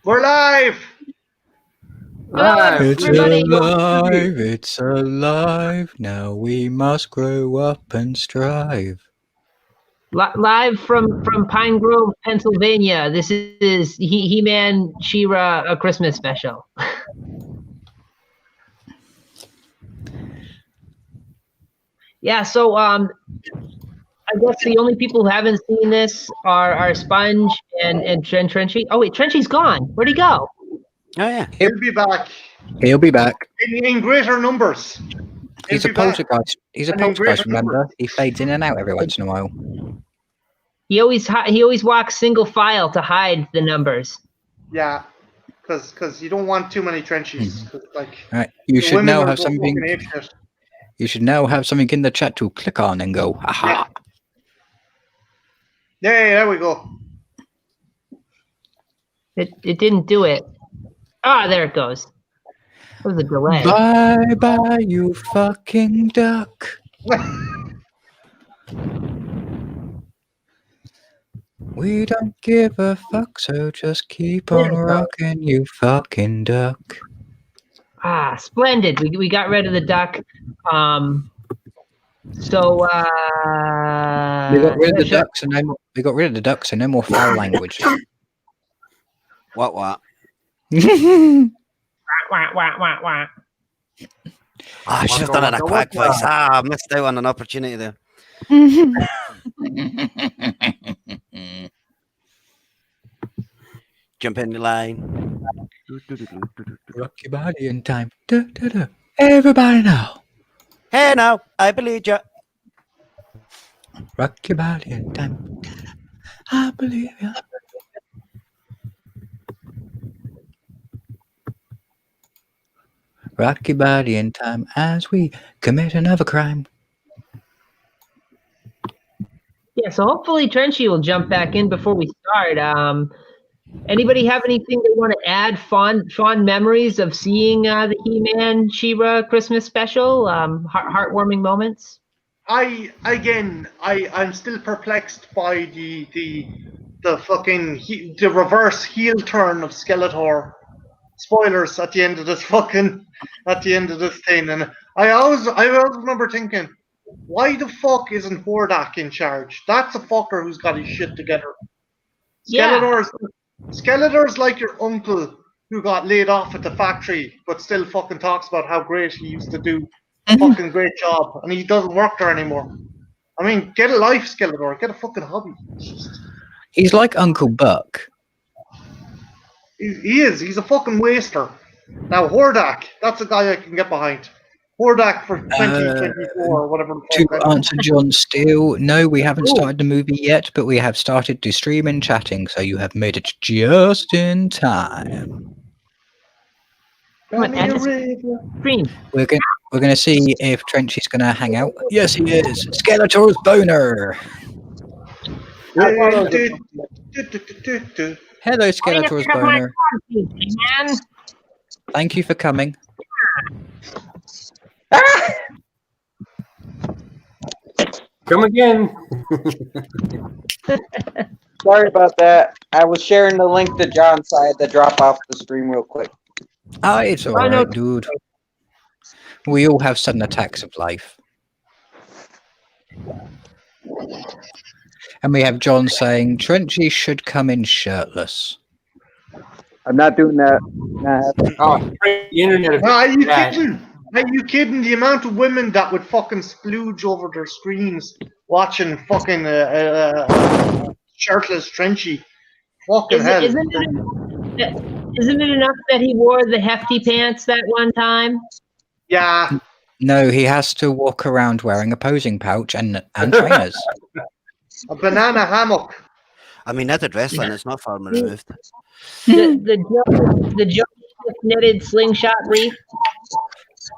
We're live. Live. It's Everybody. alive, it's alive. Now we must grow up and strive. Live from Pine Grove, Pennsylvania. This is He-Man She-Ra, a Christmas special. Yeah, so I guess the only people who haven't seen this are Sponge and Trenchy. Oh wait, Trenchy's gone. Where'd he go? Oh yeah. He'll be back He'll be back. in greater numbers. He's a He'll be back. poltergeist. He's a And in poltergeist, greater remember? numbers. He fades in and out every once in a while. He always walks single file to hide the numbers. Yeah, because you don't want too many trenches. 'Cause, like, Right. You the should women now will have go something. fucking apeshit. You should now have something in the chat to click on and go, aha. Yeah, there we go. It didn't do it. Ah, there it goes. That was a delay. Bye bye, you fucking duck. We don't give a fuck, so just keep on rocking, you fucking duck. Ah, splendid. We got rid of the duck. So We got rid of the ducks and no more. We got rid of the ducks and no more foul language. What? Wah, wah, wah, wah. Oh, I should have done it in a quick voice. I missed out on an opportunity there. Jump in the line. Rock your body in time. Da, da, da. Everybody now. Hey now, I believe you. Rock your body in time. I believe you. Rock your body in time as we commit another crime. Yeah, so hopefully Trenchy will jump back in before we start. Anybody have anything they want to add? Fond memories of seeing the He-Man She-Ra Christmas special? Heartwarming moments? I'm still perplexed by the fucking the reverse heel turn of Skeletor. Spoilers at the end of this thing, and I always remember thinking, why the fuck isn't Hordak in charge? That's a fucker who's got his shit together. Skeletor's like your uncle who got laid off at the factory, but still fucking talks about how great he used to do. Fucking great job, and he doesn't work there anymore. I mean, get a life, Skeletor. Get a fucking hobby. He's like Uncle Buck. He is. He's a fucking waster. Now, Hordak, that's a guy I can get behind. Hordak for 2024 or whatever. To answer John Steele, no, we haven't started the movie yet, but we have started to stream and chatting, so you have made it just in time. Come on, add the screen. We're going to see if Trenchy's going to hang out. Yes, he is. Skeletor's boner. Hello, Skeletor's boner. Man. Thank you for coming. Come again. Sorry about that. I was sharing the link to John, so I had to drop off the stream real quick. Ah, it's all right, dude. We all have sudden attacks of life. And we have John saying, Trenchy should come in shirtless. I'm not doing that. Oh, the internet. Are you kidding? Are you kidding? The amount of women that would fucking splooge over their screens watching fucking shirtless Trenchy. Fucking hell. Isn't it enough that he wore the hefty pants that one time? Yeah. No, he has to walk around wearing a posing pouch and trainers. A banana hammock. I mean, that's wrestling. It's not far removed. The Joe knitted slingshot wreath.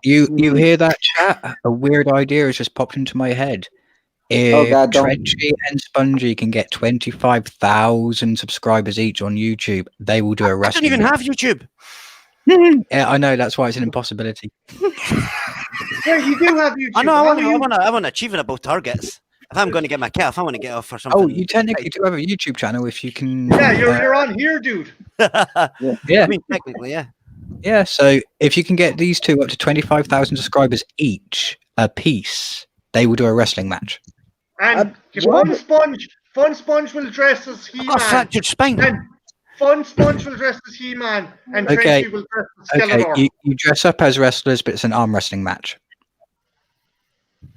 You hear that, chat? A weird idea has just popped into my head. If Trenchy and Spongy can get 25,000 subscribers each on YouTube, they will do a wrestling. I don't even have YouTube. Yeah, I know. That's why it's an impossibility. Yeah, you do have YouTube. I know. I want to achieve both targets. if I'm going to get my cat, if I want to get off for something. Oh, you technically do have a YouTube channel if you can. Yeah, you're on here, dude. Yeah. I mean, technically, yeah. Yeah, so if you can get these two up to 25,000 subscribers each a piece, they will do a wrestling match. And Fun Sponge will dress as I got a He-Man. fractured spine. And Fun Sponge will dress as He-Man, and Okay. Trenchy will dress as Skeletor. Okay, you dress up as wrestlers, but it's an arm wrestling match.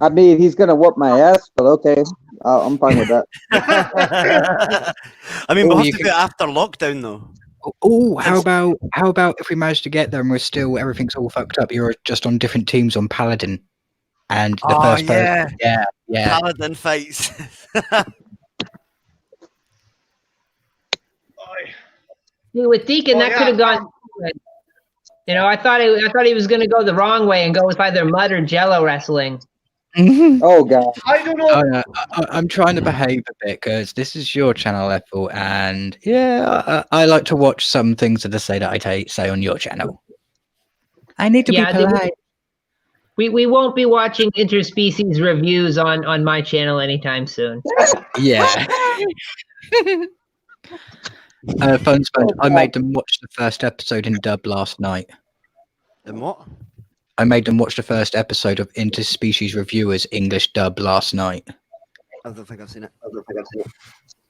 I mean, he's gonna whoop my ass, but okay, I'm fine with that. I mean, Oh, we'll have you to can- do it after lockdown, though. Oh, how about if we manage to get there and we're still everything's all fucked up? You're just on different teams on Paladin, and the Oh, first yeah. person, yeah. Paladin fights. See, with Deacon, Oh, that yeah. could have gone. You know, I thought he was going to go the wrong way and go with either mud or Jello wrestling. Oh god. I don't know. Oh, no, I'm trying to behave a bit because this is your channel, Ethel, and I like to watch some things that I say that I say on your channel. I need to Yeah, be polite. We won't be watching interspecies reviews on my channel anytime soon. Yeah. Fun Sponge, I made them watch the first episode in dub last night. And what? I made them watch the first episode of Interspecies Reviewers English dub last night. I don't think I've seen it.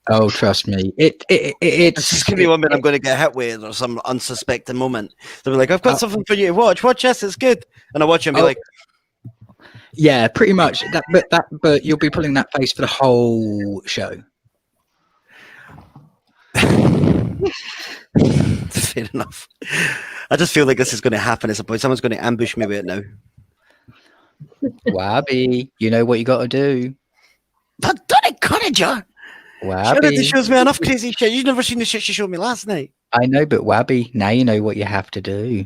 Oh, trust me, It's it's just going to be one that I'm going to get hit with or some unsuspecting moment. They'll be like, I've got something for you to watch. Watch this, it's good. And I watch it and be like, yeah, pretty much. But you'll be pulling that face for the whole show. fair enough. I just feel like this is going to happen at some point. Someone's going to ambush me with it now. Wabby, you know what you got to do. Don't encourage her. Sharon Wabby, shows me enough crazy shit. You've never seen the shit she showed me last night. I know, but Wabby, now you know what you have to do.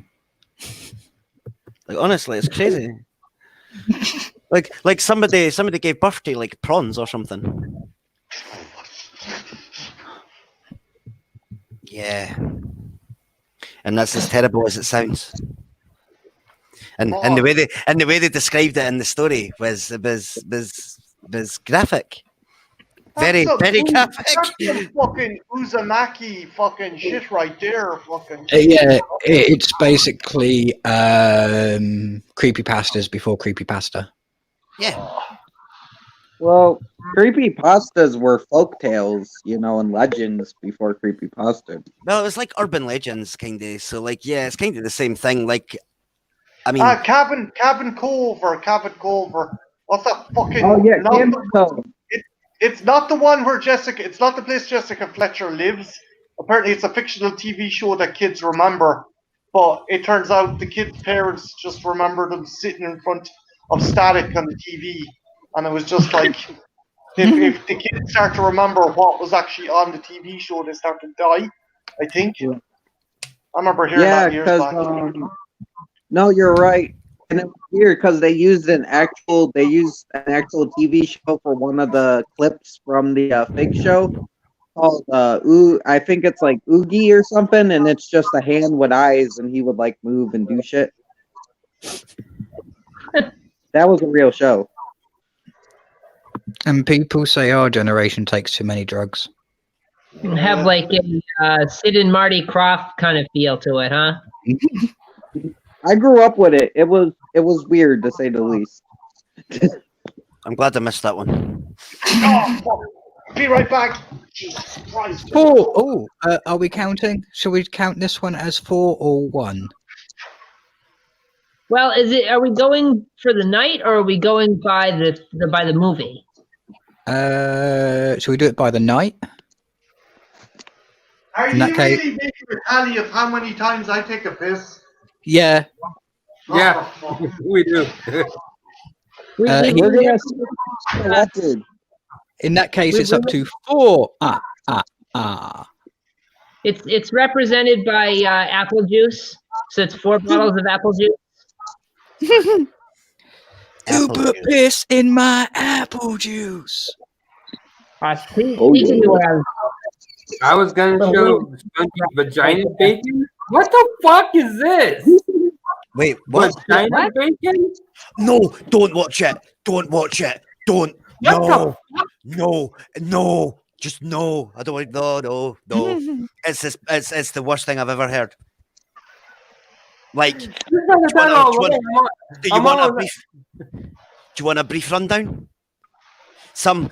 Like honestly, it's crazy. like somebody gave birth to like prawns or something. Yeah. And that's as terrible as it sounds. And the way they described it in the story was graphic. Very graphic. That's some fucking Uzumaki fucking shit right there. Fucking. Yeah, it's basically creepypastas before creepypasta. Yeah. Well, creepypastas were folktales, and legends before creepypasta. Well, it was like urban legends, kind of. So, like, yeah, it's kind of the same thing. Like, I mean, Cabin Cove or what's that fucking? Oh yeah, not Camden Cove. It's not the one where Jessica. It's not the place Jessica Fletcher lives. Apparently, it's a fictional TV show that kids remember. But it turns out the kids' parents just remember them sitting in front of static on the TV, and it was just like, if the kids start to remember what was actually on the TV show, they start to die. I think. I remember hearing that years back. No, you're right. And it was weird because they used an actual TV show for one of the clips from the Fig show called I think it's like Oogie or something, and it's just a hand with eyes, and he would like move and do shit. That was a real show. And people say our generation takes too many drugs. Have like a Sid and Marty Krofft kind of feel to it, huh? I grew up with it. It was weird to say the least. I'm glad I missed that one. Oh, fuck. Be right back. Jesus Christ. 4. Oh, are we counting? Shall we count this one as 4 or 1? Well, are we going for the night or are we going by the movie? Shall we do it by the night? Are In you that case- really making a tally of how many times I take a piss? Yeah. Yeah, Oh, fuck. we do. We're gonna see elected. In that case, it's up to 4. It's represented by apple juice, so it's 4 bottles of apple juice. Who put piss in my apple juice? Speaking of I was gonna show Spongy vagina bacon. What the fuck is this? Wait, what? Vagina bacon? No, don't watch it. Don't watch it. Don't No, no, just no. I don't want no. It's the worst thing I've ever heard. Like, do you want a brief rundown? Some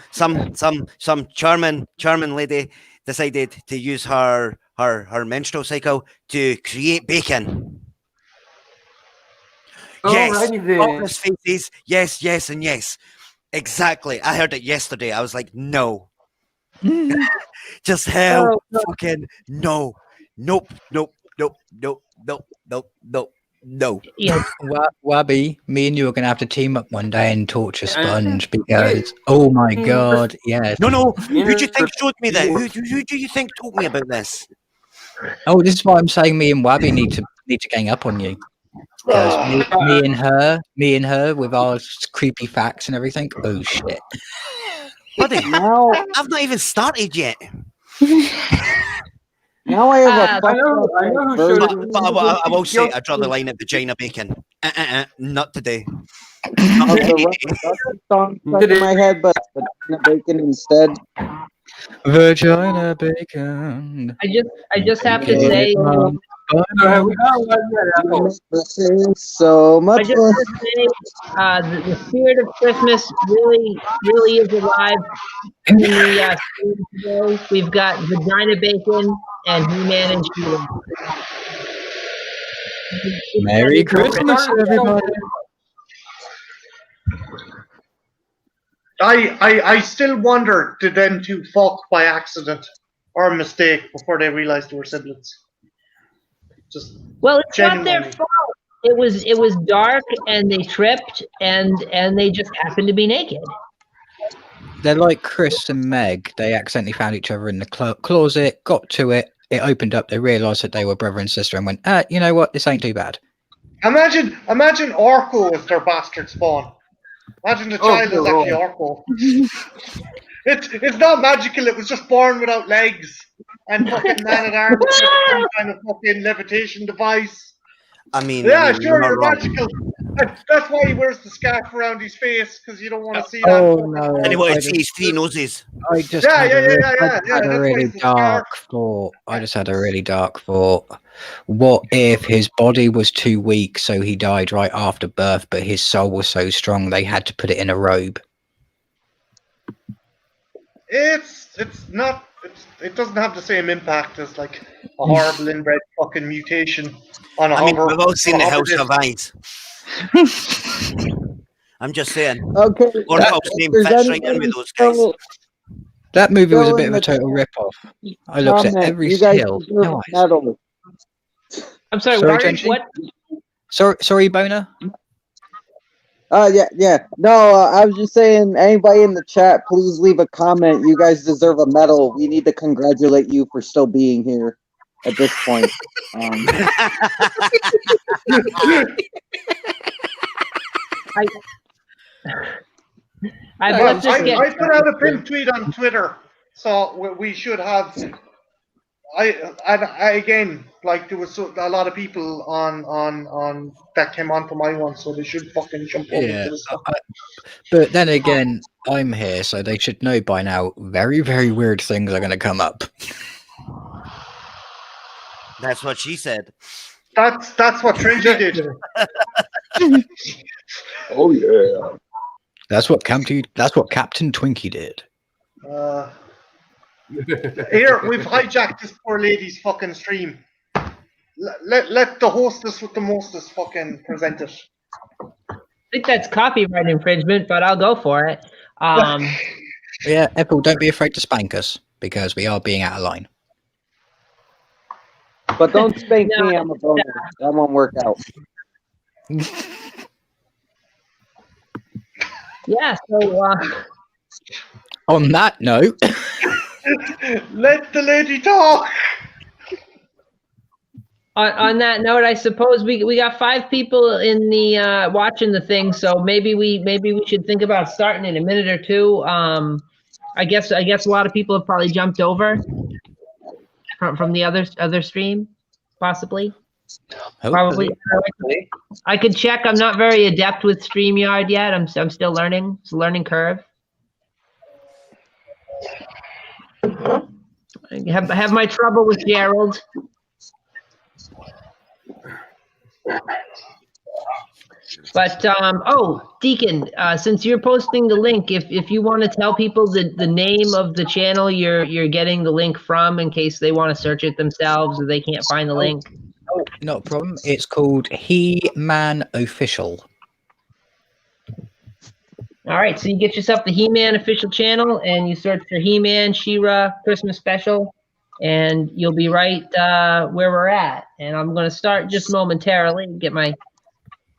charming lady decided to use her menstrual cycle to create bacon. Yes, topless faces. Yes, and yes. Exactly. I heard it yesterday. I was like, no. Just hell fucking no. Nope. Yeah. Wabby, me and you are going to have to team up one day and torture Sponge because, oh my god, yes. No. Who do you think showed me that? Who do you think told me about this? Oh, this is why I'm saying me and Wabby need to gang up on you. Because me and her with our creepy facts and everything. Oh shit. Buddy, Now, I've not even started yet. now I have a I know who showed it. But I will say I draw the line at vagina bacon. Not today. song stuck in my head, but vagina bacon instead. Vagina bacon. I just have to say. This is so I much just fun. want to say, the spirit of Christmas really is alive in the stream today. We've got vagina bacon and He-Man and She-Ra. Merry Christmas, everybody. I still wonder, did them two fuck by accident or mistake before they realized they were siblings? Just Well, it's not their genuinely. fault. It was dark and they tripped and they just happened to be naked. They're like Chris and Meg. They accidentally found each other in the closet, got to it, it opened up, they realised that they were brother and sister and went, you know what, this ain't too bad. Imagine Orko as their bastard spawn. Imagine the child is actually Orko. It's not magical, it was just born without legs and fucking man-at-arms with some kind of fucking levitation device. I mean, Yeah, sure, you're not you're wrong. magical. That's why he wears the scarf around his face, because you don't want to see that. Oh no! And he wanted to see his three noses. I just Yeah, had yeah, a that's why really he's the scarf. dark thought. I just had a really dark thought. What if his body was too weak, so he died right after birth, but his soul was so strong they had to put it in a robe? It doesn't have the same impact as like a horrible inbred fucking mutation on a I mean, hover. we've all seen The on a House hover of Eyes. I'm just saying. Okay. Orko's name Does fits right in anybody with those guys. still- That movie was a Still bit in of a the total rip-off. I looked at comment, every you guys still. deserve a No eyes. medal. I'm sorry, Sorry, what? Genji? What? Sorry, Boner. Yeah. No, I was just saying, anybody in the chat, please leave a comment. You guys deserve a medal. We need to congratulate you for still being here at this point. Let's just get. I put out a pinned tweet on Twitter, so we should have. I again, like there was a lot of people on that came on for my one, so they should fucking jump over Yeah, to the stuff. but then again, I'm here, so they should know by now. Very, very weird things are going to come up. That's what she said. That's what Trinity did. Oh yeah. That's what Captain Twinkie did. Here, we've hijacked this poor lady's fucking stream. Let the hostess with the mostest fucking present it. I think that's copyright infringement, but I'll go for it. Yeah, Ethel, don't be afraid to spank us because we are being out of line. But don't spank me, I'm a boner. That won't work out. Yeah, so On that note, Let the lady talk. on that note, I suppose we got 5 people in the watching the thing, so maybe we should think about starting in a minute or two. I guess a lot of people have probably jumped over from the other stream, possibly. Probably. I could check. I'm not very adept with StreamYard yet. I'm still learning. It's a learning curve. I have my trouble with Gerald. But Deacon, since you're posting the link, if you want to tell people the name of the channel you're getting the link from, in case they want to search it themselves or they can't find the link. Oh, not a problem. It's called He-Man Official. All right, so you get yourself the He-Man official channel, and you search for He-Man She-Ra Christmas Special, and you'll be right where we're at. And I'm going to start just momentarily, get my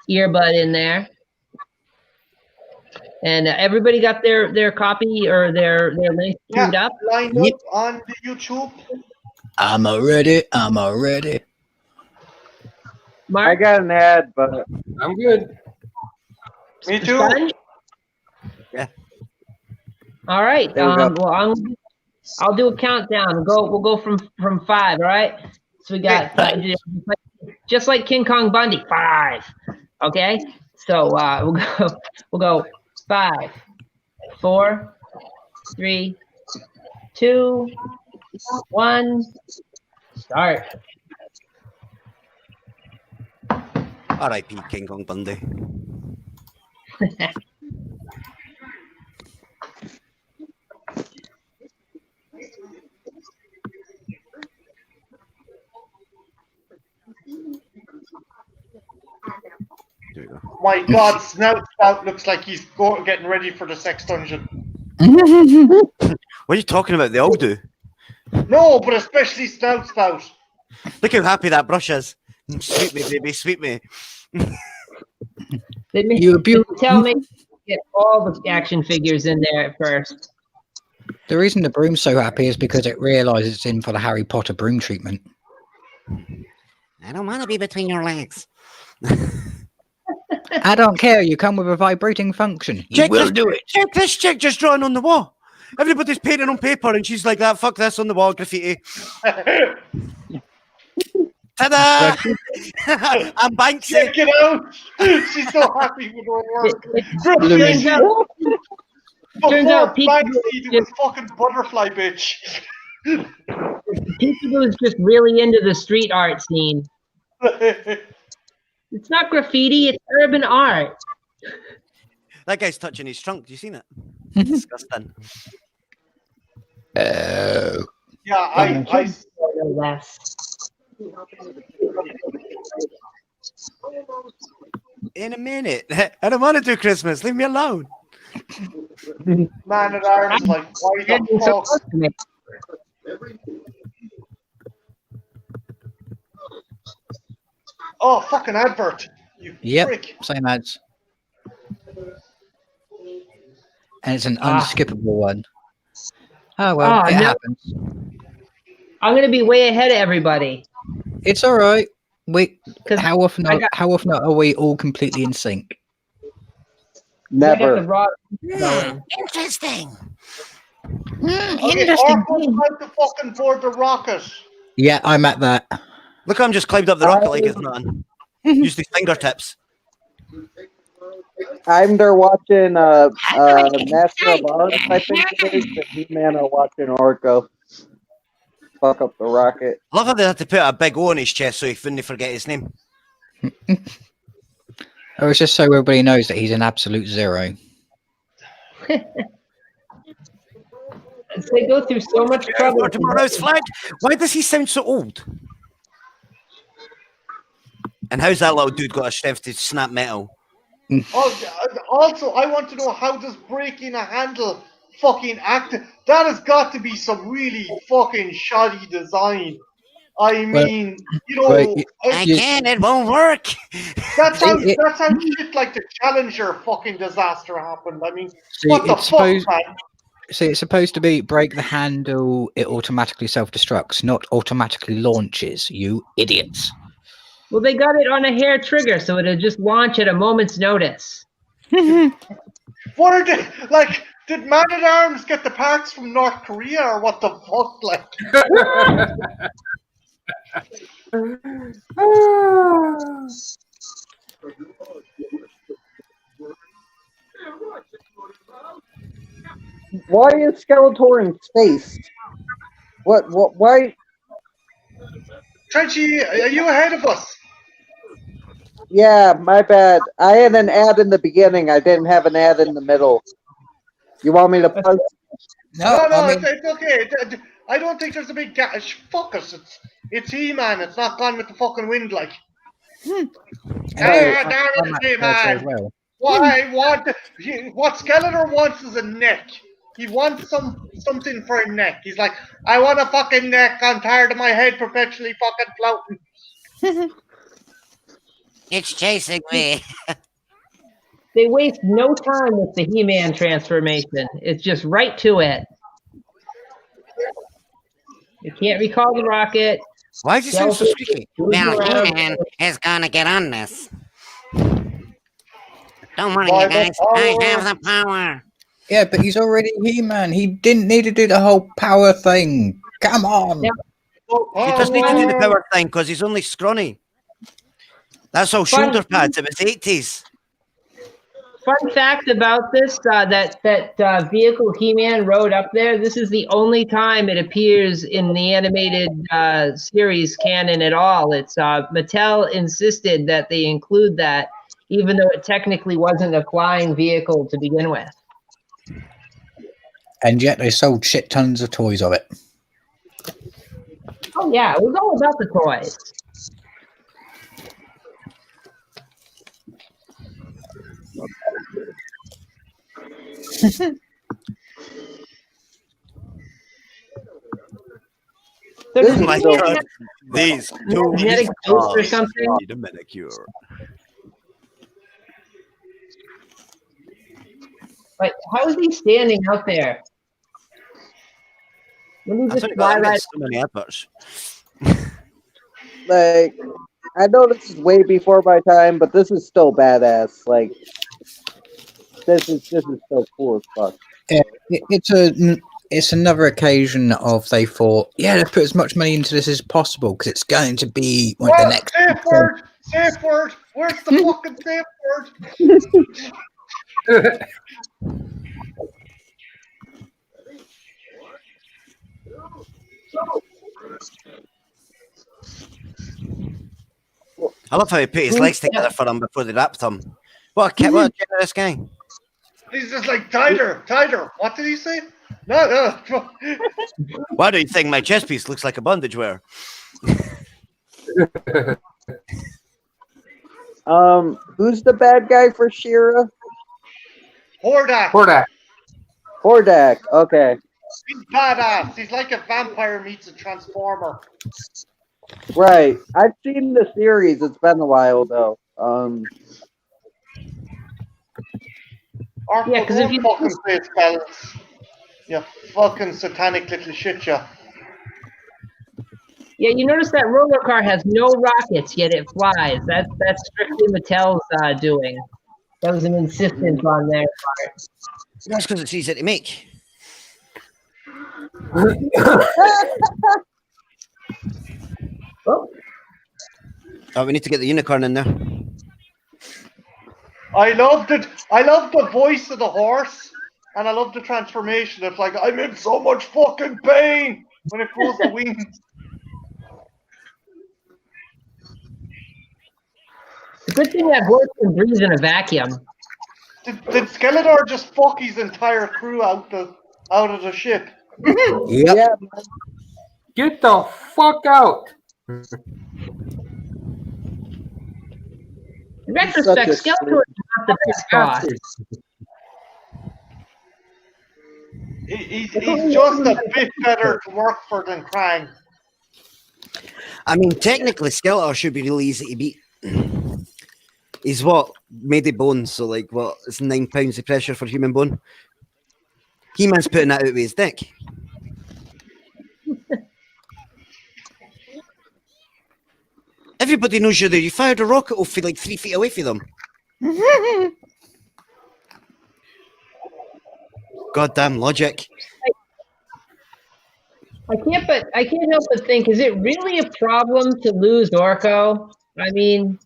earbud in there. And everybody got their copy or their link queued up? Line up on the YouTube. I'm ready. Mark? I got an ad, but I'm good. Me too. Sponge? Yeah. All right. There we go. Well, I'll do a countdown. We'll go from 5. All right. So we got just like King Kong Bundy. 5. Okay. So we'll go 5, 4, 3, 2, 1. Start. R.I.P. King Kong Bundy. There we go. My God, Snout looks like he's getting ready for the sex dungeon. What are you talking about? They all do. No, but especially Snout. Look how happy that brush is. Sweet me, baby, sweet me. Tell me to get all the action figures in there at first. The reason the broom's so happy is because it realizes it's in for the Harry Potter broom treatment. I don't want to be between your legs. I don't care. You come with a vibrating function. You will do it. Check this chick just drawing on the wall. Everybody's painting on paper, and she's like that. Fuck this on the wall, graffiti. Ta-da! I'm Banksy. Check it out. She's so happy with her work. Turns out Banksy was fucking butterfly bitch. Peekaboo is just really into the street art scene. It's not graffiti, it's urban art. That guy's touching his trunk. Do you seen it? Disgusting. Yeah, I In a minute. I don't want to do Christmas. Leave me alone. Man at Arms like, why the fuck? Oh, fucking advert. You prick. Same ads. And it's an unskippable one. Oh, well, it happens. I'm going to be way ahead of everybody. It's all right. How often are we all completely in sync? Never. Interesting. Interesting. Time to fucking board the rocket. Yeah, I'm at that. Look, I'm just climbed up the rocket like it's nothing. Use these fingertips. I'm there watching Master of Arms, I think it is, but He-Man are watching Orko. Fuck up the rocket. I love how they had to put a big O on his chest so he wouldn't forget his name. Oh, it's just so everybody knows that he's an absolute zero. They go through so much trouble. Tomorrow's flag. Why does he sound so old? And how's that little dude got a strength to snap metal? Also, I want to know, how does breaking a handle fucking act? That has got to be some really fucking shoddy design. I mean, again, it won't work. That's how shit like the Challenger fucking disaster happened. I mean, what the fuck, man? See, it's supposed to be break the handle, it automatically self-destructs, not automatically launches, you idiots. Well, they got it on a hair trigger, so it'll just launch at a moment's notice. What are they, like, did Man at Arms get the parts from North Korea, or what the fuck, like? Why is Skeletor in space? Why? Trenchy, are you ahead of us? Yeah, my bad. I had an ad in the beginning. I didn't have an ad in the middle. You want me to post? No, I mean, it's okay. I don't think there's a big gap. Fuck us. It's He-Man. It's not Gone with the fucking Wind, like. and Damn I'm it, at Thursday as He-Man. well. What Skeletor wants is a neck. He wants something for a neck. He's like, I want a fucking neck. I'm tired of my head perpetually fucking floating. It's chasing me. They waste no time with the He-Man transformation. It's just right to it. You can't recall the rocket. Why does he sound so squeaky? Well, He-Man is gonna get on this. Don't worry, you guys. I have the power. Yeah, but he's already He-Man. He didn't need to do the whole power thing. Come on. Yeah. He doesn't need to do the power thing because he's only scrawny. That's all shoulder pads. It was 80s. Fun fact about this: that vehicle He-Man rode up there. This is the only time it appears in the animated series canon at all. It's Mattel insisted that they include that, even though it technically wasn't a flying vehicle to begin with. And yet they sold shit tons of toys of it. Oh yeah, it was all about the toys. Oh my God. These two Magnetic ghost or something. need a manicure. Like, how is he standing out there? When he I just think fly that right? makes so many efforts. Like, I know this is way before my time, but this is still badass. Like, this is so cool as fuck. Yeah, it's another occasion of they thought, yeah, let's put as much money into this as possible because it's going to be like the next. Safe word! Safe word! Where's the fucking safe word? I love how he put his legs together for him before they wrapped him. What a generous guy. He's just like, tighter. What did he say? No. Why do you think my chest piece looks like a bondage wear? Who's the bad guy for She-Ra? Hordak. Okay. He's badass. He's like a vampire meets a transformer. Right. I've seen the series. It's been a while though. Yeah, because if you fucking say spells, you fucking satanic little shit, yeah. Yeah, you notice that roller car has no rockets, yet it flies. That's strictly Mattel's doing. That was an insistence on their part. That's because it's easy to make. Oh, we need to get the unicorn in there. I loved it. I love the voice of the horse, and I love the transformation. It's like, I'm in so much fucking pain when it goes the wings. The good thing that horse can breathe in a vacuum. Did Skeletor just fuck his entire crew out of the ship? Yep. Yeah. Get the fuck out. In retrospect, Such a Skeletor is not the best boss. He's just a bit better to work for than Krang. I mean, technically, Skeletor should be really easy to beat. He's what? Made of bone, so like, what? It's 9 pounds of pressure for human bone. He-Man's putting that out with his dick. Everybody knows you're there. You fired a rocket off like 3 feet away from them. Goddamn logic. I can't help but think: is it really a problem to lose Orko? I mean,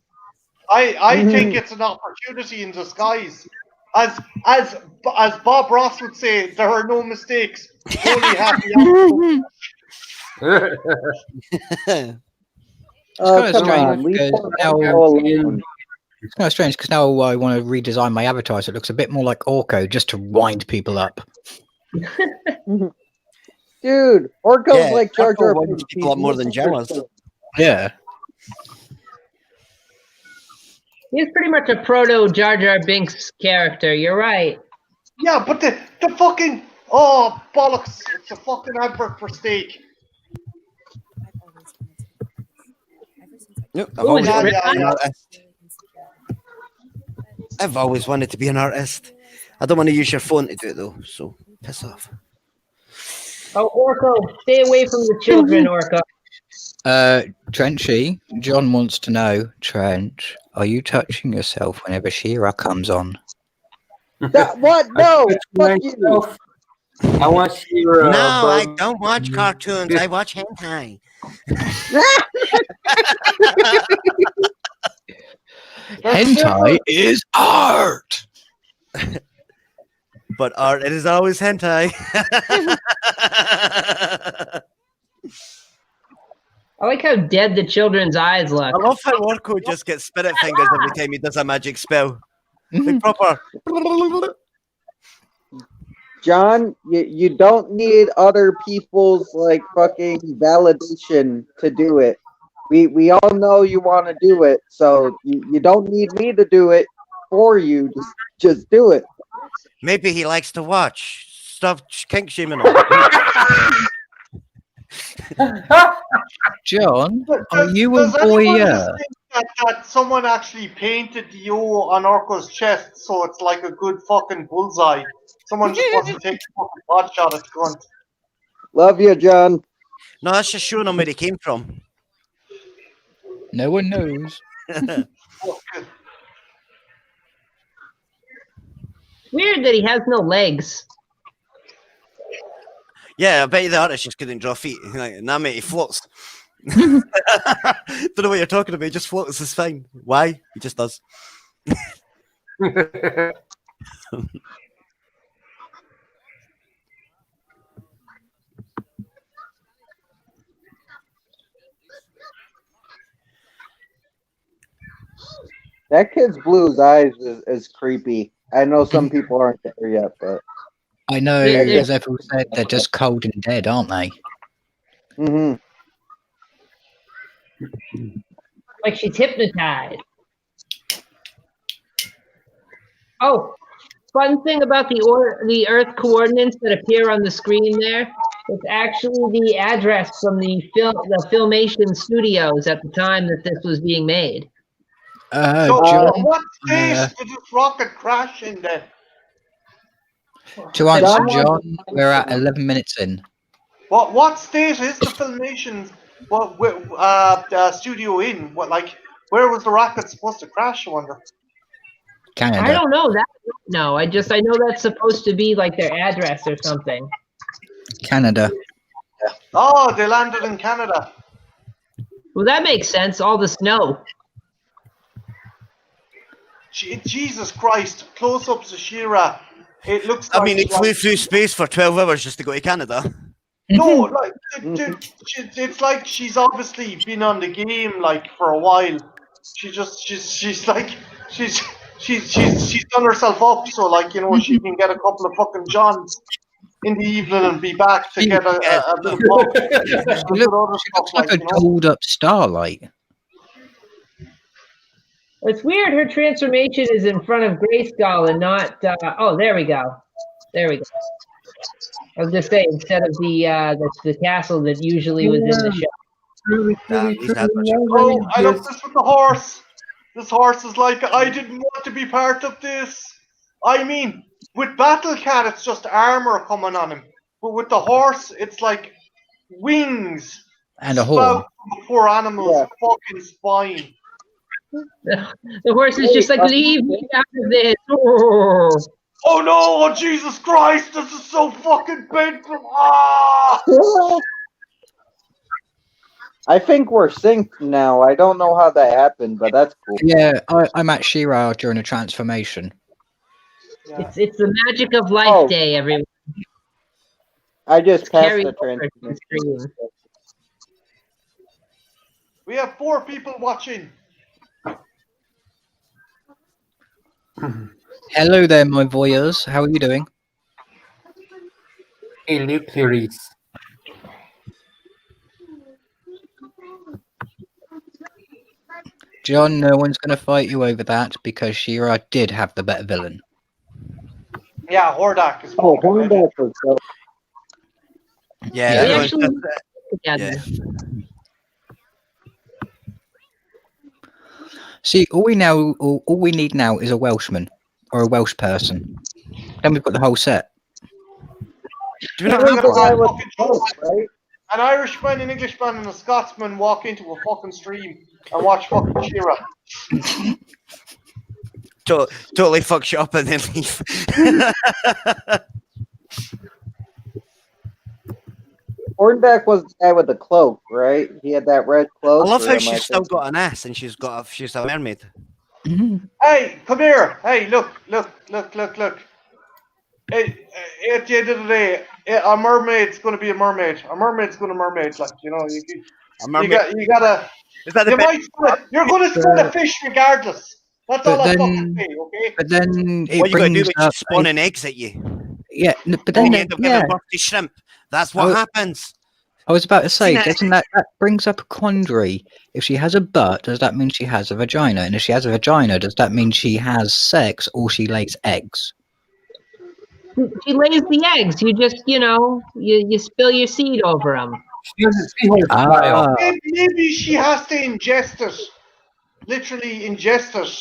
I think it's an opportunity in disguise. as Bob Ross would say, there are no mistakes, only happy accidents. Oh, kinda come strange on. Leave because Orko now- alone. It's kind of strange because now I want to redesign my avatar so it looks a bit more like Orko just to wind people up. Dude, Orko's Yeah, like Jar Jar Orko winds Binks. people up more than Jawas. Yeah. He's pretty much a proto Jar Jar Binks character. You're right. Yeah, but the fucking bollocks! It's a fucking advert for steak. Nope, Who is it, yeah, an yeah. artist. I've always wanted to be an artist. I don't want to use your phone to do it though, so piss off. Oh, Orko, stay away from the children, Orko. Trenchy, John wants to know, Trench, are you touching yourself whenever She-Ra comes on? What? No! Fuck you! I want She-Ra. No, I but- don't watch cartoons. I watch hentai. Hentai is art! But art, it is always hentai. I like how dead the children's eyes look. I love how Orko just gets spirit fingers every time he does a magic spell. Like proper. John, you don't need other people's like fucking validation to do it. We all know you want to do it, so you don't need me to do it for you. Just do it. Maybe he likes to watch. Stop kink shaming him. John, Does- are you a does anyone voyeur? think that someone actually painted the O on Orko's chest so it's like a good fucking bullseye? Someone just wants to take a fucking pot shot at the cunt. Love you, John. No, that's just showing him where he came from. No one knows. Weird that he has no legs. Yeah, I bet you the artist just couldn't draw feet. Like, nah, mate, he floats. Don't know what you're talking about. He just floats. Is fine. Why? He just does. That kid's blue's eyes is creepy. I know some people aren't there yet, but I know, Yeah, yeah. as everyone said, they're just cold and dead, aren't they? hmm Like she's hypnotized. Oh, fun thing about the Earth coordinates that appear on the screen there. It's actually the address from the Filmation studios at the time that this was being made. So, John, what stage did this rocket crash in then? to answer John- John, we're at 11 minutes in. What state is the Filmation studio in? Where was the rocket supposed to crash? I wonder. Canada. I don't know that. No, I know that's supposed to be like their address or something. Canada. Oh, they landed in Canada. Well, that makes sense. All the snow. Jesus Christ! Close-ups of She-Ra. It looks. I like mean, he flew through space for 12 hours just to go to Canada. No, like it's like she's obviously been on the game like for a while. She's done herself up so like she can get a couple of fucking Johns in the evening and be back to get a bit of pop. She looks like a dolled up Starlight. It's weird. Her transformation is in front of Grayskull and not. Oh, there we go. There we go. I was just saying, instead of the castle that usually was in the show. He's had much. Oh, I love this with the horse. This horse is like, I didn't want to be part of this. I mean, with Battle Cat, it's just armor coming on him. But with the horse, it's like wings. And a horn. spout from the poor animal's fucking spine. The horse is just like, leave me out of this. Oh. Oh no, oh Jesus Christ, this is so fucking painful. Ah! I think we're synced now. I don't know how that happened, but that's cool. Yeah, I'm at She-Ra during a transformation. Yeah. It's the magic of life Oh. day, everyone. I just passed Carry the over to the transmission. stream. We have 4 people watching. Hello there, my voyeurs. How are you doing? Hey, Luke Clarice. John, no one's going to fight you over that because She-Ra did have the better villain. Yeah, Hordak is Oh, fucking Hordak was so. Yeah, Yeah. We everyone's actually just- together. See, all we need now is a Welshman or a Welsh person. Then we've got the whole set. do we not We're have gonna one? have with fucking Hulk, right? an Irishman, an Englishman, and a Scotsman walk into a fucking stream and watch fucking She-Ra. Totally fuck shit up and then leave. Hordak was the guy with the cloak, right? He had that red I cloak. love or how am I she's still thinking- got an ass and she's a mermaid. Hey, come here. Hey, look. Hey, at the end of the day, a mermaid's going to be a mermaid. A mermaid's going to mermaid. Like, you know, A mermaid. you gotta. Is that the You best? you're going to spin a fish regardless. That's all But I then- fucking say, okay? But then it What you got to do brings is up she's spawning eggs at you. yeah, but Then then you end up giving yeah. birth to shrimp. That's what Oh. happens. I was about to say, Isn't it? doesn't that brings up a quandary? If she has a butt, does that mean she has a vagina? And if she has a vagina, does that mean she has sex or she lays eggs? She lays the eggs. You just, you spill your seed over them. She has a seahorse style. Maybe she has to ingest it. Literally ingest it.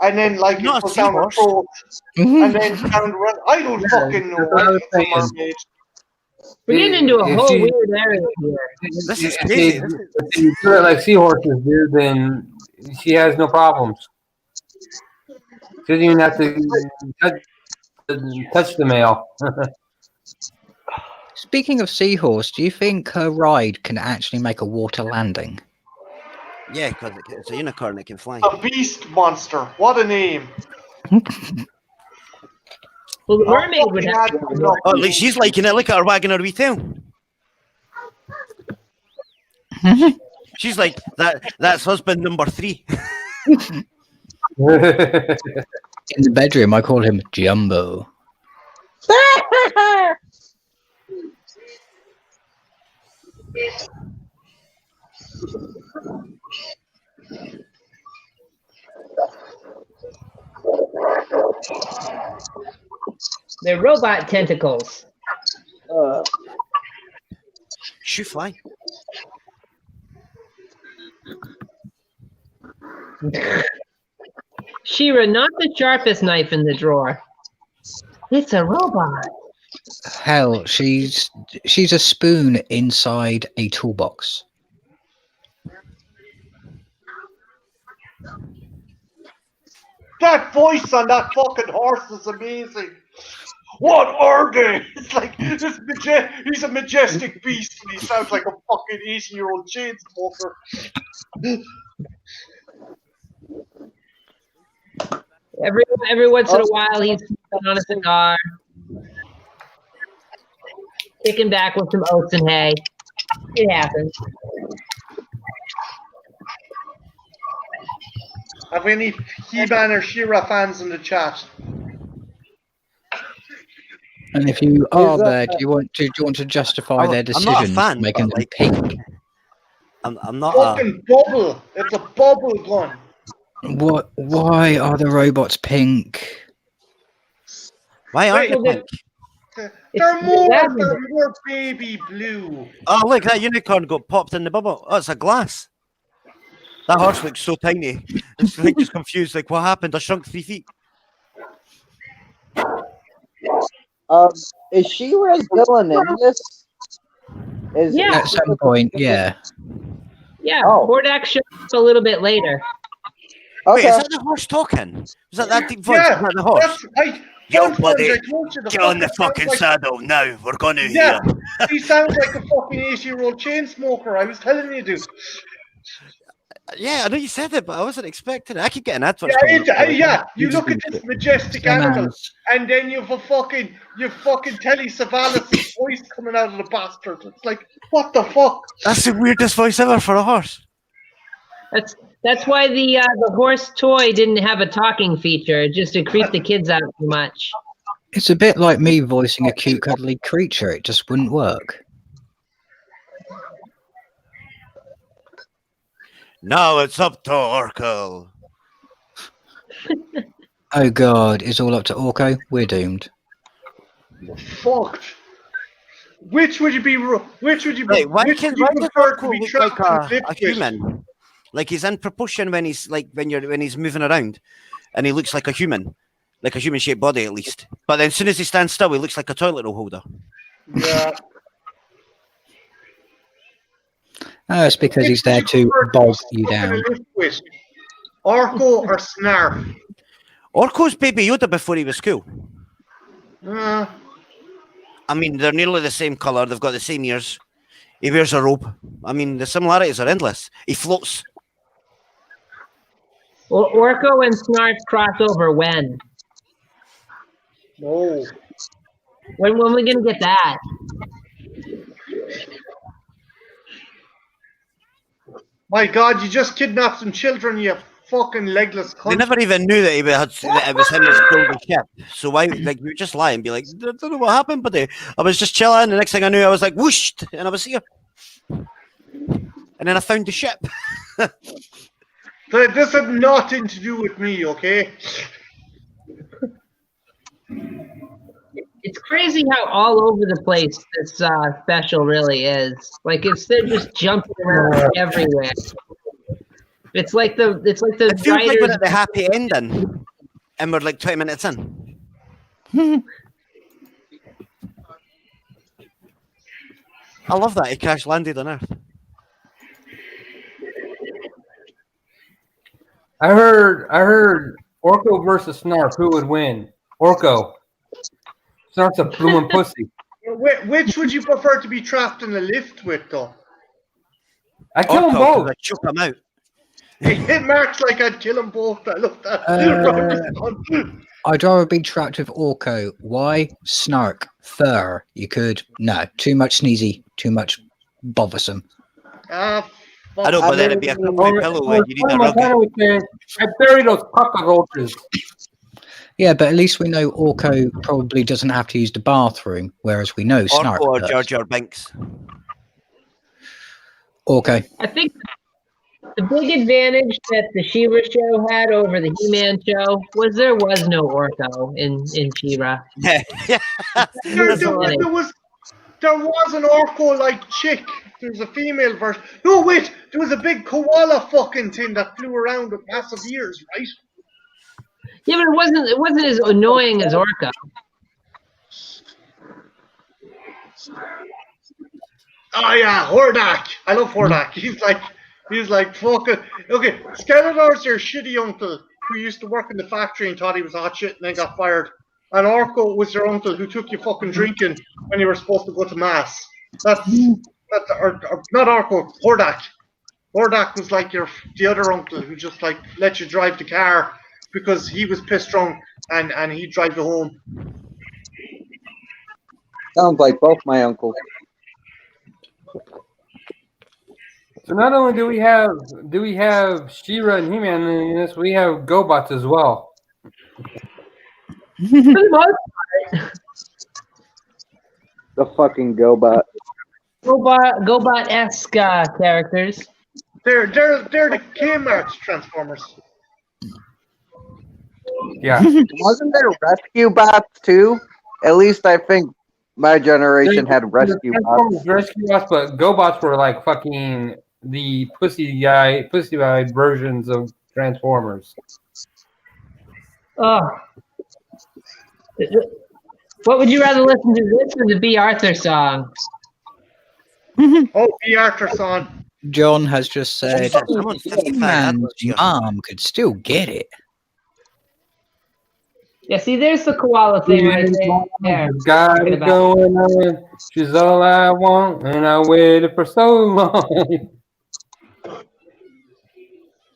And then, like, Not it a goes down her seahorse. throat. And then down the run. I don't fucking know. that's what I was It's a saying. mermaid. We're getting into a If whole she- weird area here. This is If crazy. if you do it like seahorses do, then she has no problems. She doesn't even have to touch the male. Speaking of seahorse, do you think her ride can actually make a water landing? Yeah, because it's a unicorn that can fly. A beast monster. What a name. Well, the mermaid would have Fucking to hell. Oh, look, she's liking it. Look at her wagging her wee tail. She's like, that's husband number 3. In the bedroom, I call him Jumbo. They're robot tentacles. She fly. She-Ra, not the sharpest knife in the drawer. It's a robot. Hell, she's a spoon inside a toolbox. That voice on that fucking horse is amazing. What are they? It's like he's a majestic beast and he sounds like a fucking 80-year-old chain smoker. Every once in a while, he's on a cigar, kicking back with some oats and hay. It happens. Have we any He-Man or She-Ra fans in the chat? And if you are that- there, do you want to justify their I'm decision not a fan, making but, them like, pink? I'm not. Fucking bubble. It's a bubble gun. What? Why are the robots pink? Why aren't you Wait, pink? They're more, lavender. they're more baby blue. Oh, look, that unicorn got popped in the bubble. Oh, it's a glass. That horse looks so tiny. It's like just confused. Like, what happened? I shrunk 3 feet. Is She-Ra's villain in this? Yeah. At some point, yeah. Yeah, Oh. Hordak shows up a little bit later. Wait, Okay. is that the horse talking? Was that deep voice? Yeah, Is that the horse? Yo, sometimes buddy, I told you the get on the fucker fucking sounds saddle now. We're going to Yeah. here. He sounds like a fucking 80-year-old chain smoker. I was telling you, dude. Yeah, I know you said it, but I wasn't expecting it. I keep getting adverts. Yeah, coming up, like, yeah. You just look at been- this majestic animal, and then you've fucking Telly Savalas' voice coming out of the bastard. It's like, what the fuck? That's the weirdest voice ever for a horse. That's why the horse toy didn't have a talking feature, just to creep the kids out too much. It's a bit like me voicing a cute, cuddly creature. It just wouldn't work. Now it's up to Orko. Oh God, it's all up to Orko. We're doomed. Fucked. Which would you be? Which would you be? Wait, why which does would you prefer to Orko be look trapped like in a lift with? human? Like he's in proportion when he's like when he's moving around, and he looks like a human shaped body at least. But then as soon as he stands still, he looks like a toilet roll holder. Yeah. Oh, it's because he's there to bog you down. Orko or Snarf? Orko's Baby Yoda before he was cool. Uh, I mean, they're nearly the same color. They've got the same ears. He wears a robe. I mean, the similarities are endless. He floats. Well, Orko and Snarf cross over when? no. When are we gonna get that? My God, you just kidnapped some children, you fucking legless cunt. They never even knew that that it was him that stole the ship. So why, like, we would just lie and be like, I don't know what happened, but I was just chilling. The next thing I knew, I was like, whooshed, and I was here. And then I found the ship. This had nothing to do with me, okay? It's crazy how all over the place this special really is. Like they're just jumping around everywhere. It's like the It feels like writers. we're at the happy ending, and we're like 20 minutes in. I love that he crash landed on Earth. I heard Orko versus Snarf. Who would win? Orko. Snarf's a bloomin' pussy. Which would you prefer to be trapped in a lift with, though? I kill them Orko, both. 'cause I choke them out. It marks like I'd kill them both. I love that. I'd rather be trapped with Orko. Why? Snark. Fur. You could. No. Too much sneezy. Too much bothersome. I don't, but then it'd be a comfy pillow where you need a rug. I bury those cockroaches. Yeah, but at least we know Orko probably doesn't have to use the bathroom, whereas we know Snark Orko or does. Jar Jar Binks. Orko. I think the big advantage that the She-Ra show had over the He-Man show was there was no Orko in She-Ra. Yeah. there was an Orko-like chick. There was a female version. No, wait. There was a big koala fucking thing that flew around with massive ears, right? Yeah, but it wasn't as annoying as Orko. Oh yeah, Hordak. I love Hordak. He's like fucking. Okay, Skeletor's your shitty uncle who used to work in the factory and thought he was hot shit and then got fired. And Orko was your uncle who took you fucking drinking when you were supposed to go to mass. That's or not Orko, Hordak. Hordak was like the other uncle who just like let you drive the car because he was pissed drunk and he'd drive you home. Sounds like both my uncles. So not only do we have She-Ra and He-Man in this, we have GoBots as well. For the most part, The fucking GoBot. GoBot-esque characters. They're the Kmart Transformers. Yeah. Wasn't there rescue bots too? At least I think my generation had rescue bots. Rescue bots, but GoBots were like fucking the pussy versions of Transformers. Oh. What would you rather listen to, this or the B. Arthur song? Oh, B. Arthur song. John has just said, Someone 55 man's adverts here. mom could still get it. Yeah, see, there's the koala thing right there. Got it going on. She's all I want, and I waited for so long.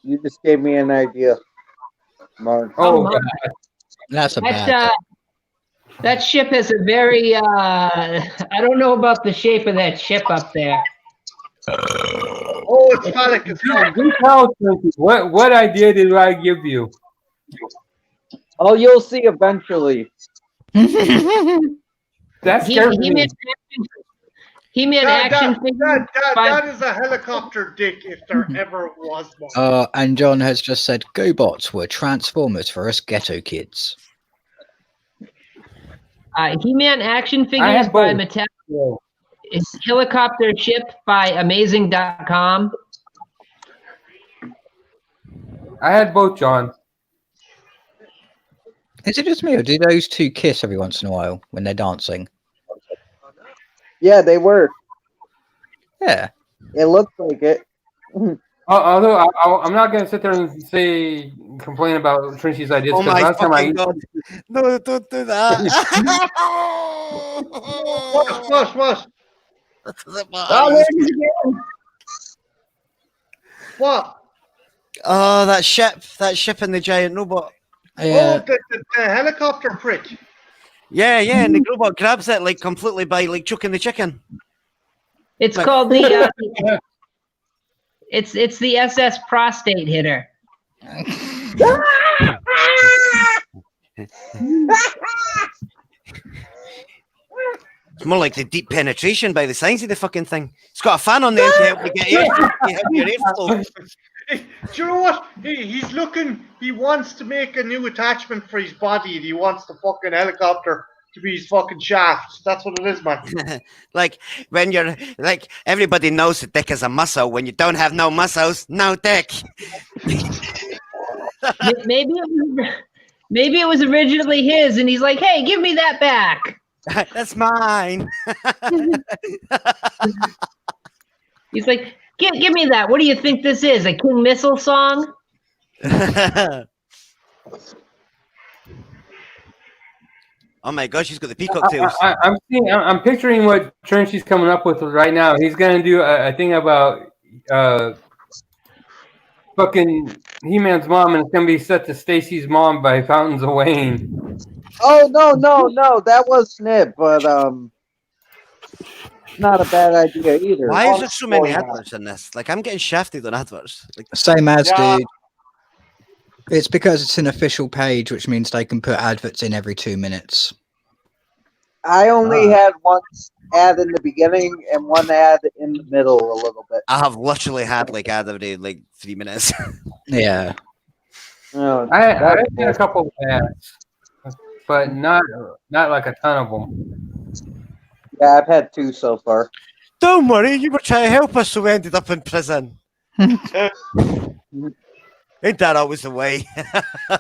You just gave me an idea, Mark. Oh, my. God. That's a bad. That ship has a very I don't know about the shape of that ship up there. Oh, it's phallic as fuck. Do tell us, Twinkie, what idea did I give you? Oh, you'll see eventually. That scares me. He-Man action figure. That is a helicopter dick if there ever was one. And John has just said, GoBots were Transformers for us ghetto kids. He-Man action I figures have by both. Mattel. Yeah. It's Helicopter Ship by Amazing.com. I had both, John. Is it just me, or do those two kiss every once in a while when they're dancing? Yeah, they were. Yeah. It looked like it. Although I'm not going to sit there and complain about Trincy's ideas. Oh my last time fucking god! No, don't do that. What? What? Oh, that ship and the giant robot. Yeah. Oh, the helicopter prick. Yeah, and the robot grabs it like completely by like choking the chicken. It's called the it's the SS prostate hitter. It's more like the deep penetration by the size of the fucking thing. It's got a fan on the end to help you get your airflow. Do you know what? He's looking. He wants to make a new attachment for his body. And he wants the fucking helicopter to be his fucking shaft. That's what it is, man. Like when you're like everybody knows that dick is a muscle. When you don't have no muscles, no dick. Maybe it was originally his, and he's like, "Hey, give me that back." That's mine. He's like, "Give me that. What do you think this is? A King Missile song?" Oh my gosh, she's got the peacock tails. I'm picturing what Trincy's coming up with right now. He's going to do a thing about fucking He-Man's mom, and it's going to be set to Stacy's mom by Fountains of Wayne. Oh no, that was Snip, but not a bad idea either. Why is there so many adverts in this? Like I'm getting shafted on adverts. Like, Same as, dude. It's because it's an official page, which means they can put adverts in every 2 minutes. I only had one ad in the beginning and one ad in the middle a little bit. I have literally had like ad every like 3 minutes. Yeah. Oh, I had a couple of ads, but not like a ton of them. yeah, I've had 2 so far. Don't worry, you were trying to help us, so we ended up in prison. Ain't that always the way? I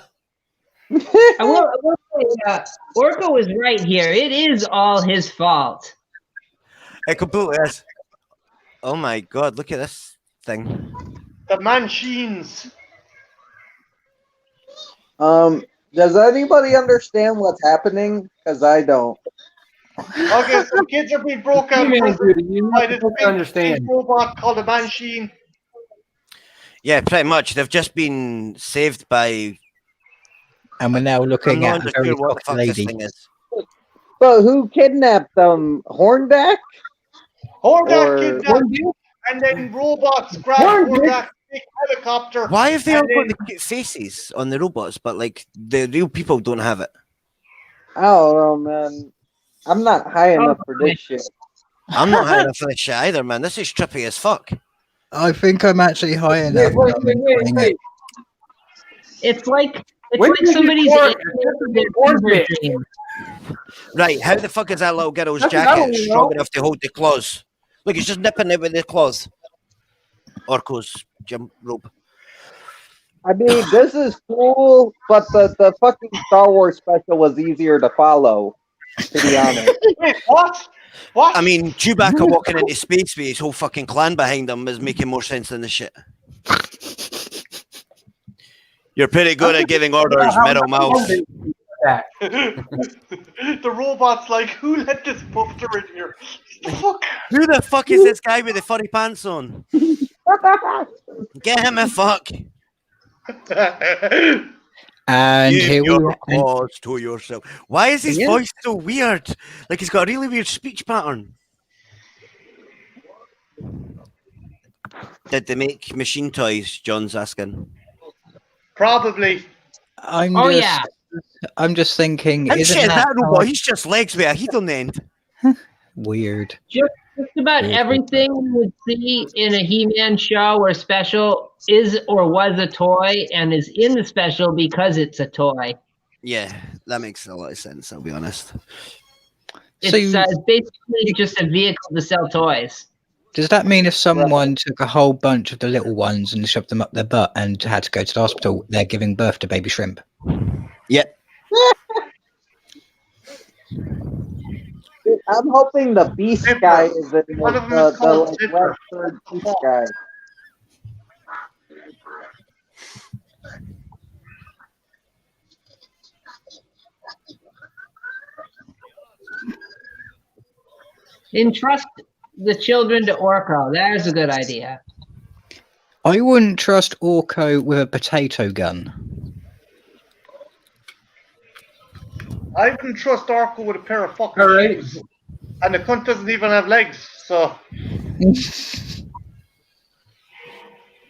will say, Orko is right here. It is all his fault. It completely is. Oh my god, look at this thing. The machines. Does anybody understand what's happening? Because I don't. Okay, so kids are being broke out of He-Man, prison dude, you by this don't big understand. robot called a machine. Yeah, pretty much. They've just been saved by. And we're now I'm looking not at a very sure what the cocky fuck this lady. thing is. But who kidnapped them? Hornback? Hordak Or- kidnapped him, and then robots grabbed Hordak's big helicopter. Why have they all And got the cute faces on the robots, but like the real people don't have it? I don't know, man. I'm not high enough for this shit. I'm not high enough for this shit either, man. This is trippy as fuck. I think I'm actually high enough. Wait. It's like When did you somebody's record- fever dream. Right, how the fuck is that little girl's That's what I jacket don't strong know. enough to hold the claws? Look, he's just nipping it with the claws. Orko's jump rope. I mean, this is cool, but the fucking Star Wars special was easier to follow, to be honest. Wait, what? What? I mean, Chewbacca walking into space with his whole fucking clan behind him is making more sense than this shit. You're pretty good at giving orders, Meadow Mouse. The robot's like, who let this buffer in here? Fuck. Who the fuck is this guy with the furry pants on? Get him a fuck. And Keep here we your are. claws to yourself. Why is his Yeah. voice so weird? Like he's got a really weird speech pattern. Did they make machine toys? John's asking. Probably. I'm Oh, just, yeah. I'm just thinking, And isn't shit, that that robot, he's just legs with a heat on the end. weird? Just about Weird. everything you would see in a He-Man show or special is or was a toy and is in the special because it's a toy. Yeah, that makes a lot of sense, I'll be honest. It's So basically just a vehicle to sell toys. does that mean if someone took a whole bunch of the little ones and shoved them up their butt and had to go to the hospital, they're giving birth to baby shrimp? Yep. I'm hoping the Beast Zipper. guy is in One of them is the called like, Zipper. Western Beast guy. Entrust the children to Orko. That is a good idea. I wouldn't trust Orko with a potato gun. I wouldn't trust Orko with a pair of fucking All right. shoes. And the cunt doesn't even have legs, so.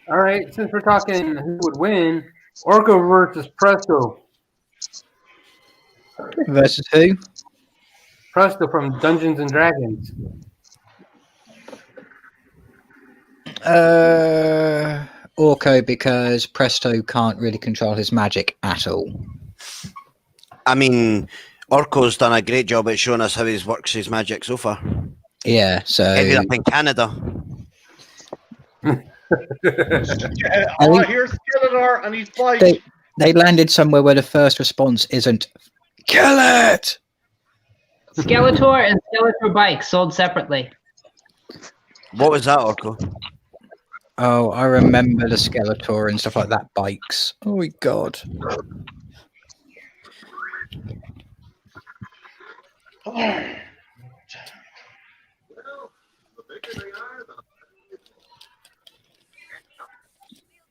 All right, since we're talking who would win, Orko versus Presto. Versus who? Presto from Dungeons and Dragons. Orko, because Presto can't really control his magic at all. I mean, Orko's done a great job at showing us how he works his magic so far. Yeah, so Ended up in Canada. Oh, here's Skeletor, and he's bike. they landed somewhere where the first response isn't "kill it." Skeletor and Skeletor bikes sold separately. What was that, Orko? Oh, I remember the Skeletor and stuff like that. Bikes. Oh my god.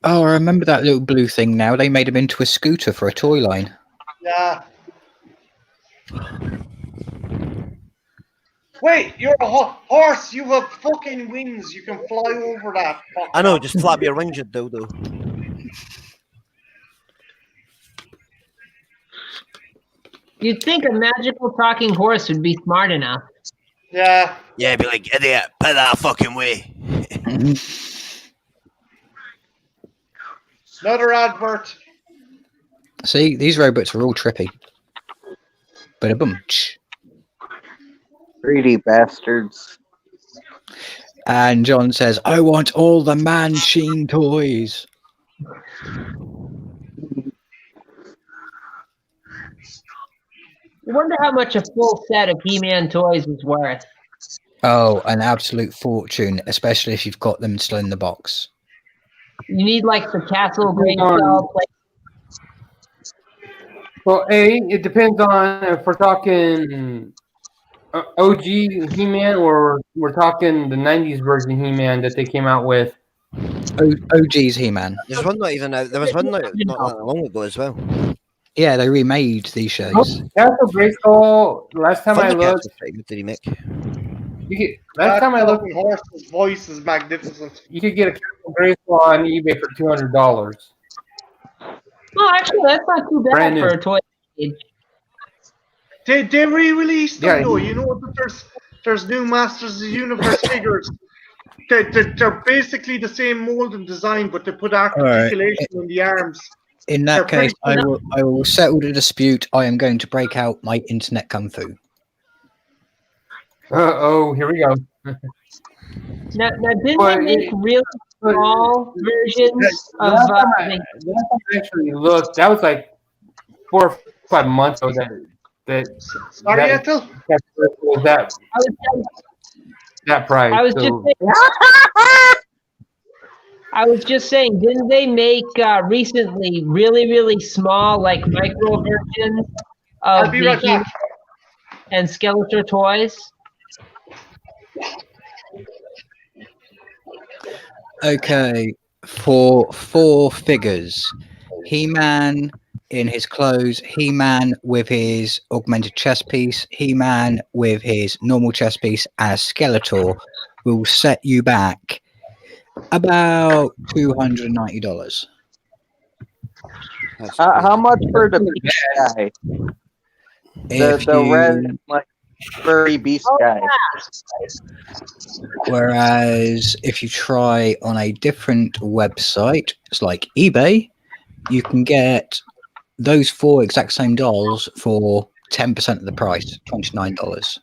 Oh, I remember that little blue thing now. They made him into a scooter for a toy line. Yeah. Wait, you're a horse. You have fucking wings. You can fly over that. I know, just flap your wings, you dildo. You'd think a magical talking horse would be smart enough. Yeah. Yeah, be like, idiot, put that fucking way. Another advert. See, these robots are all trippy. But a boom. Greedy bastards. And John says, I want all the Man-Sheen toys. I wonder how much a full set of He-Man toys is worth. Oh, an absolute fortune, especially if you've got them still in the box. You need like the Castle Grayskull. Well, it depends on if we're talking OG He-Man or we're talking the 90s version He-Man that they came out with. OG's He-Man. There's one not even out. There was one not that long ago as well. Yeah, they remade these shows. Castle Grayskull, last time I looked, last time I looked, fucking horse's voice is magnificent. you could get a Castle Grayskull on eBay for $200. No, actually, that's not too bad Brand new. for a toy. They re-released them Yeah. though. You know that there's new Masters of the Universe figures. They're basically the same mold and design, but they put articulation in the arms. In that case, I will settle the dispute. I am going to break out my internet kung fu. Oh, here we go. Now didn't But they make really small versions of Last time I actually looked, that was like 4 or 5 months ago. Sorry, that Ethel? was that price. I was just saying, didn't they make recently really small, like micro versions I'll of be the right back. and Skeletor toys? Okay, for 4 figures, He-Man in his clothes, He-Man with his augmented chest piece, He-Man with his normal chest piece, and a Skeletor will set you back about $290. That's How crazy. much for the beast guy? If The you- red like furry beast guy. Whereas if you try on a different website, it's like eBay, you can get those 4 exact same dolls for 10% of the price, $29.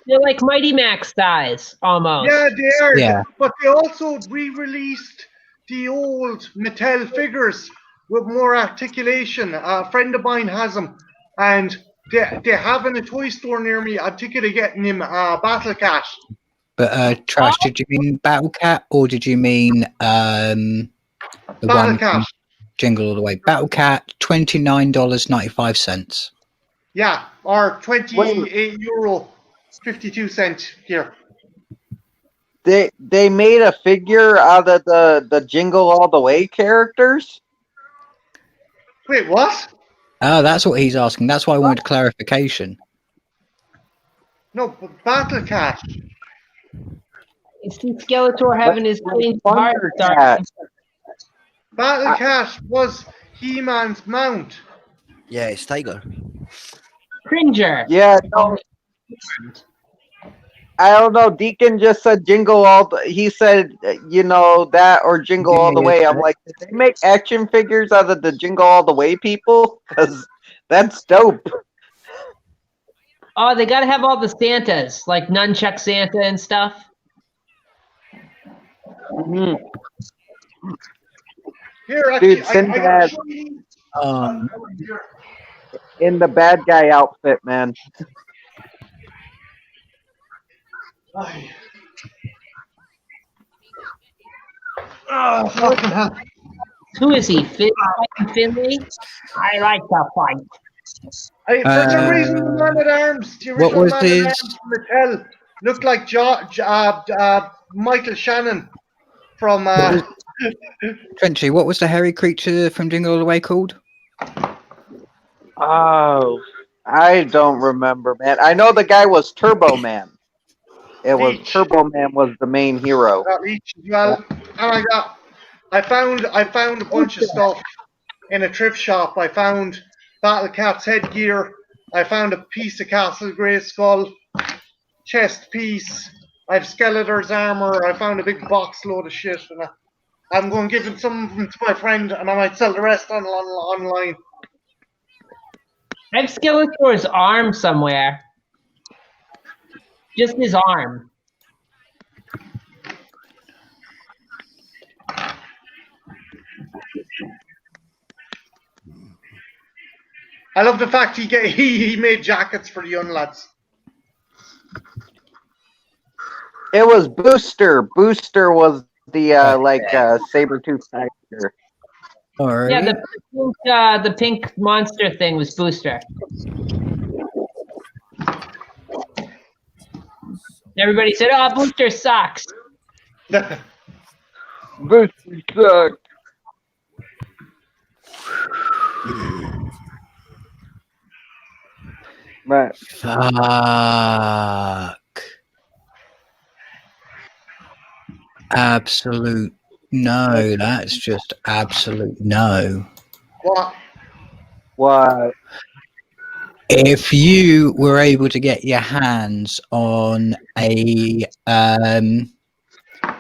They're like Mighty Max size almost. Yeah, they are. Yeah. But they also re-released the old Mattel figures with more articulation. A friend of mine has them, and they have in a toy store near me. I'm thinking of getting him Battle Cat. But Trash, did you mean Battle Cat or did you mean the Battle one Cat. from Jingle All the Way? Battle Cat, $29.95. Yeah, or 28 euro 52 cent here. They made a figure out of the Jingle All the Way characters. Wait, what? Oh, that's what he's asking. That's why I wanted clarification. No, but Battle Cat. You see Skeletor having his clean heart. Thundercat. Battle Cat was He-Man's mount. Yeah, it's Tiger. Cringer. Yeah, no. I don't know. Deacon just said Jingle All the. He said, that or Jingle All the Way. I'm like, did they make action figures out of the Jingle All the Way people? Because that's dope. Oh, they gotta have all the Santas, like Nunchuck Santa and stuff. Mhm. Here, actually, Dude, I Sinbad. gotta show you. In the bad guy outfit, man. Aye. Oh, fucking hell. Who is he? Finley? I like to fight. For some reason, the Man at Arms, the what original was Man his- at Arms from Mattel, looked like Michael Shannon from. Trenchy, what was the hairy creature from Jingle All the Way called? Oh, I don't remember, man. I know the guy was Turbo Man. It was Leech. Turbo Man was the main hero. Got Leech as well. And I found a bunch of stuff in a thrift shop. I found Battle Cat's headgear. I found a piece of Castle Grayskull, chest piece. I have Skeletor's armor. I found a big box load of shit. And I'm going to give it some of them to my friend, and I might sell the rest online. I have Skeletor's arm somewhere. Just his arm. I love the fact he made jackets for the young lads. It was Booster. Booster was the saber-tooth tiger. Alright. Yeah, the pink monster thing was Booster. Everybody said, "Oh, Booster sucks." Booster sucks. Right. Fuck. Absolute no. That's just absolute no. What? What? If you were able to get your hands on a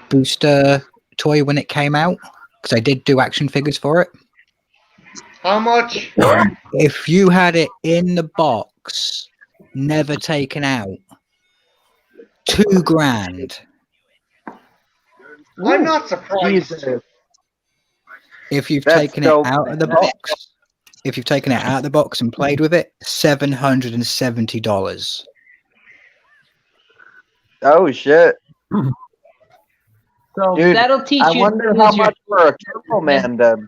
Booster toy when it came out, because I did do action figures for it. How much? If you had it in the box, never taken out, $2,000. I'm not surprised. Jesus. If you've That's taken dope, it out of the man. box, if you've taken it out of the box and played with it, $770. Oh shit! So Dude, that'll teach I you. wonder to how use your- much for a Turbo Man then.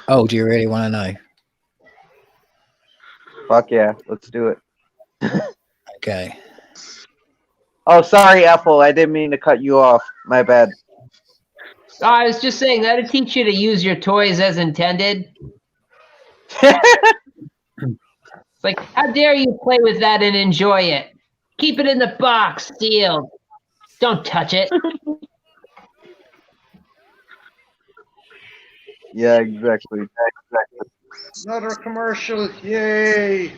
Oh, do you really want to know? Fuck yeah, let's do it. Okay. Oh, sorry, Apple. I didn't mean to cut you off. My bad. Oh, I was just saying that'll teach you to use your toys as intended. It's like, how dare you play with that and enjoy it? Keep it in the box, sealed. Don't touch it. Yeah, exactly. Another commercial. Yay.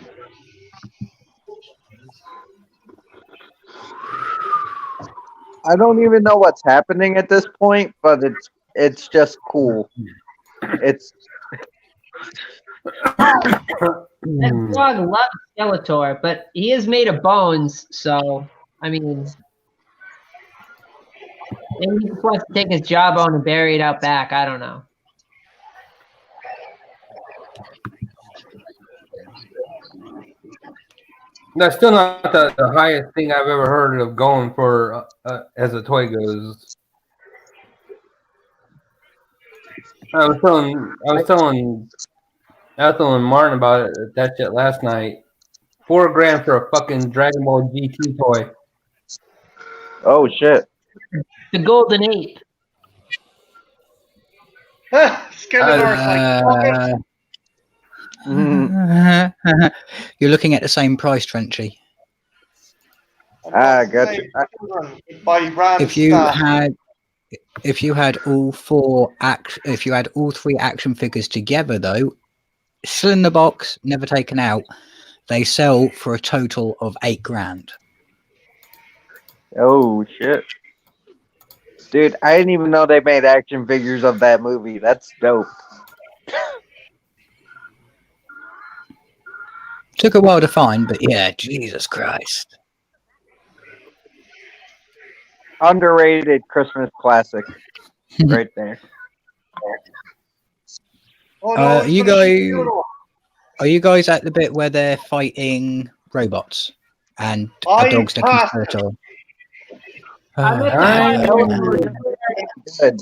I don't even know what's happening at this point, but it's just cool. It's That dog loves Skeletor, but he is made of bones, so I mean, maybe he just wants to take his jawbone and bury it out back. I don't know. That's still not the highest thing I've ever heard of going for as a toy goes. I was telling Martin about it that shit last night. $4,000 for a fucking Dragon Ball GT toy. oh shit. The Golden Ape. Skeletor's like, fuck it. You're looking at the same price, Trenchy. Gotcha. By Rand If you Staff. had all three action figures together, though, still in the box, never taken out, they sell for a total of $8,000. Oh shit. Dude, I didn't even know they made action figures of that movie. That's dope. Took a while to find, but yeah, Jesus Christ. Underrated Christmas classic. Right there. Oh, Are it's you gonna be guys- Euro. Are you guys at the bit where they're fighting robots and a I dog's taking passed. territory? I'm at the Alright. point Good.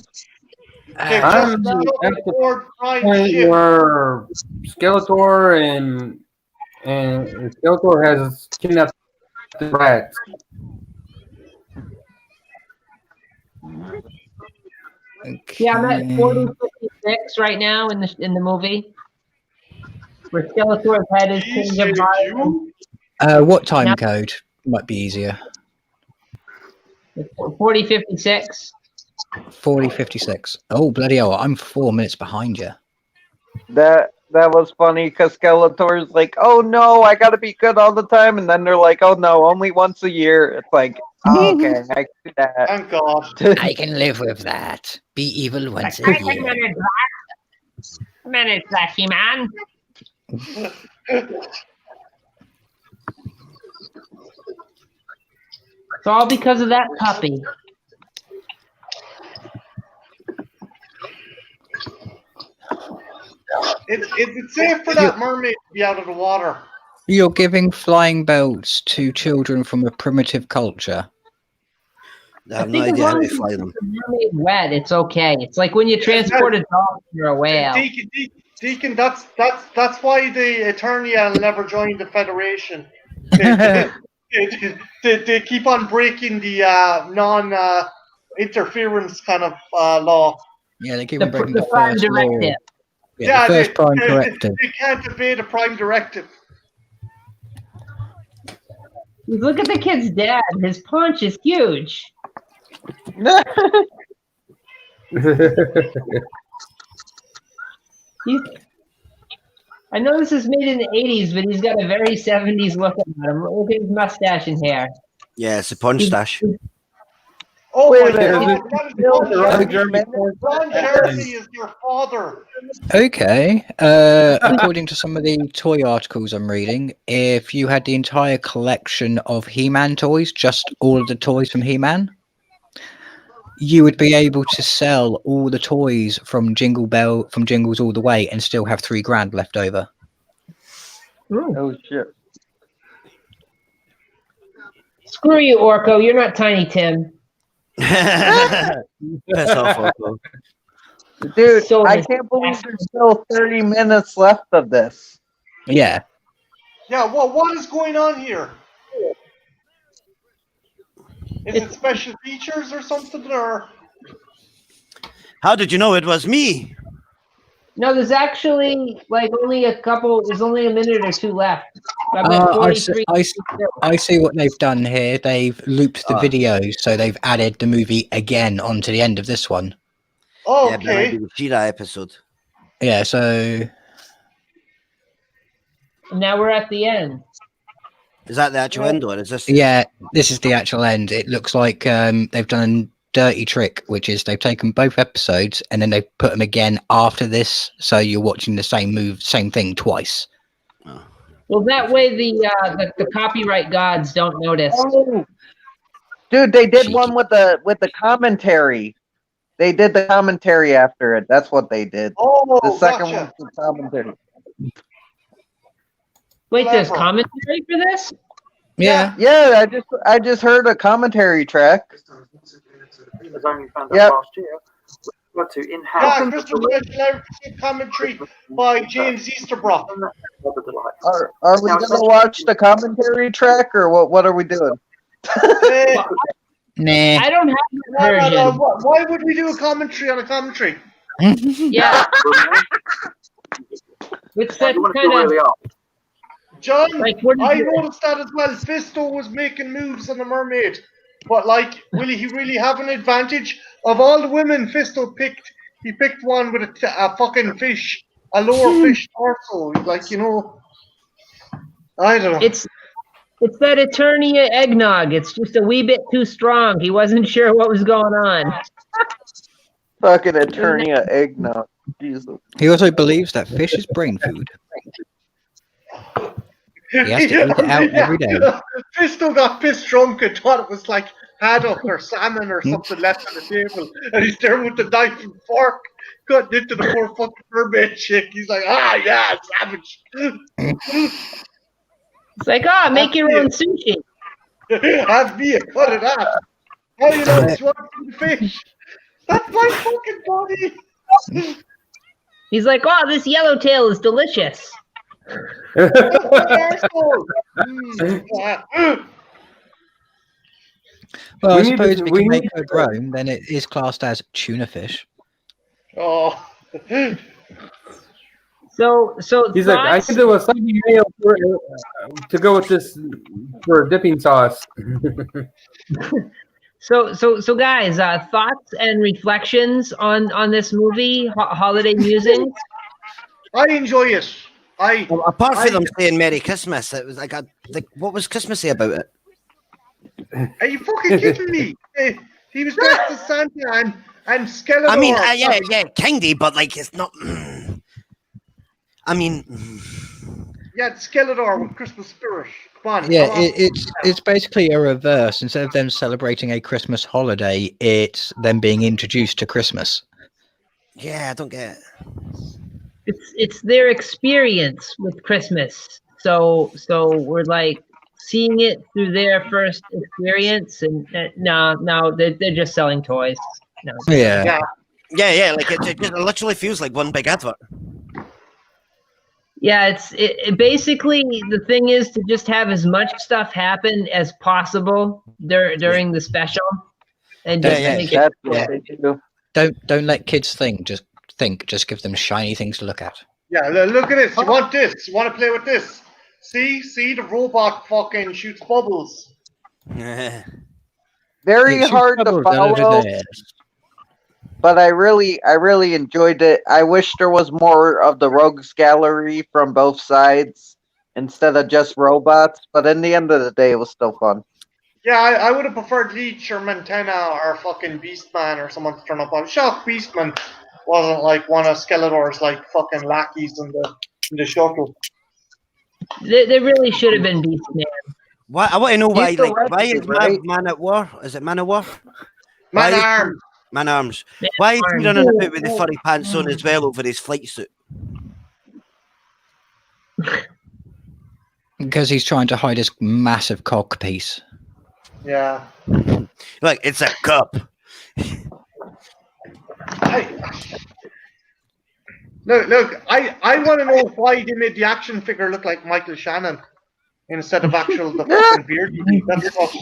They've I'm just got at the the board trying point shit. where Skeletor and Skeletor has kidnapped the rats. Yeah, I'm at Okay. 4056 right now in the movie. Where Skeletor's head is Jeez, King of Violence. What time Yeah. code? Might be easier. 4056. 4056. Oh, bloody hell. I'm 4 minutes behind you. That was funny because Skeletor's like, oh no, I gotta be good all the time, and then they're like, oh no, only once a year. It's like, oh, okay, I can do that. Thank God. I can live with that. Be evil once a year. Minutes, Flashy Man. It's all because of that puppy. It's safe for that mermaid to be out of the water. You're giving flying belts to children from a primitive culture. I have no idea how to fly them. Mermaid wet, it's okay. It's like when you transport a dog for a whale. Deacon, that's why the Eternia never joined the Federation. They keep on breaking the non-interference kind of law. Yeah, they keep The, on breaking the the Prime first law. Directive. Yeah, the first prime directive. They can't obey the Prime Directive. Look at the kid's dad. His paunch is huge. I know this is made in the 80s, but he's got a very 70s look about him. Look at his mustache and hair. Yeah, it's a punch stash. Oh Wait my a God! minute. Ron Jeremy is your father. Okay. According to some of the toy articles I'm reading, if you had the entire collection of He-Man toys, just all of the toys from He-Man, you would be able to sell all the toys from Jingles All the Way and still have $3,000 left over. Oh shit. Screw you, Orko. You're not Tiny Tim. That's awful. Dude, So I can't believe there's still 30 minutes left of this. Yeah. Yeah, well, what is going on here? Is it special features or something, or? How did you know it was me? No, there's actually like only a couple. There's only a minute or two left. I've got 43. I see what they've done here. They've looped the video, so they've added the movie again onto the end of this one. Oh, Yeah, but that might okay. be the She-Ra episode. Yeah, so Now we're at the end. Is that the actual end, or is this? yeah, this is the actual end. It looks like they've done a dirty trick, which is they've taken both episodes and then they put them again after this, so you're watching the same thing twice. Well, that way the copyright gods don't notice. Oh, dude, they did one with the commentary. They did the commentary after it. That's what they did. Oh, The second gotcha. one's the commentary. Wait, there's Clever. commentary for this? Yeah. Yeah, I just heard a commentary track. Has only found out Yep. last year. Got to Yeah, in-house. Crystal Ball commentary by James Easterbrook. Are we gonna watch the commentary track or what are we doing? Eh, Nah. I don't have the no, no, no, version. why would we do a commentary on a commentary? Yeah, it's that You want to kind feel of really up. John, like what I is it? noticed that as well. Fisto was making moves on the mermaid. But, like, will he really have an advantage? Of all the women Fisto picked, he picked one with a fucking fish, a lower fish torso. Like, you know, I don't know. It's that Eternia eggnog. It's just a wee bit too strong. He wasn't sure what was going on. Fucking Eternia eggnog. Jesus. He also believes that fish is brain food. He has to eat it out every day. Fisto got pissed drunk and thought it was like haddock or salmon or something left on the table. And he's there with the knife and fork cutting into the poor fucking mermaid chick. He's like, ah, yeah, savage. It's like, make your own sushi. Have me a cut of that. How you know it's one from the fish? That's my fucking body. He's like, this yellowtail is delicious. Arsehole. Yeah. Well, I We need suppose to- if we we can need make her grown, then it is classed as tuna fish. Oh. So He's like, I thoughts? can do a slightly mayo to go with this for dipping sauce. So guys, thoughts and reflections on this movie, holiday musings. I enjoy it. Well, apart from them saying Merry Christmas, it was like, what was Christmassy about it? Are you fucking kidding me? He was dressed as Santa and Skeletor. I mean, yeah, kindy, but like it's not. I mean, Yeah, it's Skeletor with Christmas spirit. Come on. Yeah, come on. it's basically a reverse. Instead of them celebrating a Christmas holiday, it's them being introduced to Christmas. yeah, I don't get it. It's their experience with Christmas. So we're like seeing it through their first experience, and no, they're just selling toys. No. Yeah. Yeah, like it literally feels like one big advert. Yeah, it basically the thing is to just have as much stuff happen as possible during the special, and just Yeah, make it. That's what they do. Don't let kids think. Just give them shiny things to look at. Yeah, look at this. You want this? You want to play with this? See, the robot fucking shoots bubbles. It Very shoots hard to bubbles out of follow, there. but I really enjoyed it. I wish there was more of the rogues gallery from both sides instead of just robots. But in the end of the day, it was still fun. Yeah, I would have preferred Leech or Montana or fucking Beastman or someone to turn up. I'm shocked Beastman wasn't like one of Skeletor's like fucking lackeys in the shuttle. They really should have been Beastman. Why? I want to know why. He's the Like, why is right? Man at War? Is it Man at War? Man Why is- arm. Man Arms. Man Why is he Arms. running about with the furry pants on as well over his flight suit? Because he's trying to hide his massive cock piece. Yeah. Look, it's a cup. Look. I want to know why they made the action figure look like Michael Shannon instead of the fucking beard. That's what.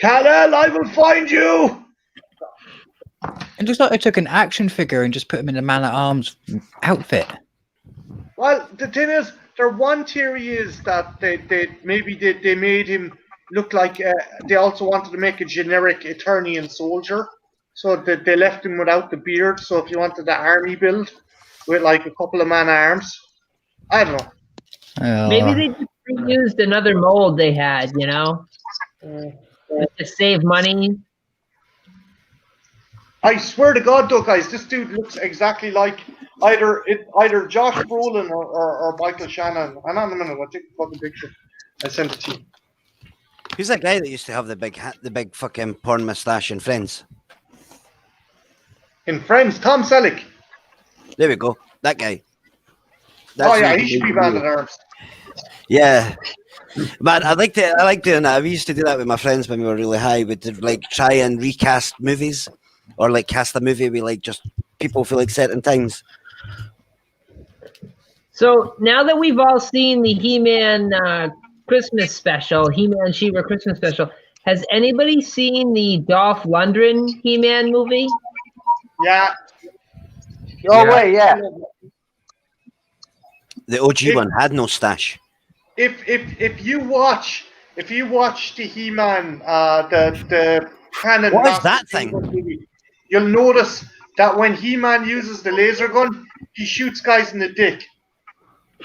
Kal-El, I will find you. And just like they took an action figure and just put him in a Man-at-Arms outfit. Well, the thing is, their one theory is that they made him look like they also wanted to make a generic Eternian soldier, so that they left him without the beard. So if you wanted the army build with like a couple of man-at-arms, I don't know. Maybe they just reused another mold they had, you know, to save money. I swear to God, though, guys, this dude looks exactly like either Josh Brolin or Michael Shannon. Hang on a minute, I'll take the fucking picture. I sent it to you. Who's that guy that used to have the big hat, the big fucking porn mustache in Friends? In Friends, Tom Selleck. There we go. That guy. Oh yeah, he should be Man-at-Arms. Yeah. Man, I like doing that. We used to do that with my friends when we were really high. We'd like try and recast movies, or like cast a movie with like just people for like certain times. So now that we've all seen the He-Man Christmas special, He-Man She-Ra Christmas special, has anybody seen the Dolph Lundgren He-Man movie? Yeah. Oh wait, yeah. The OG one had no stash. If you watch the He-Man the canon, What is that thing? movie, you'll notice that when He-Man uses the laser gun, he shoots guys in the dick.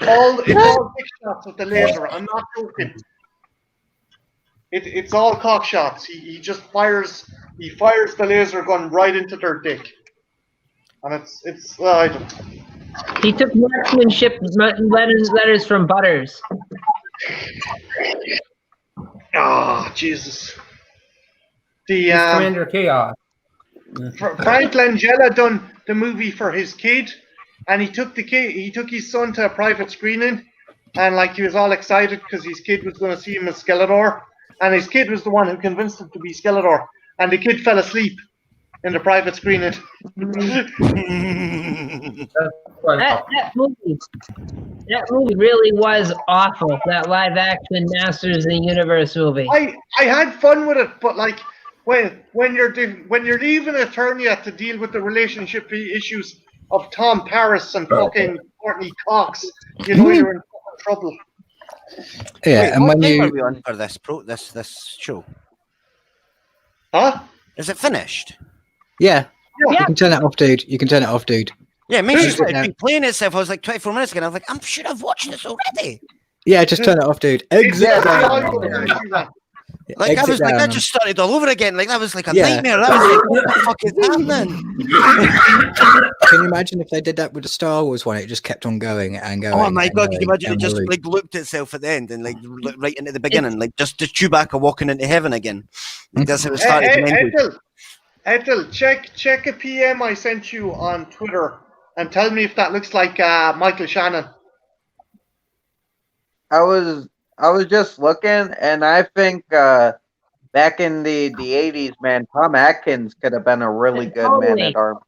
It's all dick shots with the laser. I'm not joking. It's all cock shots. He just fires the laser gun right into their dick, and it's I don't. He took marksmanship letters from Butters. Ah, Jesus. The Commander Chaos. Frank Langella done the movie for his kid, and he took his son to a private screening, and like he was all excited because his kid was going to see him as Skeletor, and his kid was the one who convinced him to be Skeletor, and the kid fell asleep in the private screening. That movie really was awful. That live action Masters of the Universe movie. I had fun with it, but like when you're leaving Eternia to deal with the relationship issues of Tom Paris and fucking Courtney Cox, you know you're in trouble. Yeah, Wait, and what when time you are we on for this show? Huh? Is it finished? yeah, Yeah. you can turn it off, dude. You can turn it off, dude. Yeah, it makes Just sense. now. It's been playing itself. I was like 24 minutes ago. I was like, I'm sure I've watched this already. Yeah, just turn it off, dude. Exit Yeah, down. Like I Exit was like, down. that just started all over again. Like that was like a Yeah. nightmare. That was like, what the fuck is happening? Can you imagine if they did that with the Star Wars one? It just kept on going and going. Oh my and god! Can you going imagine it down just the loop. like looped itself at the end and like right into the beginning, like just Chewbacca walking into heaven again. Like, that's how it started. and ended. Ethel, check a PM I sent you on Twitter and tell me if that looks like Michael Shannon. I was just looking, and I think back in the 80s, man, Tom Atkins could have been a really good Totally. Man-at-Arms.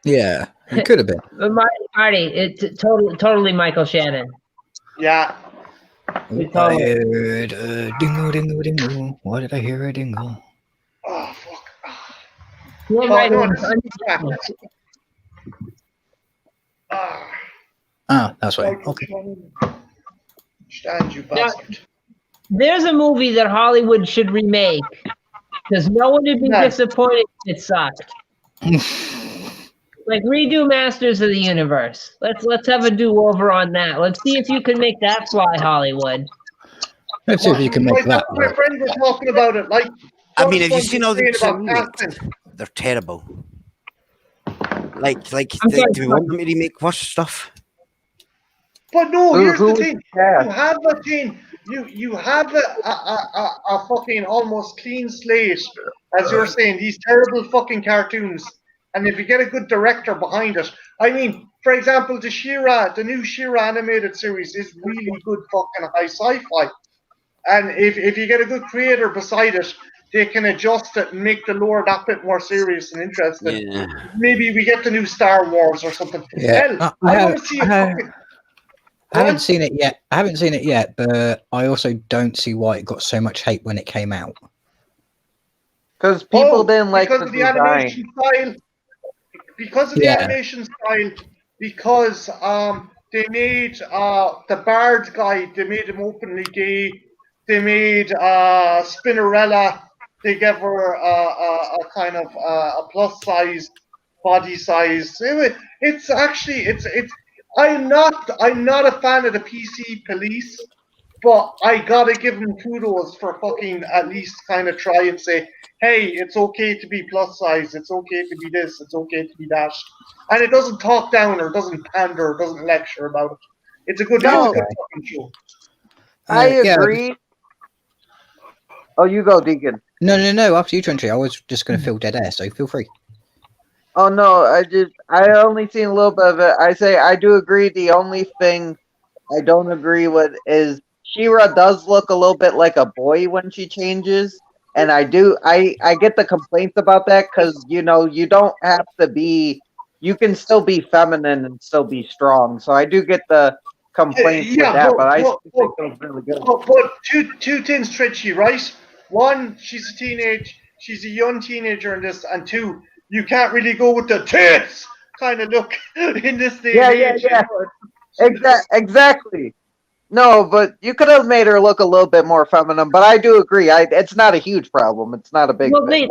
Yeah, it could have been. But Marty, it's totally Michael Shannon. Yeah. I heard a dingle, dingle, dingle. Why did I hear a dingle? Oh fuck. Yeah, Oh, right. no, this is Oh, that's right. Okay. Stand you bastard. There's a movie that Hollywood should remake because no one would be No. disappointed if it sucked. Like redo Masters of the Universe. Let's have a do-over on that. Let's see if you can make that fly, Hollywood. Let's see if you can make that My work. friends were talking about it. Like, I mean, have you someone seen all was saying these about remakes? casting. They're terrible. Like, I'm sorry, do we want them to remake worse stuff? But no, Who- here's who the was thing. cast? You have a thing. You have a fucking almost clean slate, as you're saying. These terrible fucking cartoons, and if you get a good director behind it, I mean, for example, the new She-Ra animated series is really good fucking high sci-fi, and if you get a good creator beside it, they can adjust it and make the lore that bit more serious and interesting. Yeah. Maybe we get the new Star Wars or something. Yeah. Hell, I I have- want to see a I have- fucking. I haven't seen it yet. But I also don't see why it got so much hate when it came out. Because people didn't like because the of the design. animation style. Because of the Yeah. animation style, because they made the Bard guy, they made him openly gay. They made Spinnerella. They gave her a kind of a plus size body size. It's actually it's. I'm not a fan of the PC police, but I gotta give them kudos for fucking at least kind of try and say, hey, it's okay to be plus size, it's okay to be this, it's okay to be that, and it doesn't talk down or doesn't pander or doesn't lecture about it. It's a good, No. it's a good fucking show. I Yeah. agree. Oh, you go, Deacon. No. After you, Trenchy. I was just going to fill dead air, so feel free. Oh no, I only seen a little bit of it. I say I do agree. The only thing I don't agree with is She-Ra does look a little bit like a boy when she changes, and I get the complaints about that because you don't have to be. You can still be feminine and still be strong. So I do get the complaints with that, but I still think it was really good. But two things, Tritchy, right? One, she's a young teenager in this, and two, you can't really go with the tits kind of look in this day and age. Yeah. Exactly. No, but you could have made her look a little bit more feminine. But I do agree. It's not a huge problem. It's not a big thing.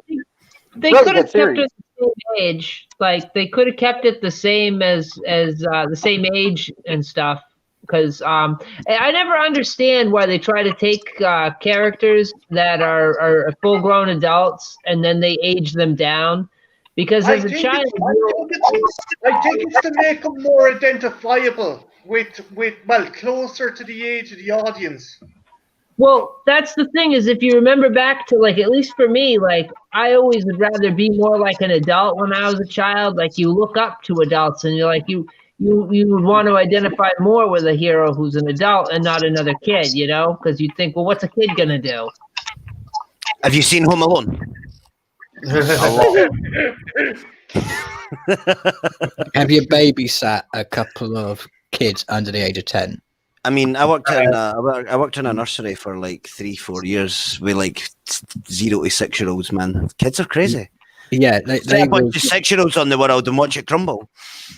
They Really could have good kept it the same age. Like they could have kept it the same as the same age and stuff. Because I never understand why they try to take characters that are full grown adults and then they age them down. Because as a child, I think it's to make them more identifiable with closer to the age of the audience. well, that's the thing is if you remember back to like at least for me, like I always would rather be more like an adult when I was a child. Like you look up to adults and you're like you would want to identify more with a hero who's an adult and not another kid, because you think, well, what's a kid gonna do? Have you seen Home Alone? Have you babysat a couple of kids under the age of 10? I mean, I worked in a nursery for like 3-4 years with like 0 to 6 year olds. Man, kids are crazy. Yeah, they a bunch will, of 6 year olds on the world and watch it crumble.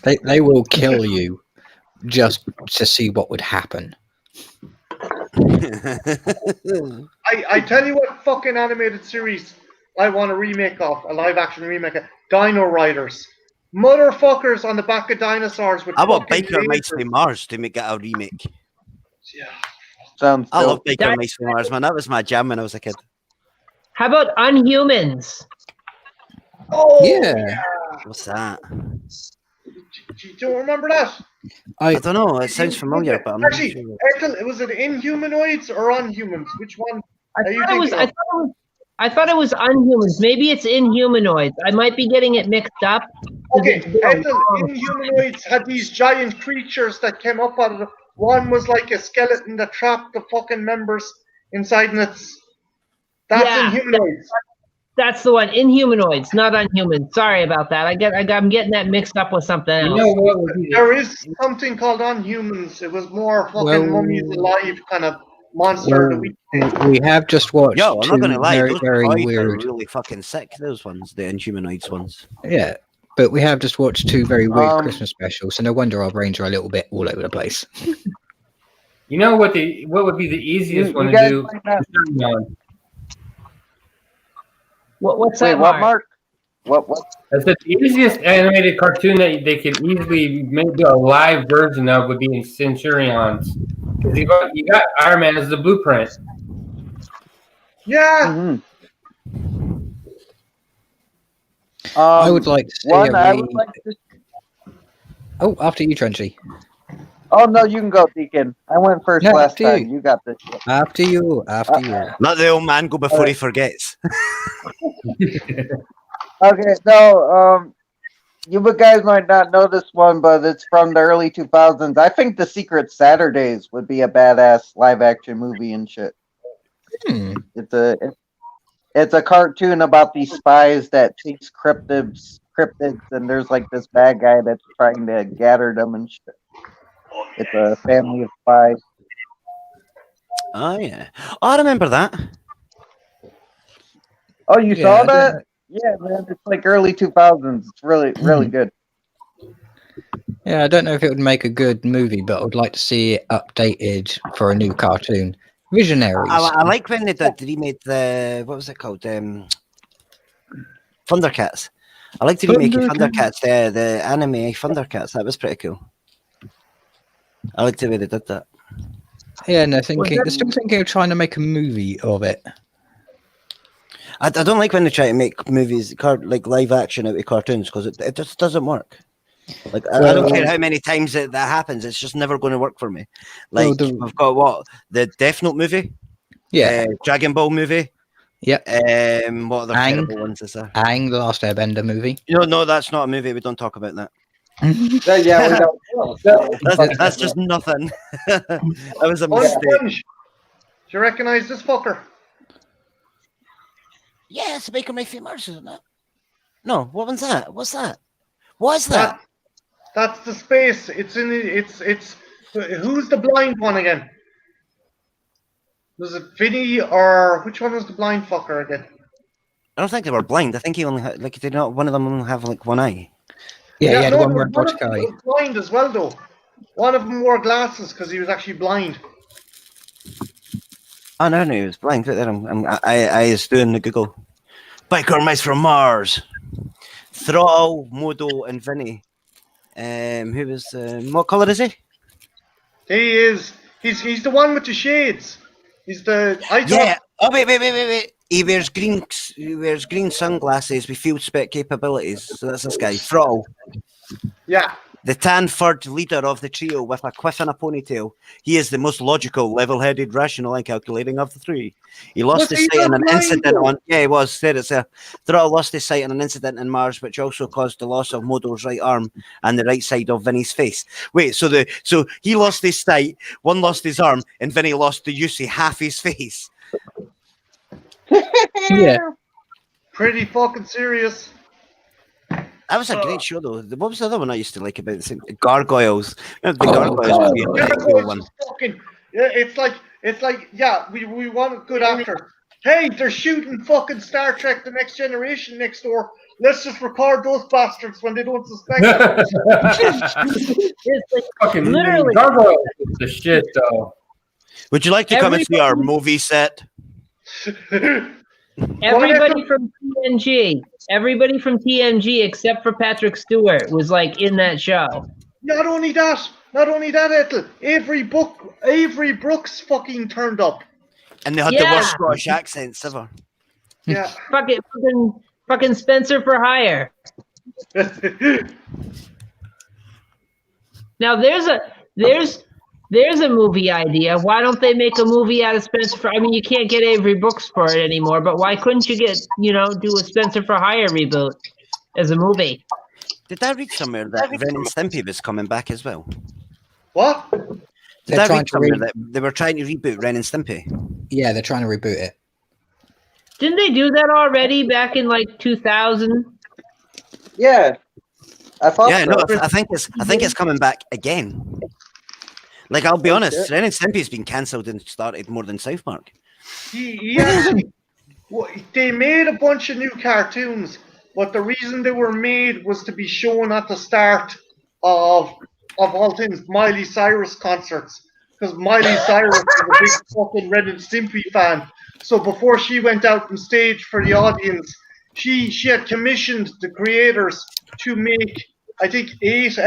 they will kill you just to see what would happen. I tell you what fucking animated series I want a remake of, a live action remake of Dino Riders. Motherfuckers on the back of dinosaurs with I want fucking Biker Mice lasers. from Mars to make it a remake. Yeah. Sounds I love dope. Biker Mice from Mars, man. That was my jam when I was a kid. How about Unhumans? Oh, Yeah. What's that? You don't remember that? I don't know. It sounds familiar, but I'm not Actually, sure. Ethel, was it Inhumanoids or Unhumans? Which one are you I thinking of? thought it was Unhumans. Maybe it's Inhumanoids. I might be getting it mixed up. Okay, It's been a Ethel, long Inhumanoids had these giant creatures that came up out of the... One was like a skeleton that trapped the fucking members inside, and it's... That's Yeah, Inhumanoids. That's the one. Inhumanoids, not Unhumans. Sorry about that. I'm getting that mixed up with something else. You know what would be There is something called Unhumans. It was more fucking Well- mummies alive kind of monster that we... We have just watched Yo, I'm not two gonna lie. very, Those very toys are weird. really fucking sick. Those ones, the Inhumanoids ones. Yeah, but we have just watched two very weird Um, Christmas specials, so no wonder our brains are a little bit all over the place. You know what would be the easiest one You to guys do? might not- What's Wait, that, what, Mark? Mark? What? That's the easiest animated cartoon that they could easily make a live version of would be in Centurions. Because you got Iron Man as the blueprint. Yeah! Mhm. I would like to see one. I a would like to. Oh, after you, Trenchy. Oh no, you can go, Deacon. I went first No, last after you. time. You got this. shit. After you. Let the old man go before he forgets. Okay, so you guys might not know this one, but it's from the early 2000s. I think The Secret Saturdays would be a badass live action movie and shit. Hmm. It's a cartoon about these spies that chase cryptids, and there's like this bad guy that's trying to gather them and shit. It's a family of spies. Oh yeah. Oh, I remember that. Oh, you Yeah, saw I don't that? know. Yeah, man. It's like early 2000s. It's really good. Yeah, I don't know if it would make a good movie, but I would like to see it updated for a new cartoon. Visionaries. I like when they remade the what was it called? Thundercats. I like the remake of Thundercats, the anime Thundercats. That was pretty cool. I liked the way they did that. Yeah, and they're still thinking of trying to make a movie of it. I don't like when they try to make movies like live action out of cartoons because it just doesn't work. Like I don't care how many times that happens, it's just never going to work for me. Like we've got the Death Note movie, Dragon Ball movie, yep. What other terrible ones is there? Aang, the Last Airbender movie. No, that's not a movie. We don't talk about that. Yeah, we don't. That's just nothing. That was a mistake. Do you recognize this fucker? Yeah, it's Baker Mayfield Mars, isn't it? No, what one's that? What's that? What's that? That's the space. It's who's the blind one again? Was it Vinny or which one was the blind fucker again? I don't think they were blind. I think he only had did not one of them only have like one eye. Yeah, he had one one robotic of them eye. was blind as well though. One of them wore glasses because he was actually blind. Oh no, he was blind. Right there, I is doing the Google. Biker Mice from Mars. Throttle, Modo, and Vinny. Who was what colour is he? He is. He's the one with the shades. He's the. Yeah. Oh wait. He wears green sunglasses with field spec capabilities. So that's this guy, Throttle. Yeah. The tan-furred leader of the trio with a quiff and a ponytail. He is the most logical, level-headed, rational, and calculating of the three. He lost his sight in an incident on... Yeah, he was. There it's there. Throttle lost his sight in an incident in Mars, which also caused the loss of Modo's right arm and the right side of Vinny's face. Wait, so he lost his sight, one lost his arm, and Vinny lost the use of half his face. Yeah. Pretty fucking serious. That was a great show, though. What was the other one I used to like about this? Gargoyles. The Gargoyles would be a pretty cool one. It's like, yeah, we want good actors. Hey, they're shooting fucking Star Trek: The Next Generation next door. Let's just record those bastards when they don't suspect it. Fucking Literally. Gargoyle is the shit, though. Would you like to come and see our movie set? Everybody from TNG except for Patrick Stewart was like in that show. Not only that, Ethel. Avery Brooks fucking turned up. And they had the worst Scottish accents ever. Yeah. Fucking Spencer for Hire. Now there's a movie idea. Why don't they make a movie out of Spencer for... I mean, you can't get Avery Brooks for it anymore, but why couldn't you do a Spencer for Hire reboot as a movie? Did I read somewhere that Ren and Stimpy was coming back as well? What? Did I read somewhere that they were trying to reboot Ren and Stimpy? Yeah, they're trying to reboot it. Didn't they do that already back in like 2000? Yeah. I thought Yeah, so. no, I think it's coming back again. Like, I'll be honest, Ren and Stimpy's been cancelled and started more than South Park. They made a bunch of new cartoons, but the reason they were made was to be shown at the start of all things Miley Cyrus concerts, because Miley Cyrus is a big fucking Ren and Stimpy fan. So before she went out on stage for the audience, she had commissioned the creators to make, I think, 8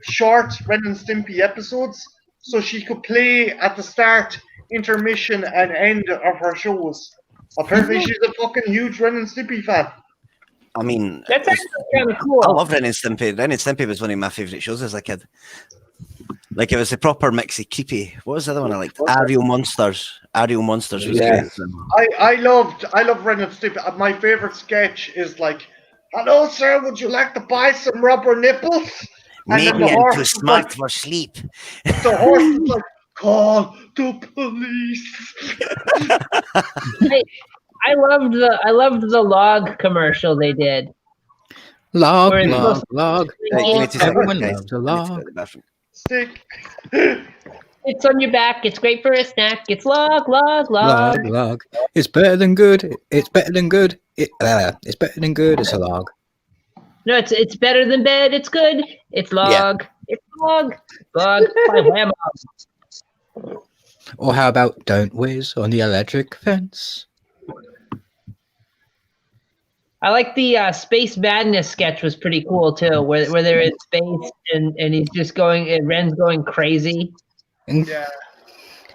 short Ren and Stimpy episodes, so she could play at the start, intermission, and end of her shows. Apparently, she's a fucking huge Ren and Stimpy fan. I mean, That's actually kind of cool. I love Ren and Stimpy. Ren and Stimpy was one of my favourite shows as a kid. Like, it was a proper mixy creepy. What was the other one I liked? Ariel Monsters. Ariel Monsters was great. I love Ren and Stimpy. My favourite sketch is like, "Hello, sir, would you like to buy some rubber nipples?" Maybe I'm too smart for sleep. The horse is like, "Call the police." I loved the log commercial they did. Log. Everyone loves a log. Stick. And It's on your back. It's great for a snack. It's log, log, log. Log. It's better than good. It's better than good. It's better than good. It's a log. No, it's better than bed. It's good. It's log. It's log. Log. By Whammo. Or how about don't whiz on the electric fence? I like the Space Madness sketch was pretty cool too, where they're in space and he's just going and Ren's going crazy. Yeah.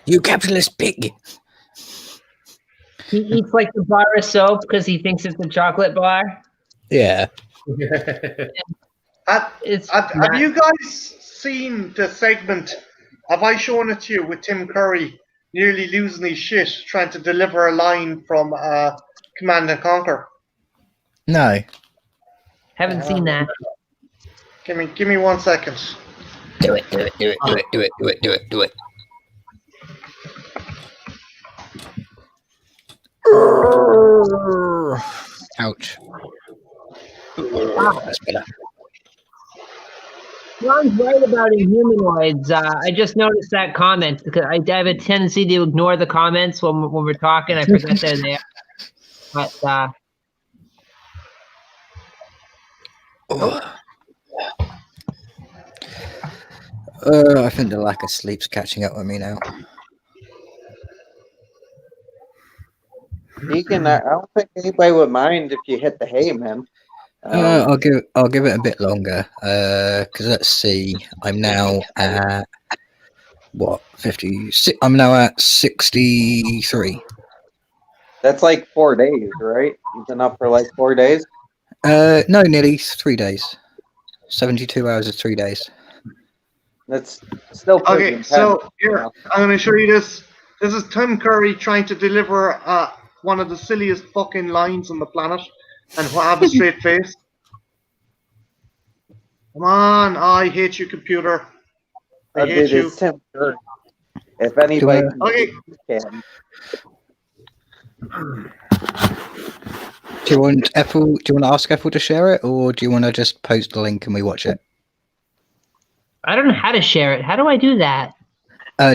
You capitalist pig. He eats like the bar of soap because he thinks it's a chocolate bar. Yeah. Have It's you guys seen the segment? Have I shown it to you with Tim Curry nearly losing his shit trying to deliver a line from Command and Conquer? No. haven't seen that. Give me 1 second. Do it. Ouch. That's better. Ron's right about humanoids. I just noticed that comment because I have a tendency to ignore the comments when we're talking. I forget they're there. But I think the lack of sleep's catching up with me now. Deacon, I don't think anybody would mind if you hit the hay, man. I'll give it a bit longer. Because let's see, I'm now at what 56. I'm now at 63. That's like 4 days, right? You've been up for like 4 days. No, nearly 3 days. 72 hours is 3 days. That's still pretty Okay, intense, so you here know? I'm going to show you this. This is Tim Curry trying to deliver one of the silliest fucking lines on the planet, and have a straight face. Come on, I hate you, computer. I hate Dude, you. it's Tim Curry. If anybody Okay. can. Do you want Ethel? Do you want to ask Ethel to share it, or do you want to just post the link and we watch it? I don't know how to share it. How do I do that?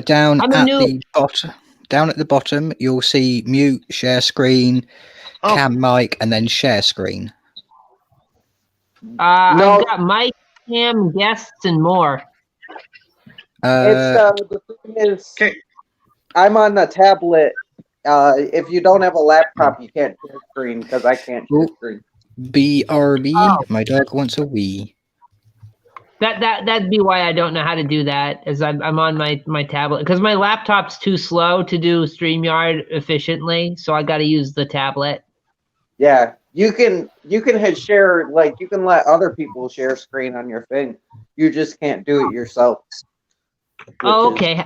Down I'm a at noob. the bottom. Down at the bottom, you'll see mute, share screen, Oh. cam mic, and then share screen. No. I've got mic, cam, guests, and more. The thing is, Okay. I'm on the tablet. If you don't have a laptop, you can't share screen because I can't share Ooh. screen. BRB. Oh. My dog wants a wee. That'd be why I don't know how to do that, as I'm on my tablet because my laptop's too slow to do StreamYard efficiently, so I got to use the tablet. Yeah, you can hit share, like you can let other people share screen on your thing. You just can't do it yourself. Oh, which is- okay.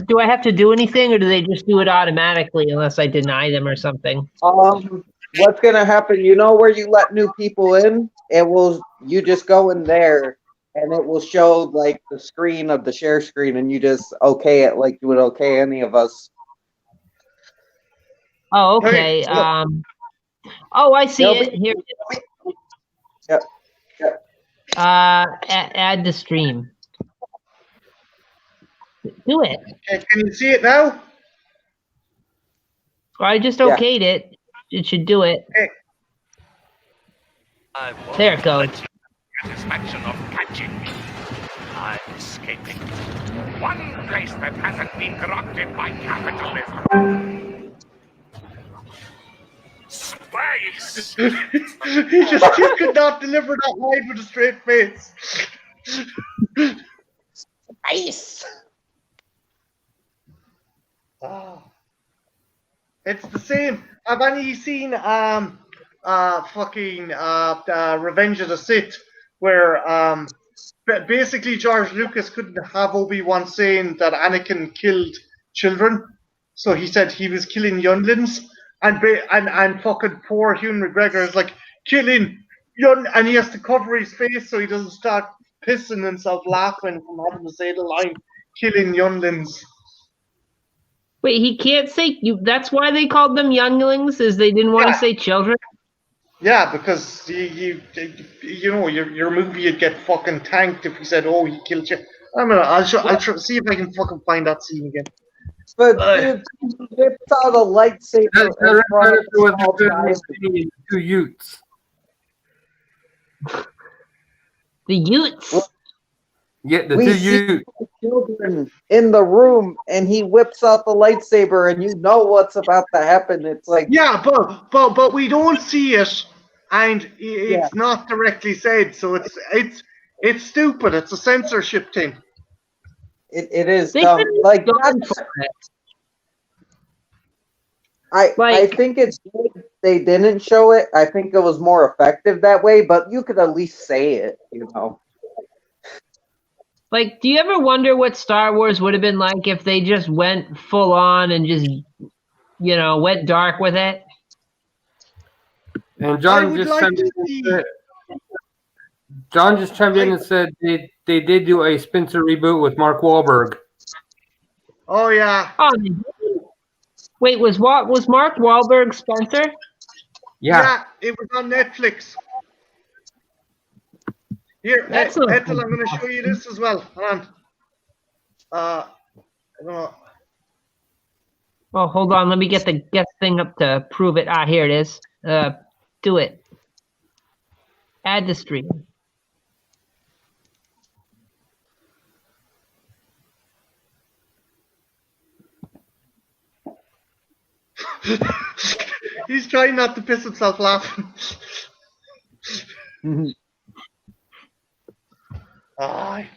Do I have to do anything, or do they just do it automatically unless I deny them or something? What's gonna happen? You know where you let new people in? You just go in there, and it will show like the screen of the share screen, and you just okay it like you would okay any of us. Oh, okay. Hey, look. Oh, I see Yep. it here. It is. Yep. Add the stream. Do it. Okay, can you see it now? I just Yeah. okayed it. It should do it. Okay. There it goes. Satisfaction of catching me. I'm escaping. One place that hasn't been corrupted by capitalism. Space! You could not deliver that line with a straight face. Nice. It's the same. Have any of you seen Revenge of the Sith, where basically George Lucas couldn't have Obi-Wan saying that Anakin killed children, so he said he was killing younglings, and fucking poor Hugh McGregor is like killing young, and he has to cover his face so he doesn't start pissing himself laughing from having to say the line killing younglings. Wait, he can't say you. That's why they called them younglings, is they didn't want to Yeah. say children. Yeah, because you know your movie would get fucking tanked if you said, "Oh, he killed you." I'll see if I can fucking find that scene again. But dude, he whips out a lightsaber. That's in front of what all the time. two Utes. The Utes. Yeah, the We two see Utes. the children in the room, and he whips out the lightsaber, and you know what's about to happen. It's like, Yeah, but we don't see it, and it's Yeah. not directly said, so it's stupid. It's a censorship thing. it is They dumb. could've Like, gone that's, for it. I Like- think it's good they didn't show it. I think it was more effective that way, but you could at least say it, you know. Like, do you ever wonder what Star Wars would have been like if they just went full on and just, went dark with it? And I John would just like chimed to in and see- said, they did do a Spencer reboot with Mark Wahlberg. Oh yeah. Oh, wait, was Mark Wahlberg Spencer? Yeah. It was on Netflix. Here, That's Ethel, not- I'm going to show you this as well. Hold on. Oh, hold on. Let me get the thing up to prove it. Ah, here it is. Do it. Add the stream. He's trying not to piss himself laughing. Aye.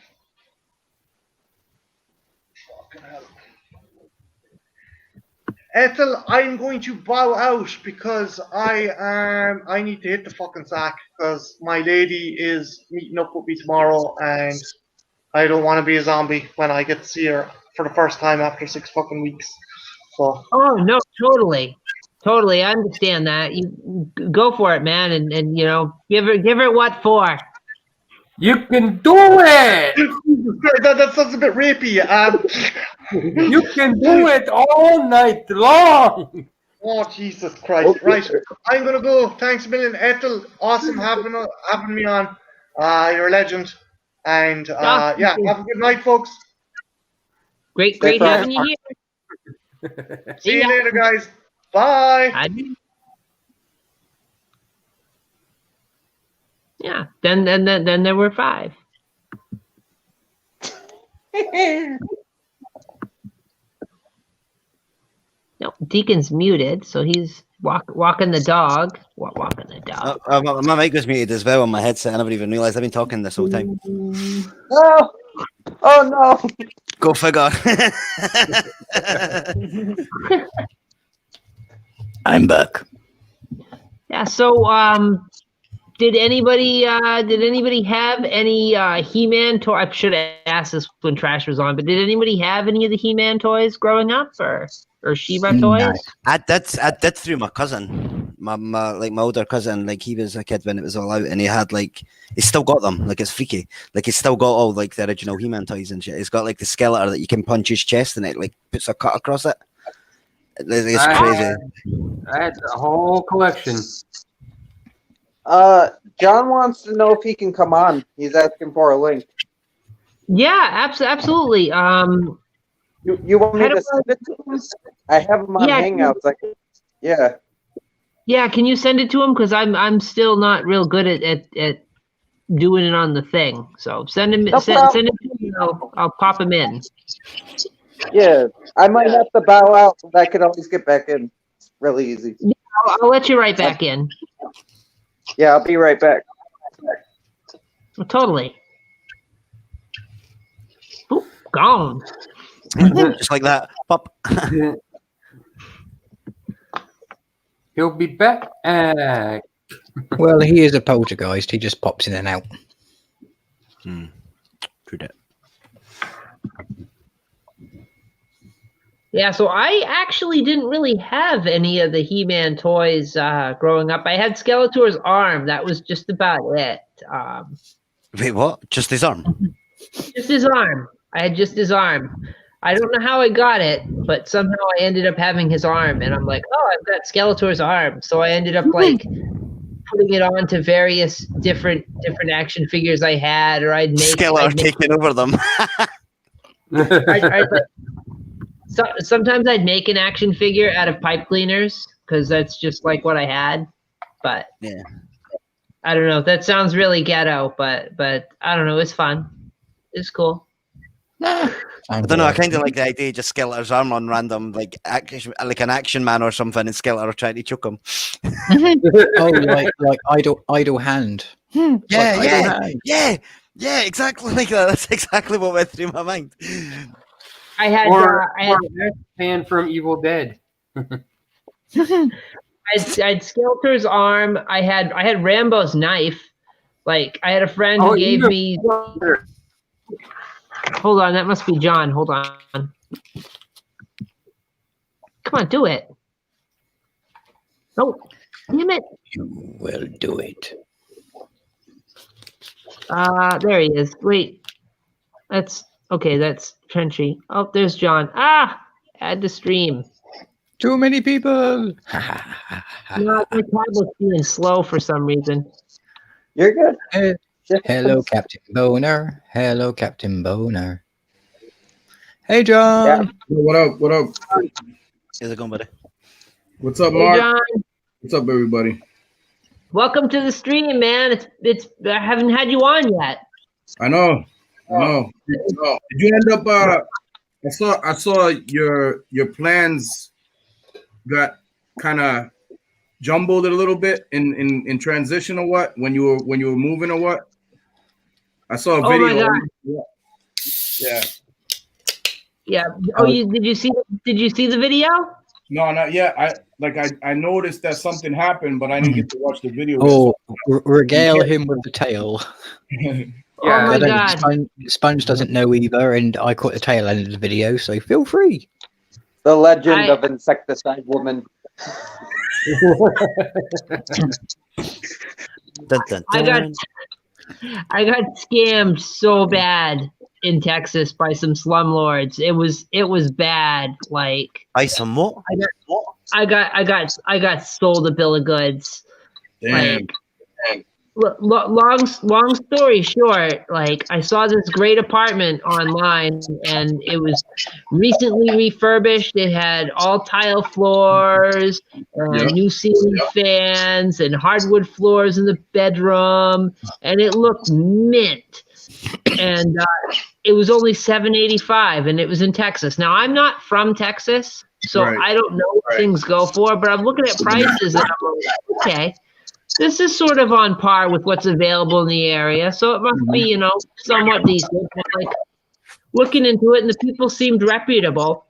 Fucking hell. Ethel, I'm going to bow out because I need to hit the fucking sack because my lady is meeting up with me tomorrow and I don't want to be a zombie when I get to see her for the first time after 6 fucking weeks. So Oh no, totally. I understand that. You go for it, man, and give her what for. You can do it! that sounds a bit rapey. You can do it all night long! Oh Jesus Christ! Right, I'm gonna go. Thanks a million, Ethel. Awesome having me on. You're a legend. And yeah, have a good night, folks. Great That's right. having you here. See you later, guys. Bye. Yeah. Then there were 5. No, Deacon's muted, so he's walking the dog. Walking the dog. My mic was muted as well on my headset. I never even realised I've been talking this whole time. Oh, oh no! Go figure. I'm back. Yeah. So, did anybody have any He-Man toy? I should have asked this when Trash was on, but did anybody have any of the He-Man toys growing up, or She-Ra toys? I did through my cousin, my older cousin. Like, he was a kid when it was all out, and he had he's still got them. Like, it's freaky. Like, he's still got all the original He-Man toys and shit. He's got the Skeletor that you can punch his chest, and it puts a cut across it. It's crazy. I had a whole collection. John wants to know if he can come on. He's asking for a link. Yeah, absolutely. You want me to send it to him? I have him on Hangouts. Yeah. Yeah, can you send it to him? Because I'm still not real good at doing it on the thing. So send it to me. I'll pop him in. Yeah, I might have to bow out, but I could always get back in. It's really easy. Yeah, I'll let you right back in. Yeah, I'll be right back. Well, totally. Oop, gone. Just like that. Pop. He'll be back. Well, he is a poltergeist. He just pops in and out. True that. Yeah, so I actually didn't really have any of the He-Man toys growing up. I had Skeletor's arm. That was just about it. Wait, what? Just his arm? Just his arm. I had just his arm. I don't know how I got it, but somehow I ended up having his arm, and I'm like, oh, I've got Skeletor's arm. So I ended up putting it on to various different action figures I had, or I'd make Skeletor taking over them. Sometimes I'd make an action figure out of pipe cleaners because that's just like what I had. But yeah, I don't know. That sounds really ghetto, but I don't know. It's fun. It's cool. I don't know. I kind of like the idea of just Skeletor's arm on random, like an action man or something, and Skeletor trying to choke him. Oh, like idle hand. Yeah, exactly like that. That's exactly what went through my mind. I had fan from Evil Dead. I had Skeletor's arm. I had Rambo's knife. Like I had a friend who gave me. Hold on, that must be John. Hold on. Come on, do it. Oh, damn it. You will do it. There he is. Wait. That's okay, that's Trenchy. Oh, there's John. Add to stream. Too many people. No, my tablet's feeling slow for some reason. You're good. Hello, Captain Boner. Hello, Captain Boner. Hey, John. Yeah. What up? What up? How's it going, buddy? What's up, Hey, Mark? John. What's up, everybody? Welcome to the stream, man. It's I haven't had you on yet. I know. Did you end up? I saw your plans got kind of jumbled a little bit in transition or what when you were moving or what? I saw a video. Oh my God. Yeah. Yeah. Oh, did you see the video? No, not yet. I noticed that something happened, but I didn't get to watch the video. Oh, regale him with the tale. Oh my God. Sponge doesn't know either, and I caught the tail end of the video, so feel free. The legend of Insecticide Woman. I got scammed so bad in Texas by some slumlords. It was bad. Like By some what? I got sold a bill of goods. Damn. Like, long story short, like I saw this great apartment online and it was recently refurbished. It had all tile floors, new ceiling fans, and hardwood floors in the bedroom, and it looked mint. And it was only $785, and it was in Texas. Now I'm not from Texas, so I don't know what things go for, but I'm looking at prices and I'm like, okay. This is sort of on par with what's available in the area, so it must be, somewhat decent. But like looking into it, and the people seemed reputable.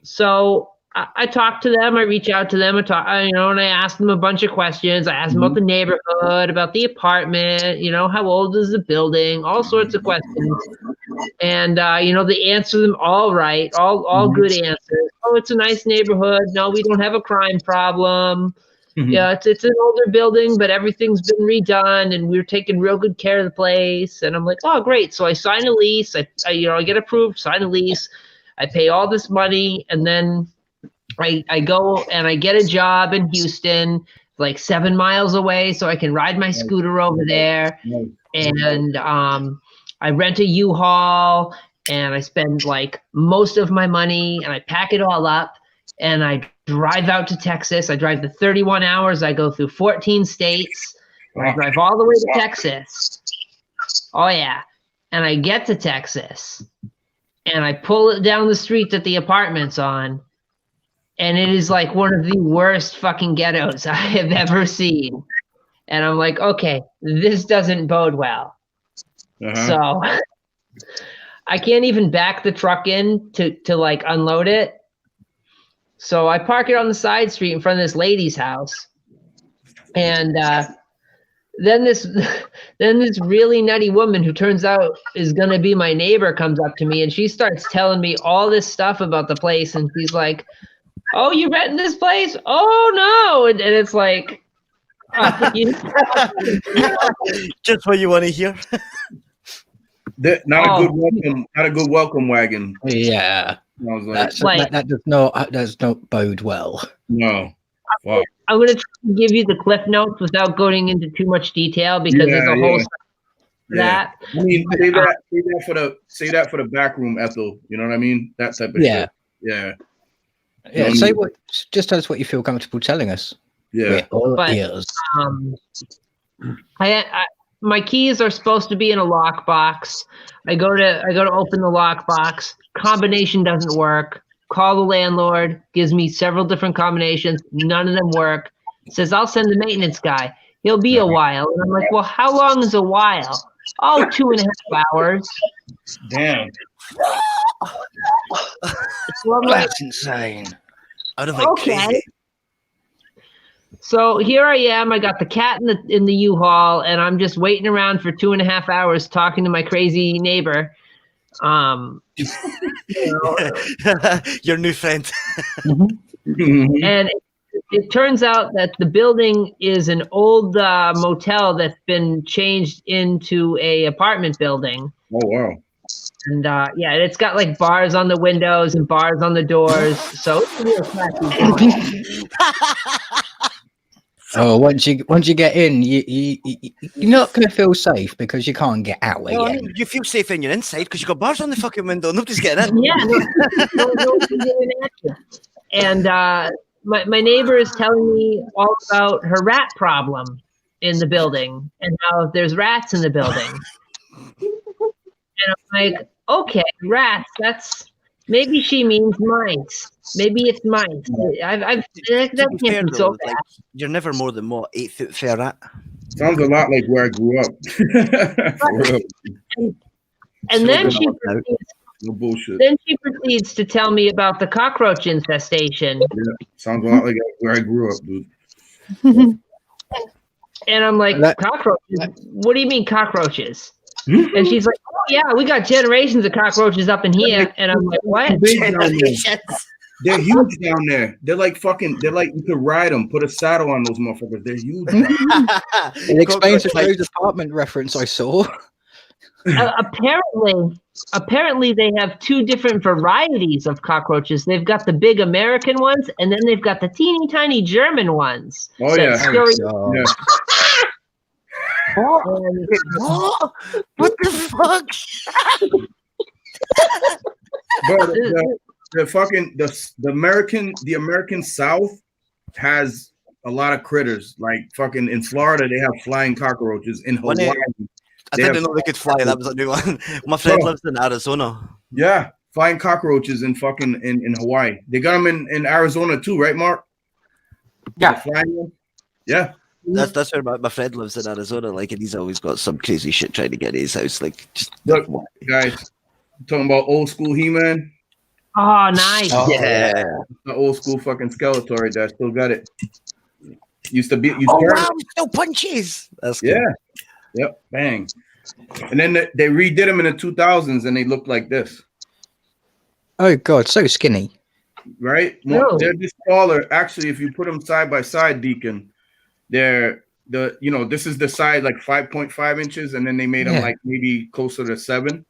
So I talked to them. I reach out to them. And I asked them a bunch of questions. I asked them about the neighborhood, about the apartment. How old is the building? All sorts of questions. And they answer them all right, all good answers. Oh, it's a nice neighborhood. No, we don't have a crime problem. Yeah, it's an older building, but everything's been redone, and we're taking real good care of the place. And I'm like, oh, great. So I sign a lease. I get approved, sign a lease. I pay all this money, and then I go and I get a job in Houston, like 7 miles away, so I can ride my scooter over there. And I rent a U-Haul, and I spend like most of my money, and I pack it all up, and I drive out to Texas. I drive the 31 hours. I go through 14 states. I drive all the way to Texas. Oh, yeah. And I get to Texas, and I pull it down the street that the apartment's on, and it is like one of the worst fucking ghettos I have ever seen. And I'm like, okay, this doesn't bode well. So I can't even back the truck in to like unload it. So I park it on the side street in front of this lady's house. And then this really nutty woman who turns out is going to be my neighbor comes up to me, and she starts telling me all this stuff about the place. And she's like, oh, you renting this place? Oh, no. And it's like, just what you want to hear. Not a good welcome wagon. Yeah. I was like, that does not bode well. No. Fuck. I'm going to try to give you the cliff notes without going into too much detail because there's a whole that. I mean, say that for the back room, Ethel. You know what I mean? That type of shit. Yeah. Yeah. Say what. Just tell us what you feel comfortable telling us. Yeah. My keys are supposed to be in a lockbox. I go to open the lockbox. Combination doesn't work. Call the landlord. Gives me several different combinations. None of them work. Says I'll send the maintenance guy. He'll be a while. And I'm like, well, how long is a while? Oh, 2.5 hours. Damn. So I'm like, That's insane. I'd have like crazy. So here I am. I got the cat in the U-Haul, and I'm just waiting around for 2.5 hours talking to my crazy neighbor. You know, your new friend. And it turns out that the building is an old motel that's been changed into a apartment building. Oh wow. And yeah, it's got like bars on the windows and bars on the doors. So it's a real classy. Oh, once you get in, you're not going to feel safe because you can't get out again. I mean, you feel safe when you're inside because you got bars on the fucking window. Nobody's getting in. Yeah. And my neighbor is telling me all about her rat problem in the building and how there's rats in the building. And I'm like, okay, rats. Maybe she means mice. Maybe it's mice. That can't be so bad. Like, you're never more than 8 foot fair rat. Sounds a lot like where I grew up. And then she no bullshit. Then she proceeds to tell me about the cockroach infestation. Yeah, sounds a lot like where I grew up, dude. And I'm like, cockroaches? What do you mean cockroaches? And she's like, oh yeah, we got generations of cockroaches up in here. And I'm like, what? They're huge down there. They're like you could ride them, put a saddle on those motherfuckers. They're huge. It explains the Rose apartment reference I saw. Apparently they have 2 different varieties of cockroaches. They've got the big American ones, and then they've got the teeny tiny German ones. Oh yeah. Yeah. What the fuck? Bro, the American South has a lot of critters. Like fucking in Florida, they have flying cockroaches. In Hawaii, I didn't know they could fly. That was a new one. My friend lives in Arizona. Yeah, flying cockroaches in Hawaii. They got them in Arizona too, right, Mark? Yeah. Yeah. That's where my friend lives in Arizona. Like, and he's always got some crazy shit trying to get in his house. Like, just look, guys, talking about old school He-Man. Oh, nice. Oh, yeah. The old school fucking Skeletor right there. Still got it. Used to be. Wow, no punches. That's good. Yeah. Yep. Bang. And then they redid them in the 2000s, and they looked like this. Oh God, so skinny. Right? They're just smaller. Actually, if you put them side by side, Deacon, this is the side like 5.5 inches, and then they made them like maybe closer to 7.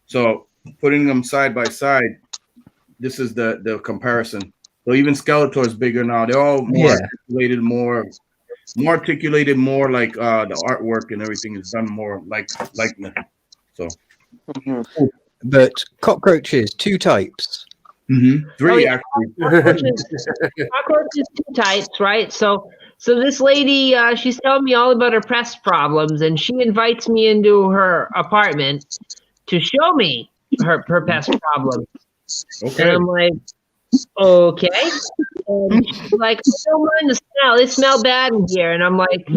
So putting them side by side, this is the comparison. So even Skeletor is bigger now. They're all more articulated, more like the artwork and everything is done more likeness. So, but cockroaches, 2 types. 3 actually. Cockroaches, 2 types, right? So this lady, she's telling me all about her pest problems, and she invites me into her apartment to show me her pest problems. Okay. And I'm like, okay. And she's like, I don't mind the smell. It smells bad in here. And I'm like,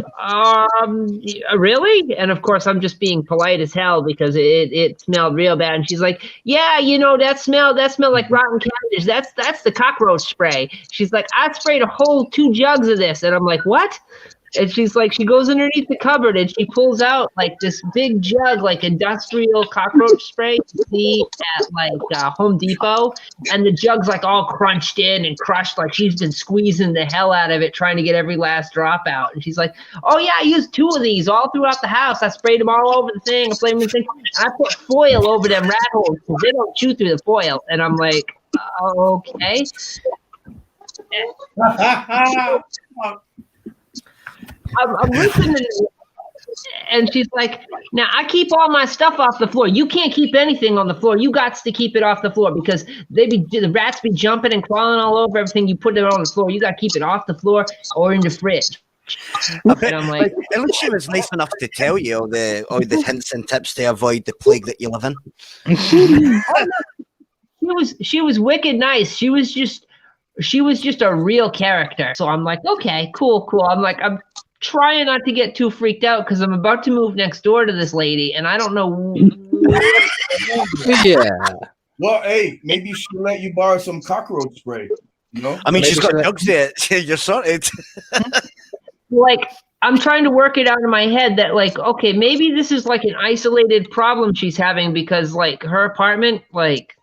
really? And of course, I'm just being polite as hell because it smelled real bad. And she's like, yeah, that smell like rotten cabbage. That's the cockroach spray. She's like, I sprayed a whole 2 jugs of this. And I'm like, what? And she's like, she goes underneath the cupboard and she pulls out like this big jug, like industrial cockroach spray you see at like Home Depot. And the jug's like all crunched in and crushed, like she's been squeezing the hell out of it, trying to get every last drop out. And she's like, oh yeah, I used 2 of these all throughout the house. I sprayed them all over the thing. I played them thing. And I put foil over them rat holes because they don't chew through the foil. And I'm like, okay. I'm listening, and she's like, "Now I keep all my stuff off the floor. You can't keep anything on the floor. You got to keep it off the floor because the rats be jumping and crawling all over everything. You put it on the floor. You got to keep it off the floor or in the fridge." And I'm like, at least she was nice enough to tell you all the hints and tips to avoid the plague that you live in. She was wicked nice. She was just a real character. So I'm like, okay, cool. I'm trying not to get too freaked out because I'm about to move next door to this lady, and I don't know. Yeah. Well, hey, maybe she'll let you borrow some cockroach spray. You know? I mean, Maybe she's got she'll- drugs there. You're sorted. Like, I'm trying to work it out in my head that, like, okay, maybe this is like an isolated problem she's having because, like, her apartment, like,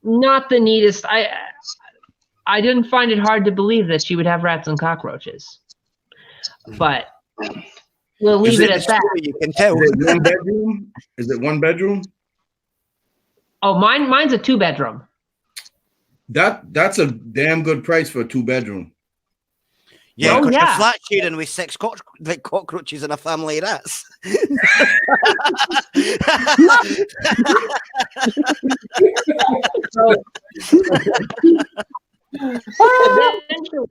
not the neatest. I didn't find it hard to believe that she would have rats and cockroaches, but we'll leave it at that. You can tell. Is it one bedroom? Is it one bedroom? Oh, mine's a 2-bedroom. That's a damn good price for a 2-bedroom. Yeah, Oh, because yeah. you're flat sharing with 6 cockroaches in a family of rats. Eventually,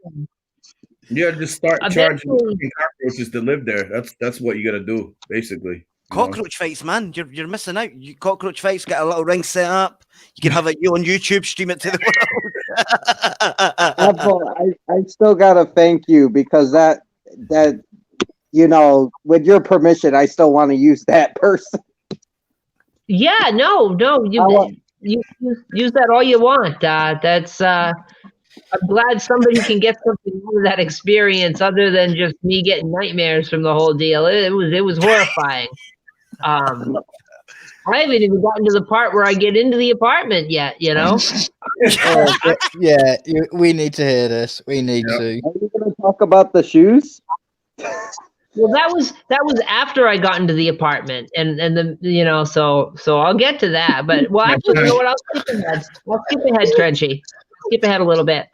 Yeah, just start charging Eventually- fucking cockroaches to live there. That's what you gotta do, basically. you know? Cockroach fights, man. You're missing out. Cockroach fights, get a little ring set up. You can have it you on YouTube, stream it to the world. Apple, I still gotta thank you because that with your permission, I still want to use that person. yeah, no, you use that all you want. That's I'm glad somebody can get something out of that experience other than just me getting nightmares from the whole deal. It was horrifying. I haven't even gotten to the part where I get into the apartment yet, you know? We need to hear this. We need to. Are you gonna talk about the shoes? Well, that was after I got into the apartment, and the so I'll get to that. But well, actually, you know what? I'll skip ahead, Trenchy. Skip ahead a little bit.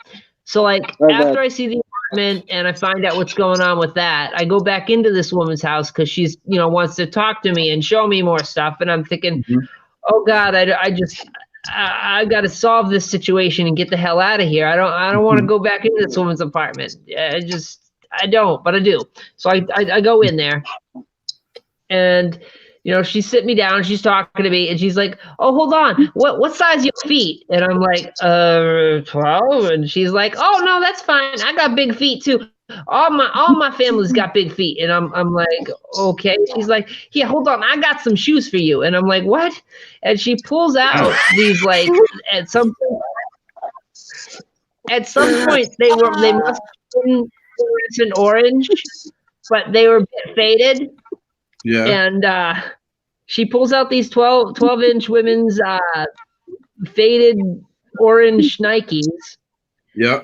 So like after I see the apartment and I find out what's going on with that, I go back into this woman's house because she's wants to talk to me and show me more stuff, and I'm thinking, oh God, I got to solve this situation and get the hell out of here. I don't want to go back into this woman's apartment. I don't, but I do. So I go in there, and she sit me down. She's talking to me, and she's like, "Oh, hold on. What size your feet?" And I'm like, 12. And she's like, "Oh no, that's fine. I got big feet too. All my family's got big feet." And I'm like, "Okay." She's like, "Yeah, hold on. I got some shoes for you." And I'm like, "What?" And she pulls out these, like, at some point they must have been fluorescent orange, but they were a bit faded. Yeah. And she pulls out these 12-inch women's faded orange Nikes. Yeah.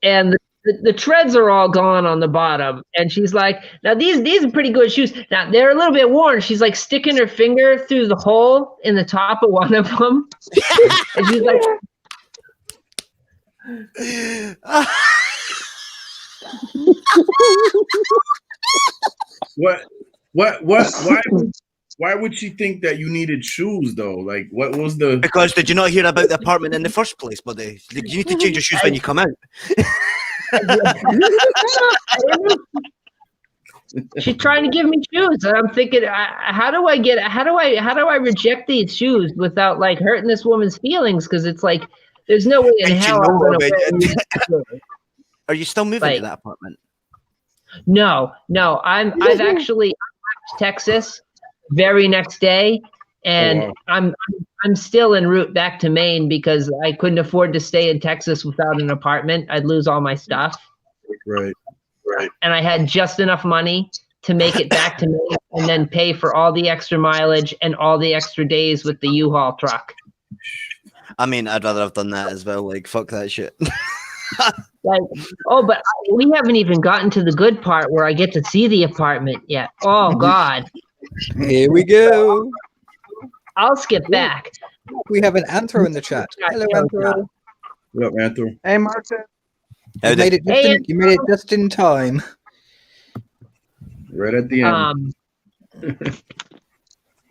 And the treads are all gone on the bottom. And she's like, now these are pretty good shoes. Now they're a little bit worn. She's like sticking her finger through the hole in the top of one of them. And she's like, why would she think that you needed shoes though? Like, what was the? Because did you not hear about the apartment in the first place, buddy? You need to change your shoes when you come out. she's trying to give me shoes, and I'm thinking, how do I reject these shoes without like hurting this woman's feelings? Because it's like, there's no way in hell I'm gonna wear these shoes. Are you still moving to that apartment? No. I've actually left Texas very next day, and I'm still en route back to Maine because I couldn't afford to stay in Texas without an apartment. I'd lose all my stuff. Right. And I had just enough money to make it back to Maine and then pay for all the extra mileage and all the extra days with the U-Haul truck. I mean, I'd rather have done that as well. Like, fuck that shit. Like, but we haven't even gotten to the good part where I get to see the apartment yet. Oh God. Here we go. I'll skip back. We have an Anthro in the chat. Hello, Anthro. What up, Anthro? Hey, Martin. You made it just in, you made it just in time. Right at the end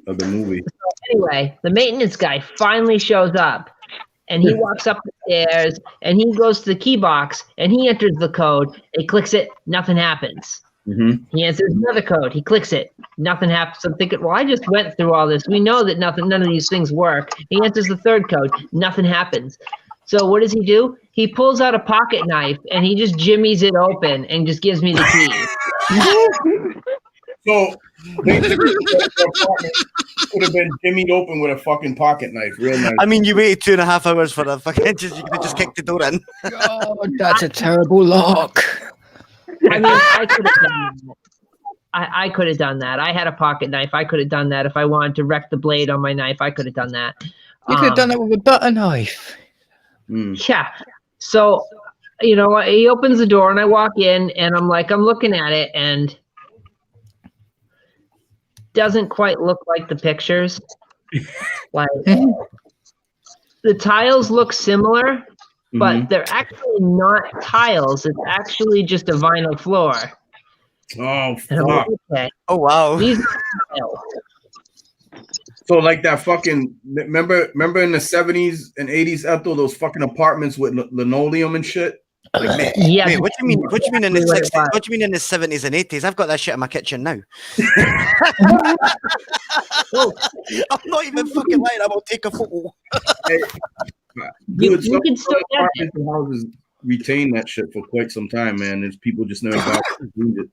of the movie. Anyway, the maintenance guy finally shows up, and he walks up the stairs, and he goes to the key box, and he enters the code. He clicks it, nothing happens. Mm-hmm. He answers another code. He clicks it, nothing happens. I'm thinking, well, I just went through all this. We know that none of these things work. He answers the third code, nothing happens. So what does he do? He pulls out a pocket knife, and he just jimmies it open and just gives me the key. So basically, the apartment could have been jimmied open with a fucking pocket knife. Real nice. I mean, you waited 2.5 hours for the fucking. You could have just kicked the door in. God, that's a terrible lock. I mean, I could have done that. I could have done that. I had a pocket knife. I could have done that if I wanted to wreck the blade on my knife. I could have done that. You could have done that with a butter knife. Yeah. So, you know, he opens the door and I walk in and I'm looking at it and doesn't quite look like the pictures. Like the tiles look similar, but they're actually not tiles. It's actually just a vinyl floor. Oh, And I'm fuck. like, okay. Oh wow. These are tiles. So like that fucking remember in the 70s and 80s, Ethel, those fucking apartments with linoleum and shit. Like, mate, Yeah. mate, what do you mean? What do you mean in the Exactly what it 60s? was. What do you mean in the 70s and 80s? I've got that shit in my kitchen now. I'm not even fucking lying. I will take a photo. Dude, You some can still get apartments and houses retain that shit for quite some time, man. There's people just never got to read it.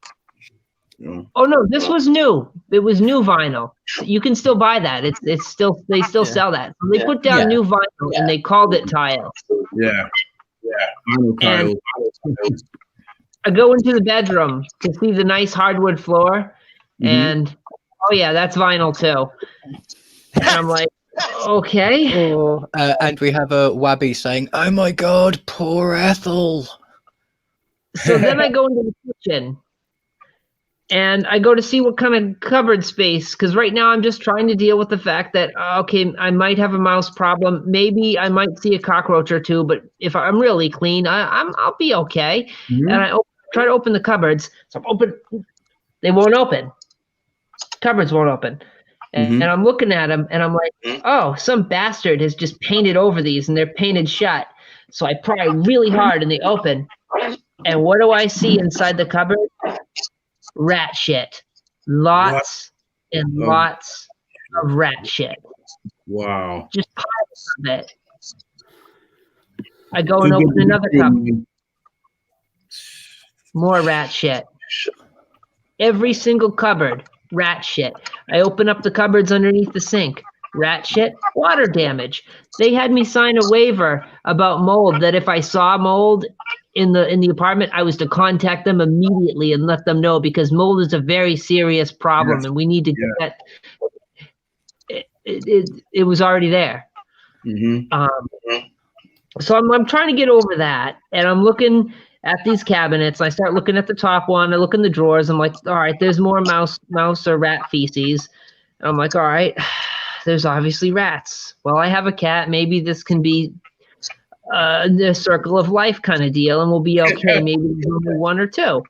You know? Oh no, this was new. It was new vinyl. You can still buy that. It's still they still sell that. So they put down new vinyl and they called it tile. Yeah. Vinyl tiles. I go into the bedroom to see the nice hardwood floor, and oh yeah, that's vinyl too. And I'm like, okay. And we have a Wabby saying, "Oh my God, poor Ethel." So then I go into the kitchen. And I go to see what kind of cupboard space, because right now I'm just trying to deal with the fact that, okay, I might have a mouse problem. Maybe I might see a cockroach or two, but if I'm really clean, I'll be okay. And I try to open the cupboards. So I'm open. They won't open. Cupboards won't open. And I'm looking at them, and I'm like, oh, some bastard has just painted over these, and they're painted shut. So I pry really hard, and they open. And what do I see inside the cupboard? Rat shit. Lots and lots of rat shit. Wow. Just piles of it. I go and open another cupboard. More rat shit. Every single cupboard, rat shit. I open up the cupboards underneath the sink. Rat shit, water damage. They had me sign a waiver about mold that if I saw mold in the apartment, I was to contact them immediately and let them know, because mold is a very serious problem and we need to get that. It was already there. So I'm trying to get over that, and I'm looking at these cabinets. I start looking at the top one. I look in the drawers. I'm like, all right, there's more mouse or rat feces. And I'm like, all right, there's obviously rats. Well, I have a cat. Maybe this can be the circle of life kind of deal, and we'll be okay. Maybe there's only one or two.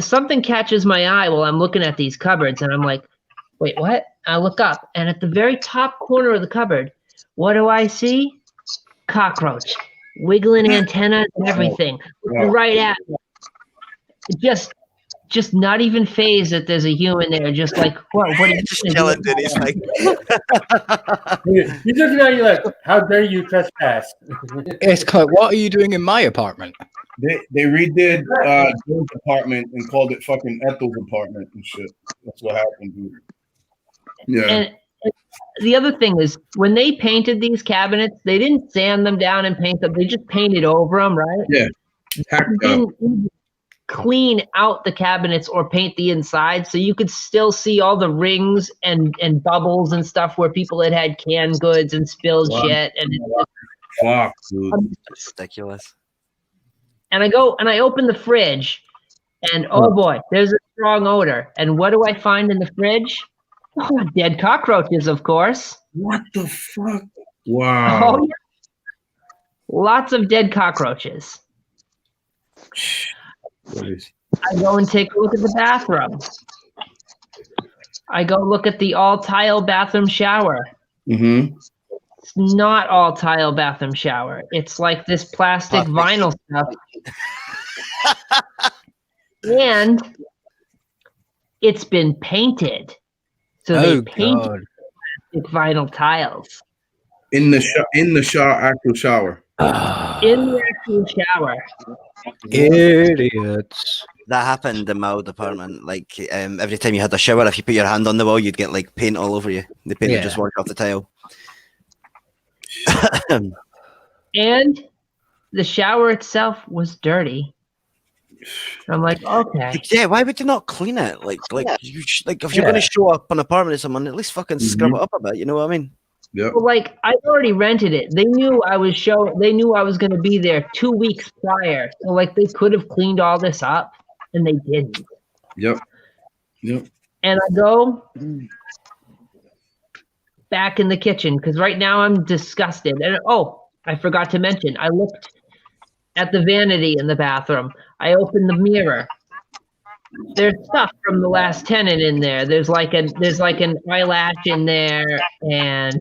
Something catches my eye while I'm looking at these cupboards, and I'm like, wait, what? I look up, and at the very top corner of the cupboard, what do I see? Cockroach, wiggling antennas and everything, right at me. Just not even phased that there's a human there. Just like, what are you just chilling, dude. He's like, He's looking at you like, how dare you trespass? It's like, what are you doing in my apartment? They redid Joe's apartment and called it fucking Ethel's apartment and shit. That's what happened, dude. Yeah. And the other thing is, when they painted these cabinets, they didn't sand them down and paint them. They just painted over them, right? Yeah. They didn't even clean out the cabinets or paint the inside, so you could still see all the rings and bubbles and stuff where people had canned goods and spilled shit. And fuck, dude. That's ridiculous. And I go and I open the fridge, and oh boy, there's a strong odor. And what do I find in the fridge? Oh, dead cockroaches, of course. What the fuck? Wow. Oh, yeah. lots of dead cockroaches. I go and take a look at the bathroom. I go look at the all-tile bathroom shower. Mm-hmm. It's not all-tile bathroom shower. It's like this plastic vinyl stuff. And it's been painted. So they painted plastic vinyl tiles. In the actual shower. In the actual shower. Idiots. That happened in my old apartment. Like every time you had a shower, if you put your hand on the wall, you'd get like paint all over you. The paint would just work off the tile. And the shower itself was dirty. I'm like, okay. Yeah, why would you not clean it? Like if you're going to show up an apartment to someone, at least fucking scrub it up a bit. You know what I mean? Yeah. Well, like I already rented it. They knew I was They knew I was going to be there 2 weeks prior. So like they could have cleaned all this up, and they didn't. Yep. And I go back in the kitchen because right now I'm disgusted. And I forgot to mention, I looked at the vanity in the bathroom. I opened the mirror. There's stuff from the last tenant in there. There's like an eyelash in there, and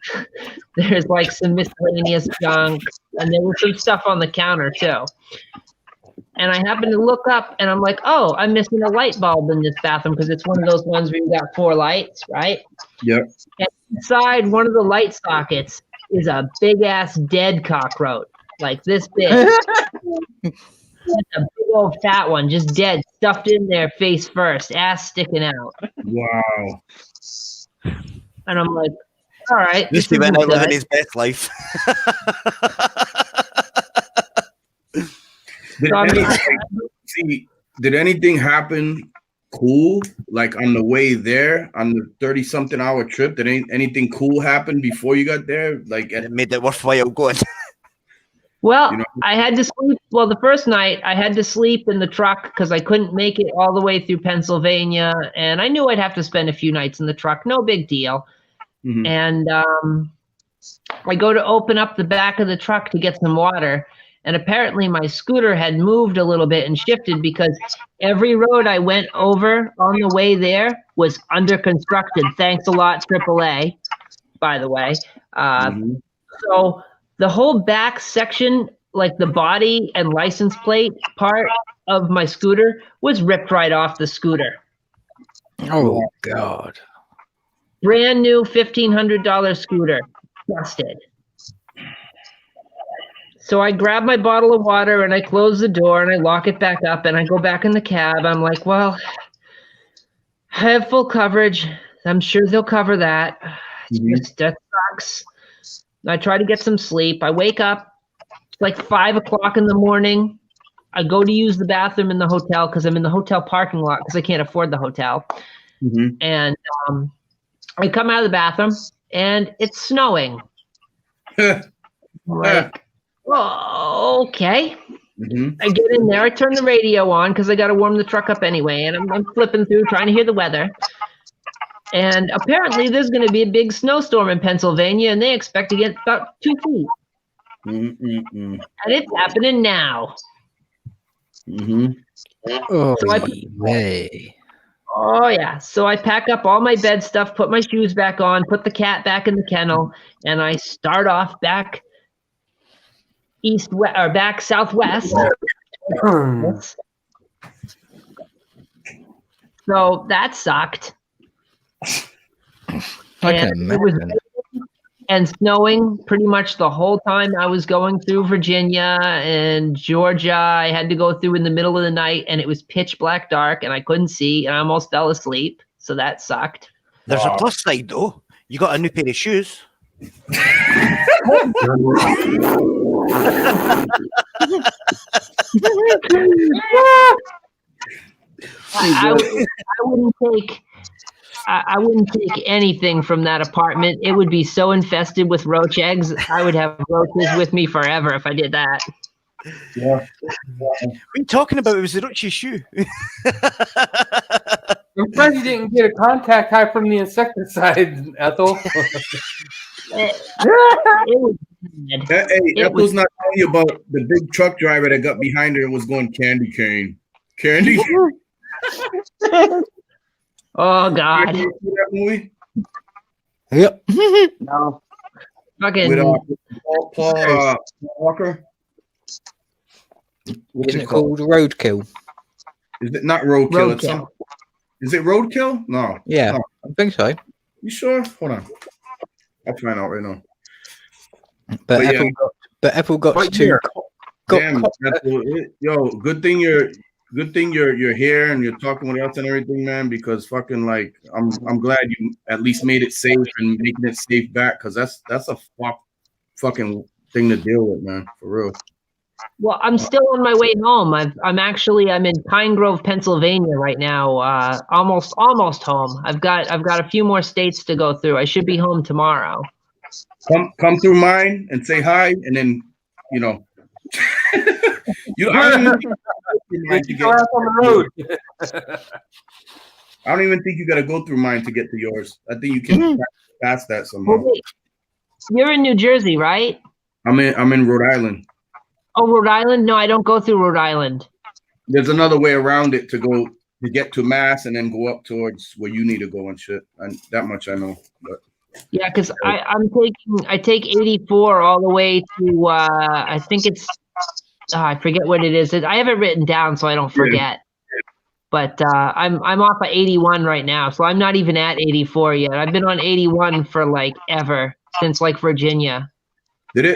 there's like some miscellaneous junk, and there was some stuff on the counter too. And I happened to look up, and I'm like, oh, I'm missing a light bulb in this bathroom because it's one of those ones where you got 4 lights, right? Yep. And inside one of the light sockets is a big ass dead cockroach, like this big. A big old fat one, just dead, stuffed in there, face first, ass sticking out. Wow. And I'm like, all right. Just went out living his best life. Did anything happen cool, like on the way there, on the 30-something hour trip? Did anything cool happen before you got there? Like, it made it worthwhile going. Well, I had to sleep. Well, the first night I had to sleep in the truck because I couldn't make it all the way through Pennsylvania, and I knew I'd have to spend a few nights in the truck. No big deal. Mm-hmm. And I go to open up the back of the truck to get some water, and apparently my scooter had moved a little bit and shifted because every road I went over on the way there was under construction. Thanks a lot, AAA, by the way. So the whole back section, like the body and license plate part of my scooter, was ripped right off the scooter. Oh, God. Brand new $1,500 scooter, busted. So I grab my bottle of water and I close the door and I lock it back up and I go back in the cab. I'm like, well, I have full coverage. I'm sure they'll cover that. That sucks. I try to get some sleep. I wake up. It's like 5 o'clock in the morning. I go to use the bathroom in the hotel because I'm in the hotel parking lot because I can't afford the hotel. And I come out of the bathroom and it's snowing. Like, oh, okay. I get in there. I turn the radio on because I got to warm the truck up anyway. And I'm flipping through trying to hear the weather. And apparently there's going to be a big snowstorm in Pennsylvania, and they expect to get about 2 feet. And it's happening now. Oh, yeah. So I pack up all my bed stuff, put my shoes back on, put the cat back in the kennel, and I start off back back southwest. So that sucked. It was and snowing pretty much the whole time I was going through Virginia and Georgia. I had to go through in the middle of the night, and it was pitch black dark, and I couldn't see, and I almost fell asleep. So that sucked. There's a plus side though. You got a new pair of shoes. I wouldn't take anything from that apartment. It would be so infested with roach eggs. I would have roaches with me forever if I did that. Yeah. What are you talking about? It was the roach's shoe. I'm surprised you didn't get a contact high from the insecticide, Ethel. It was bad. Hey, It Ethel's was- not telling you about the big truck driver that got behind her and was going candy cane. Candy cane. Oh You God, ever see that movie? Yep. No. fucking. With Paul Walker? What is Isn't it called Roadkill? Is it not Roadkill? It's Roadkill. is it Roadkill? No. Yeah, No. I think so. You sure? Hold on. I'll find out right now. But But yeah. Ethel got But to yeah. got- Damn, yo, good thing you're here and you're talking with us and everything, man. Because fucking like, I'm glad you at least made it safe and making it safe back. Because that's a fucking thing to deal with, man. For real. Well, I'm still on my way home. I'm in Pine Grove, Pennsylvania right now. Almost home. I've got a few more states to go through. I should be home tomorrow. Come through mine and say hi, and then you know. I don't even think on the road. I don't even think you got to go through mine to get to yours. I think you can pass that somehow. Well, wait, you're in New Jersey, right? I'm in Rhode Island. Oh, Rhode Island? No, I don't go through Rhode Island. There's another way around it to get to Mass and then go up towards where you need to go and shit. And that much I know. But Yeah, because I take 84 all the way to I think it's I forget what it is. I have it written down so I don't forget. But I'm off of 81 right now, so I'm not even at 84 yet. I've been on 81 for like ever since like Virginia. Did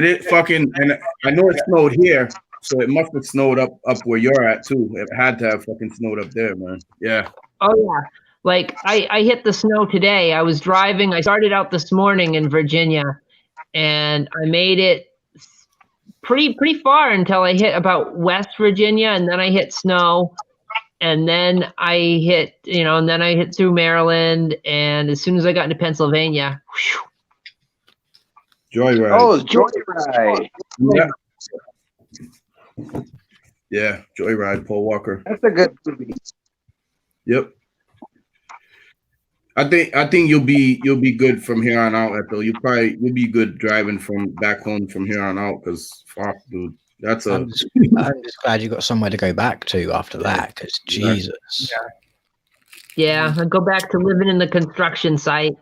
it fucking? And I know it snowed here, so it must have snowed up where you're at too. It had to have fucking snowed up there, man. Yeah. Oh yeah. Like I hit the snow today. I was driving. I started out this morning in Virginia, and I made it pretty far until I hit about West Virginia, and then I hit snow, and then I hit through Maryland, and as soon as I got into Pennsylvania, whew, Joyride. Oh, Joyride. Yeah. Yeah, Joyride, Paul Walker. That's a good movie. Yep. I think you'll be good from here on out, Ethel. You'll be good driving from back home from here on out, because fuck, dude. I'm just glad you got somewhere to go back to after that, because Jesus. yeah, I'll go back to living in the construction site.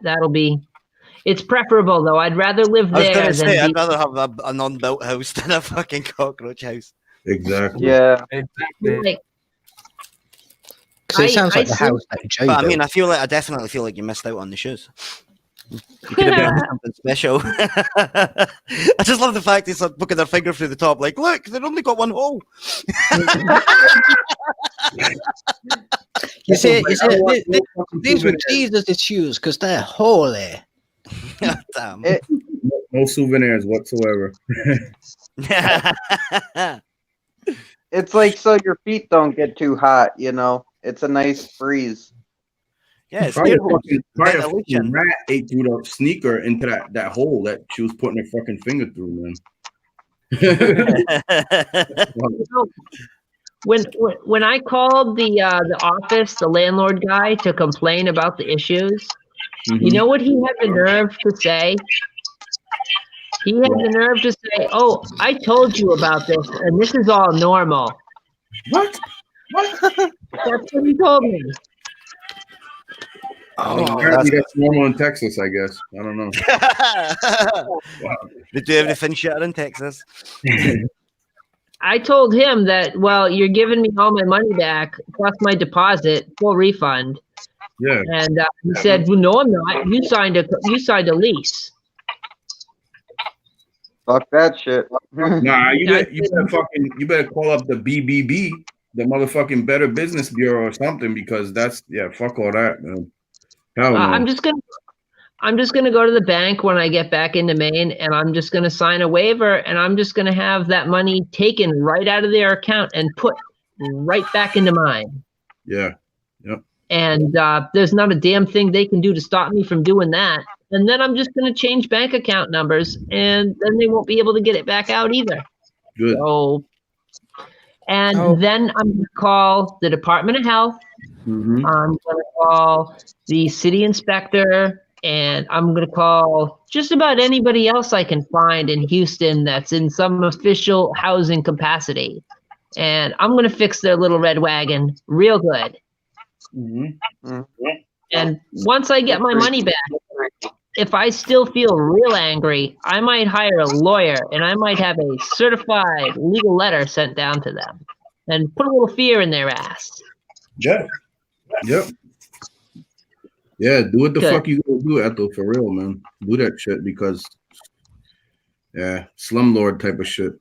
It's preferable though. I'd rather live I was there going to than say, I'd rather have a non-built house than a fucking cockroach house. Exactly. Yeah. like, Because it sounds like the I house that Joe But I built. mean, I definitely feel like you missed out on the shoes. You could have done something special. I just love the fact he's like poking their finger through the top, like, look, they've only got one hole. You see, these were Jesus' shoes because they're holy. Damn. No souvenirs whatsoever. It's like so your feet don't get too hot, you know. It's a nice breeze. Yeah, it's Probably a beautiful. fucking rat ate through the sneaker into that hole that she was putting her fucking finger through, man. When I called the office, the landlord guy, to complain about the issues, you know what he had the nerve to say? He had the nerve to say, "Oh, I told you about this, and this is all normal." What? That's what he told me. Apparently that's normal in Texas, I guess. I don't know. They do everything shit in Texas. I told him that, well, you're giving me all my money back plus my deposit, full refund. Yeah. And he said, well, no, I'm not. You signed a lease. Fuck that shit. Nah, you better call up the BBB, the motherfucking Better Business Bureau or something, because fuck all that, man. Hell no. I'm just gonna go to the bank when I get back into Maine, and I'm just gonna sign a waiver, and I'm just gonna have that money taken right out of their account and put right back into mine. Yeah. Yep. And there's not a damn thing they can do to stop me from doing that. And then I'm just gonna change bank account numbers, and then they won't be able to get it back out either. Good. So, then I'm gonna call the Department of Health. Mm-hmm. I'm gonna call the city inspector and I'm going to call just about anybody else I can find in Houston that's in some official housing capacity. And I'm going to fix their little red wagon real good. And once I get my money back, if I still feel real angry, I might hire a lawyer and I might have a certified legal letter sent down to them and put a little fear in their ass. Yeah. Yep. Yeah, do what the fuck you gonna do, Ethel, for real, man. Do that shit because, yeah, slumlord type of shit.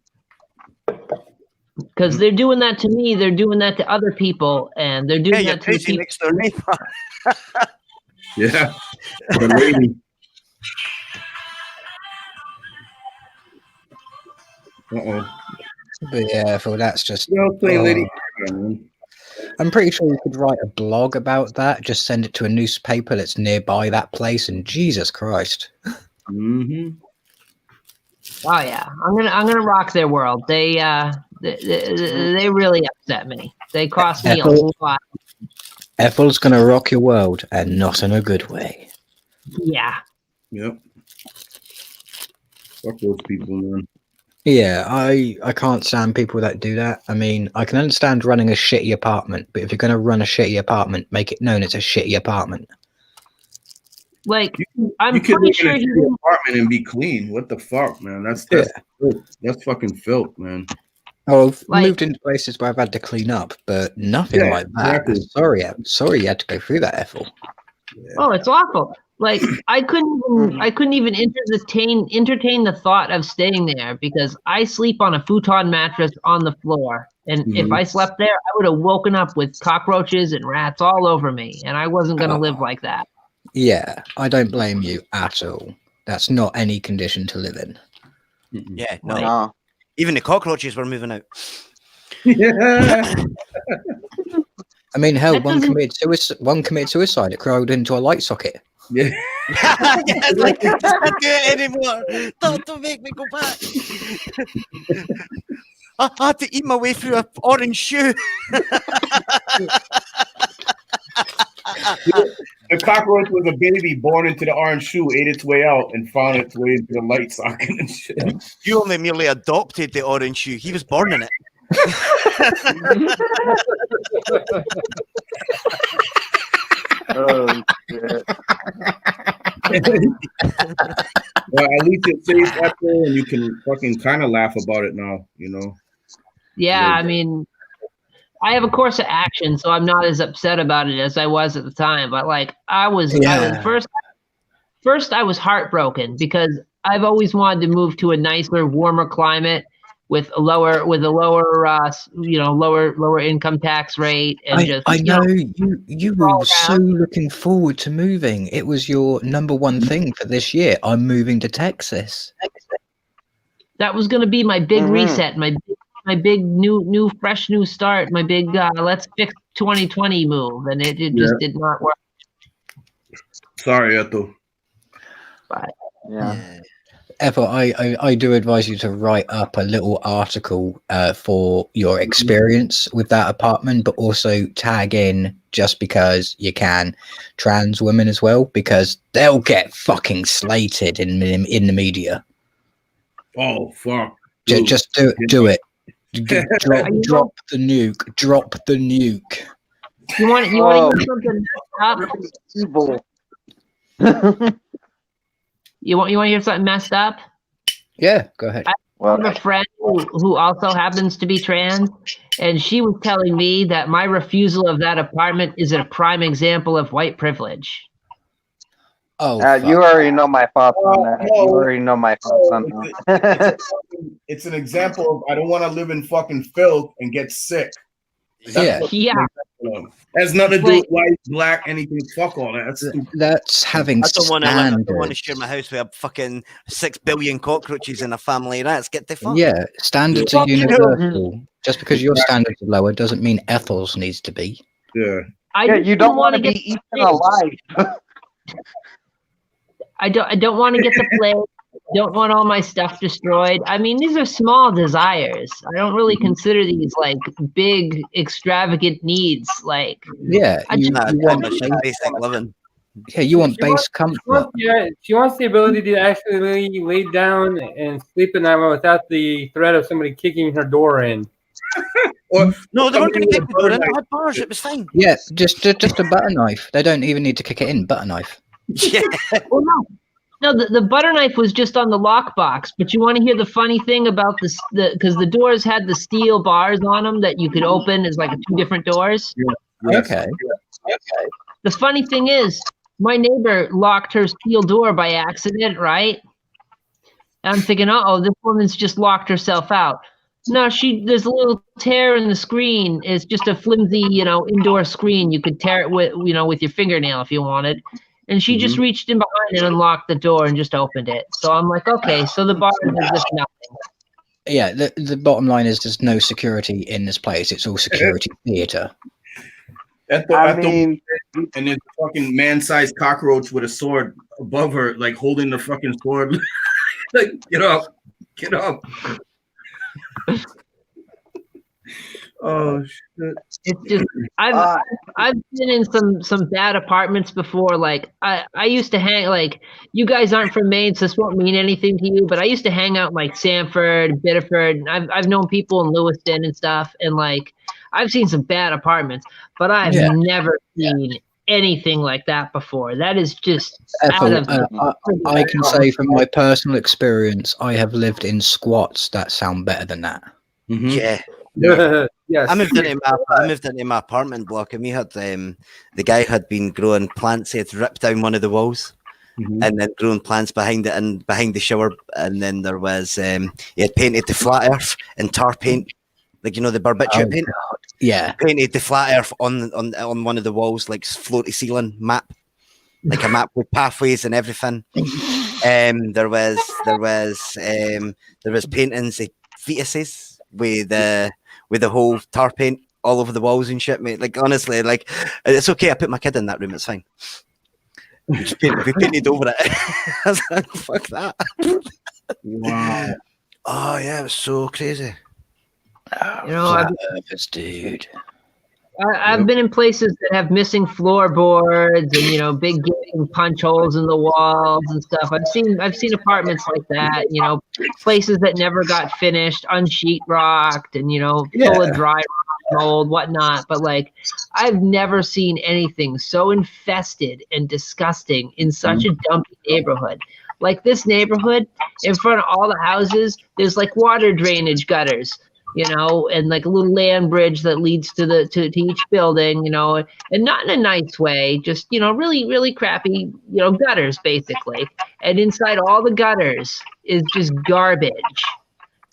Because they're doing that to me, they're doing that to other people, and they're doing that to crazy people. next door neighbor. Yeah, the lady. But yeah, Phil, that's just. Lady. I'm pretty sure you could write a blog about that. Just send it to a newspaper that's nearby that place, and Jesus Christ. Mm-hmm. Oh yeah, I'm gonna rock their world. They really upset me. They cost me a lot. Ethel's gonna rock your world, and not in a good way. Yeah. Yep. Fuck those people, man. Yeah, I can't stand people that do that. I mean, I can understand running a shitty apartment, but if you're going to run a shitty apartment, make it known it's a shitty apartment. Like, I'm pretty sure you can apartment and be clean. What the fuck, man? That's fucking filth, man. Oh, I've moved into places where I've had to clean up, but nothing like that. Exactly. Sorry you had to go through that, Ethel. Yeah. Oh, it's awful. Like I couldn't even entertain the thought of staying there because I sleep on a futon mattress on the floor, and if I slept there, I would have woken up with cockroaches and rats all over me, and I wasn't gonna live like that. Yeah, I don't blame you at all. That's not any condition to live in. Yeah, no. Even the cockroaches were moving out. Yeah. I mean, hell, one committed suicide. It crawled into a light socket. Yeah. Yeah, like, I can't do it anymore. Don't make me go back. I had to eat my way through an orange shoe. The cockroach was a baby born into the orange shoe, ate its way out, and found its way into the light socket and shit. You only merely adopted the orange shoe. He was born in it. Oh shit. Well, at least it's safe after, and you can fucking kind of laugh about it now, you know. Yeah, I mean, I have a course of action, so I'm not as upset about it as I was at the time. But like, I was first I was heartbroken because I've always wanted to move to a nicer, warmer climate with a lower lower income tax rate, and I know you were so looking forward to moving. It was your number one thing for this year. I'm moving to Texas. That was going to be my big reset, my big new fresh new start, my big let's fix 2020 move, and it just did not work. Sorry, Ethel. But yeah. Ethel, I do advise you to write up a little article for your experience with that apartment, but also tag in, just because you can, trans women as well, because they'll get fucking slated in the media. Oh fuck! Just do it. Drop the nuke. Drop the nuke. You want to hear something messed up? Evil. You want to hear something messed up? Yeah, go ahead. I have a friend who also happens to be trans, and she was telling me that my refusal of that apartment is a prime example of white privilege. Oh, you already know my thoughts on that. You already know my thoughts on that. It's an example of I don't want to live in fucking filth and get sick. That's has nothing to do with white, black, anything. Fuck all that. That's having. I don't want to share my house with a fucking 6 billion cockroaches in a family. That's get the fuck. Yeah, standards are universal. Just because your standards are lower doesn't mean Ethel's needs to be. Yeah. You don't want to be eaten alive. I don't want to get the plague. Don't want all my stuff destroyed. I mean, these are small desires. I don't really consider these like big, extravagant needs. Like, yeah, you want basic living. Yeah, you want She base wants- comfort. She wants the ability to actually lay down and sleep at night without the threat of somebody kicking her door in. Or No, they weren't going to somebody kick the door in. with a I had bars. It was fine. Yeah, just a butter knife. They don't even need to kick it in. Butter knife. Yeah. Well, no, the butter knife was just on the lockbox. But you want to hear the funny thing about because the doors had the steel bars on them that you could open as like 2 different doors. Yes. Okay. The funny thing is, my neighbor locked her steel door by accident, right? And I'm thinking, uh-oh, this woman's just locked herself out. No, there's a little tear in the screen. It's just a flimsy, indoor screen. You could tear it with your fingernail if you wanted. And she just reached in behind and unlocked the door and just opened it. So I'm like, okay, so the bar is just nothing. Yeah, the bottom line is there's no security in this place. It's all security theater. And this fucking man-sized cockroach with a sword above her, like holding the fucking sword. Like, get up. Oh shit! It's just I've been in some bad apartments before. Like I used to hang, like, you guys aren't from Maine, so this won't mean anything to you. But I used to hang out in, like, Sanford, Biddeford. And I've known people in Lewiston and stuff, and like I've seen some bad apartments, but I've never seen anything like that before. That is just Ethel, I can say from my personal experience, I have lived in squats that sound better than that. Mm-hmm. Yeah. Yes. I moved into my apartment block, and we had the guy had been growing plants. He had ripped down one of the walls, and then grown plants behind it and behind the shower. And then there was he had painted the flat earth in tar paint, like, the barbiturate paint. God. Yeah, painted the flat earth on one of the walls, like floor to ceiling map, like a map with pathways and everything. There was paintings of fetuses with the whole tar paint all over the walls and shit, mate. Like, honestly, like, it's okay. I put my kid in that room. It's fine. We painted over it. I was like, fuck that. Wow. Oh yeah, it was so crazy. Dude. I've been in places that have missing floorboards and big gaping punch holes in the walls and stuff. I've seen apartments like that. Places that never got finished, unsheetrocked, and full of dry mold, whatnot. But like, I've never seen anything so infested and disgusting in such a dumpy neighborhood. Like, this neighborhood, in front of all the houses, there's like water drainage gutters. And like a little land bridge that leads to each building, and not in a nice way, just, really, really crappy, gutters, basically. And inside all the gutters is just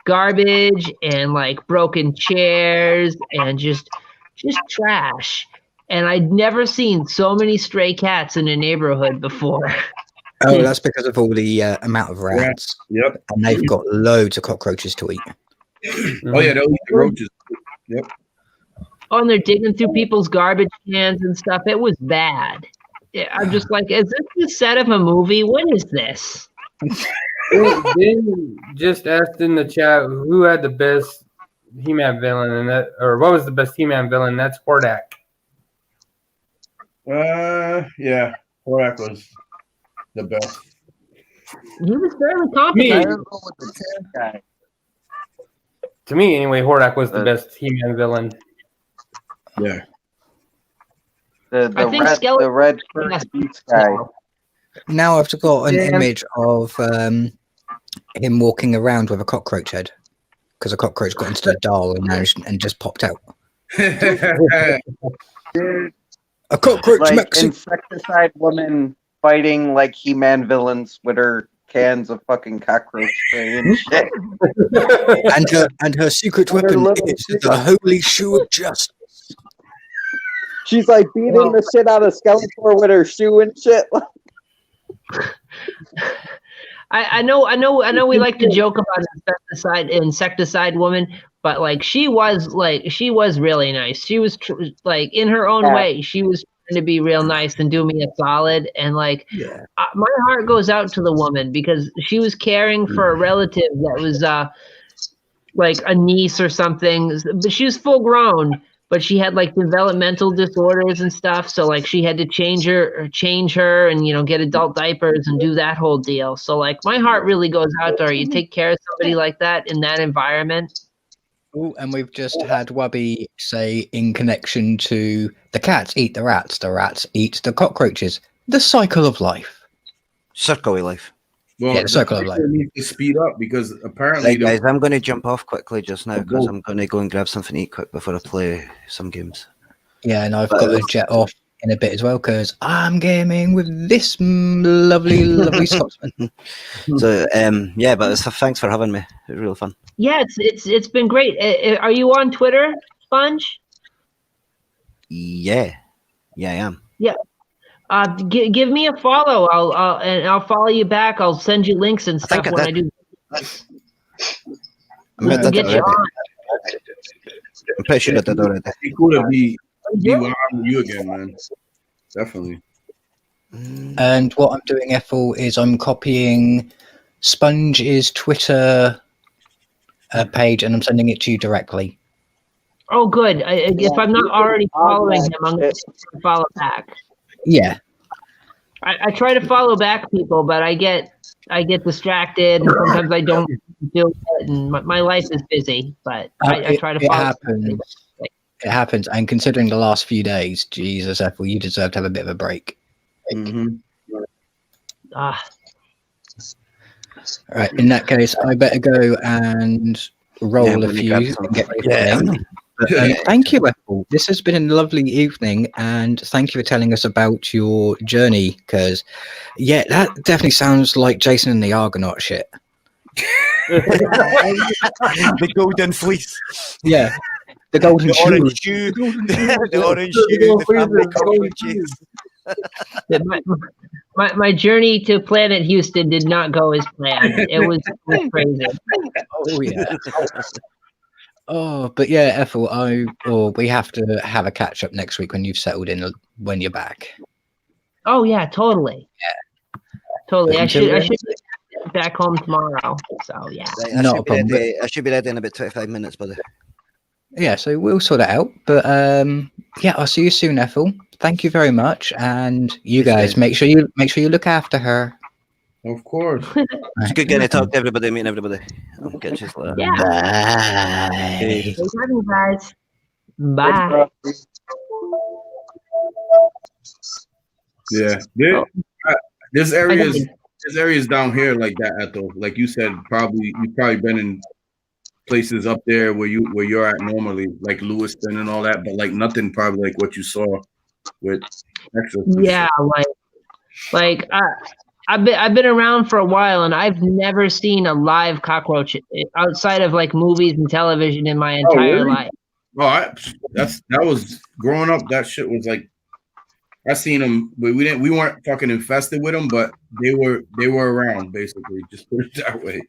garbage and like broken chairs and just trash. And I'd never seen so many stray cats in a neighborhood before. Oh, that's because of all the amount of rats. Yep. And they've got loads of cockroaches to eat. Oh yeah, they'll eat the roaches. Yep. Oh, and they're digging through people's garbage cans and stuff. It was bad. I'm just like, is this the set of a movie? What is this? Ben just asked in the chat who had the best He-Man villain, or what was the best He-Man villain? That's Hordak. Yeah, Hordak was the best. He was fairly competent. To me, anyway, Hordak was the best He-Man villain. Yeah. The red first beast guy. Now I've got an image of him walking around with a cockroach head, because a cockroach got into the doll and just popped out. A cockroach like Mexican. Insecticide woman fighting like He-Man villains with her cans of fucking cockroach spray and shit. and her secret weapon is the holy shoe of justice. She's like beating the shit out of Skeletor with her shoe and shit. I know we like to joke about insecticide woman, but like she was really nice. She was like, in her own way, she was trying to be real nice and do me a solid. And like, my heart goes out to the woman, because she was caring for a relative that was like a niece or something, but she was full grown. but she had like developmental disorders and stuff. So like she had to change her and, you know, get adult diapers and do that whole deal. So like my heart really goes out to her. You take care of somebody like that in that environment. Oh, and we've just had Wubby say in connection to the cats eat the rats eat the cockroaches. The cycle of life. Circle of life. Well, Yeah, the circle of life. Need to speed up because apparently, Right, guys, I'm going to jump off quickly just now because I'm going to go and grab something to eat quick before I play some games. Yeah, and I've got to jet off in a bit as well because I'm gaming with this lovely, lovely Scotsman. So, yeah, but thanks for having me. It was real fun. Yeah, it's been great. Are you on Twitter, Sponge? Yeah, I am. Yeah. Give me a follow. I'll follow you back. I'll send you links and stuff when I do. I'm Get you on. pretty sure I did already. It'd be cool to be with you again, man. Definitely. And what I'm doing, Ethel, is I'm copying Sponge's Twitter page and I'm sending it to you directly. Oh, good. If I'm not already following him, I'm going to follow back. Yeah. I try to follow back people, but I get distracted and sometimes I don't do it. And my life is busy, but I try to follow. It happens. And considering the last few days, Jesus, Ethel, you deserve to have a bit of a break. Mm-hmm. All right. In that case, I better go and roll a few and get ready for thank you, Ethel. This has been a lovely evening, and thank you for telling us about your journey. Because, yeah, that definitely sounds like Jason and the Argonaut shit. The golden fleece. Yeah, the golden the shoe. Orange shoe. The orange shoe. The family cockroaches. My journey to Planet Houston did not go as planned. It was crazy. Oh yeah. Oh, but yeah, Ethel, we have to have a catch up next week when you've settled in, when you're back. Oh yeah, totally. Yeah, totally. I should be back home tomorrow. So yeah, Not a problem. I should be ready in about 25 minutes, buddy. Yeah, so we'll sort it out. But yeah, I'll see you soon, Ethel. Thank you very much, and you guys make sure you look after her. Of course. It's good getting to talk to everybody, meeting everybody. I'll catch you later. Yeah. Bye. Thanks for having me, guys. Bye. Yeah. There's areas down here like that, Ethel. Like you said, you've probably been in places up there where you're at normally, like Lewiston and all that, but like nothing probably like what you saw with Texas. Yeah, like I've been around for a while, and I've never seen a live cockroach outside of like movies and television in my entire life. Oh, that was growing up. That shit was like, I seen them, but we weren't fucking infested with them, but they were around basically. Just put it that way.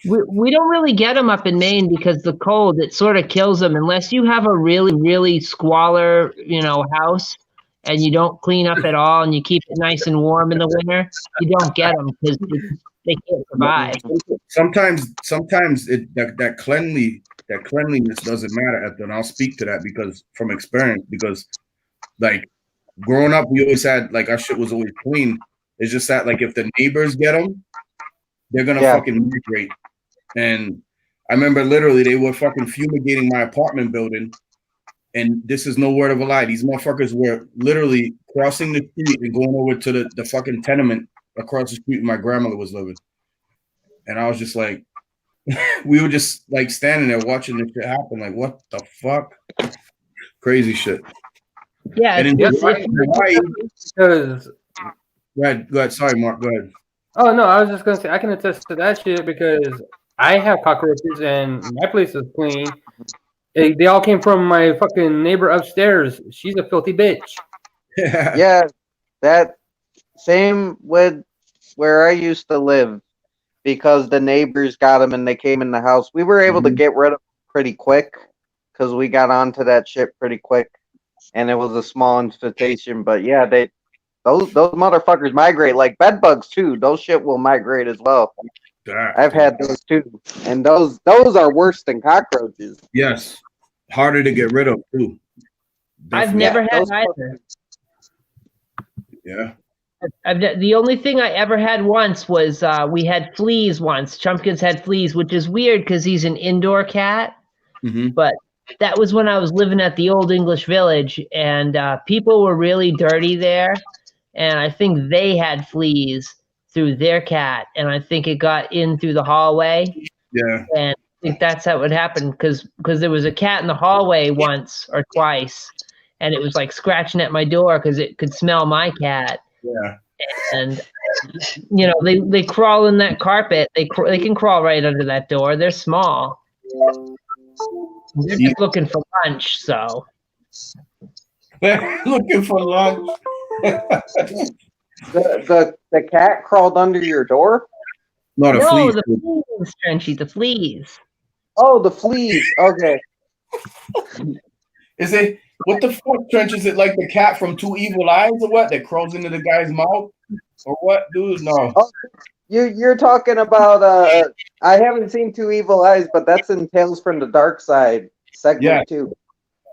We don't really get them up in Maine because the cold, it sort of kills them unless you have a really, really squalor, house. And you don't clean up at all, and you keep it nice and warm in the winter, you don't get them because they can't survive. Sometimes that cleanliness doesn't matter, and I'll speak to that because from experience. Because like growing up, we always had like our shit was always clean. It's just that like if the neighbors get them, they're gonna fucking migrate. And I remember literally they were fucking fumigating my apartment building. And this is no word of a lie. These motherfuckers were literally crossing the street and going over to the fucking tenement across the street where my grandmother was living. And I was just like, we were just like standing there watching this shit happen. Like, what the fuck? Crazy shit. Yeah. And because go ahead. Sorry, Mark. Go ahead. Oh no, I was just gonna say I can attest to that shit because I have cockroaches and my place is clean. They all came from my fucking neighbor upstairs. She's a filthy bitch. Yeah, that same with where I used to live because the neighbors got them and they came in the house. We were able to get rid of them pretty quick because we got onto that shit pretty quick, and it was a small infestation. But yeah, those motherfuckers migrate like bed bugs too. Those shit will migrate as well. I've had those too, and those are worse than cockroaches. Yes, harder to get rid of too. I've Definitely. never had those- either. Yeah. The only thing I ever had once was we had fleas once. Chumpkins had fleas, which is weird because he's an indoor cat. Mm-hmm. But that was when I was living at the Old English Village, and people were really dirty there. And I think they had fleas through their cat, and I think it got in through the hallway. Yeah. And I think that's how it would happen because there was a cat in the hallway once or twice, and it was like scratching at my door because it could smell my cat. Yeah. And you know they crawl in that carpet. They can crawl right under that door. They're small. They're just looking for lunch. So Looking for lunch. The cat crawled under your door? Not a no, flea. the fleas, Trenchy, the fleas. Oh, the fleas. Okay. Is it what the fuck, Trench? Is it like the cat from Two Evil Eyes or what that crawls into the guy's mouth? Or what, dude? No. Oh, you're talking about I haven't seen Two Evil Eyes, but that's in Tales from the Dark Side segment 2.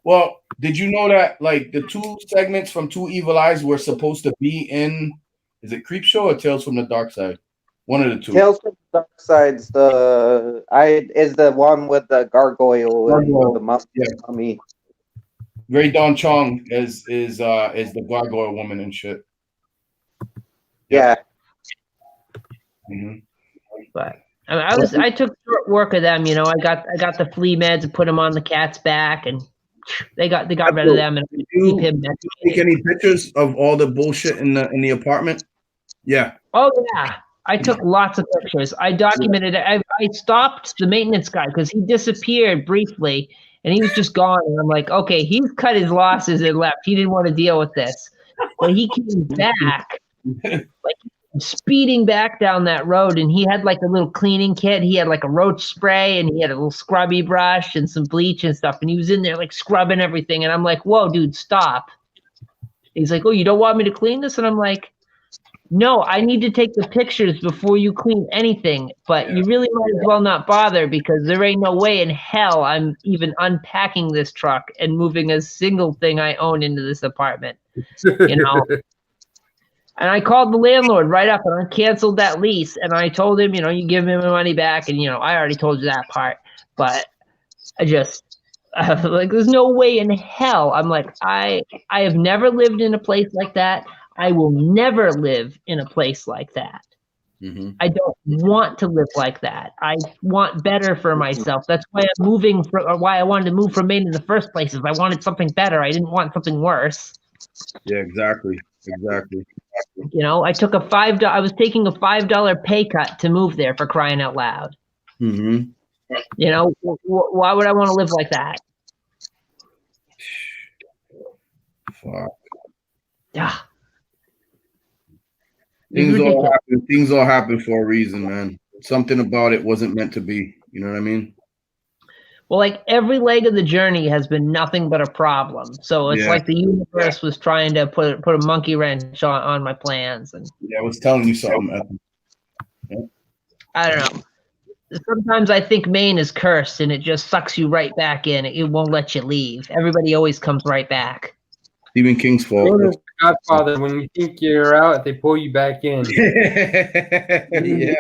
Well, did you know that like the 2 segments from Two Evil Eyes were supposed to be in? Is it Creepshow or Tales from the Dark Side? One of the 2. Tales from the Dark Side's is the one with the gargoyle and the mummy. Ray Don Chong is the gargoyle woman and shit. Yeah. Mm-hmm. But I took short work of them. You know, I got the flea meds and put them on the cat's back, and they got rid of them and keep him. Take any pictures of all the bullshit in the apartment? Yeah. Oh yeah, I took lots of pictures. I documented it. I stopped the maintenance guy because he disappeared briefly, and he was just gone. And I'm like, okay, he's cut his losses and left. He didn't want to deal with this, but he came back, like speeding back down that road, and he had like a little cleaning kit. He had like a roach spray, and he had a little scrubby brush and some bleach and stuff, and he was in there like scrubbing everything. And I'm like, whoa, dude, stop. He's like, oh, you don't want me to clean this? And I'm like, no, I need to take the pictures before you clean anything, but you really might as well not bother because there ain't no way in hell I'm even unpacking this truck and moving a single thing I own into this apartment, you know? And I called the landlord right up and I canceled that lease, and I told him, you know, you give me my money back, and, you know, I already told you that part, but I just, like, there's no way in hell. I'm like, I have never lived in a place like that. I will never live in a place like that. Mm-hmm. I don't want to live like that. I want better for myself. That's why I'm moving, or why I wanted to move from Maine in the first place, is I wanted something better. I didn't want something worse. Yeah, exactly. You know, I took I was taking a $5 pay cut to move there, for crying out loud. Mm-hmm. You know, why would I want to live like that? Fuck. Yeah. Things all happen for a reason, man. Something about it wasn't meant to be. You know what I mean? Well, like every leg of the journey has been nothing but a problem. So it's like the universe was trying to put a monkey wrench on my plans. And yeah, I was telling you something. Yeah. I don't know. Sometimes I think Maine is cursed and it just sucks you right back in. It won't let you leave. Everybody always comes right back. Stephen King's fault. Godfather, when you think you're out, they pull you back in. Yeah.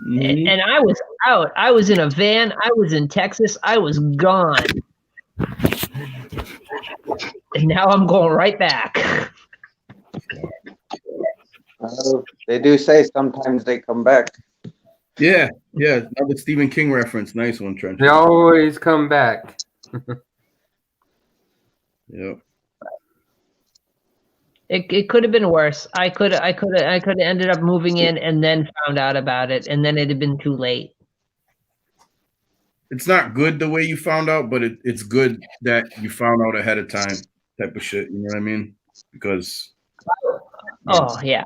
Mm-hmm. And I was out. I was in a van. I was in Texas. I was gone. And now I'm going right back. They do say sometimes they come back. Yeah. Another Stephen King reference. Nice one, Trent. They always come back. Yep. It could have been worse. I could have ended up moving in and then found out about it, and then it'd have been too late. It's not good the way you found out, but it's good that you found out ahead of time, type of shit. You know what I mean? Because. Oh yeah.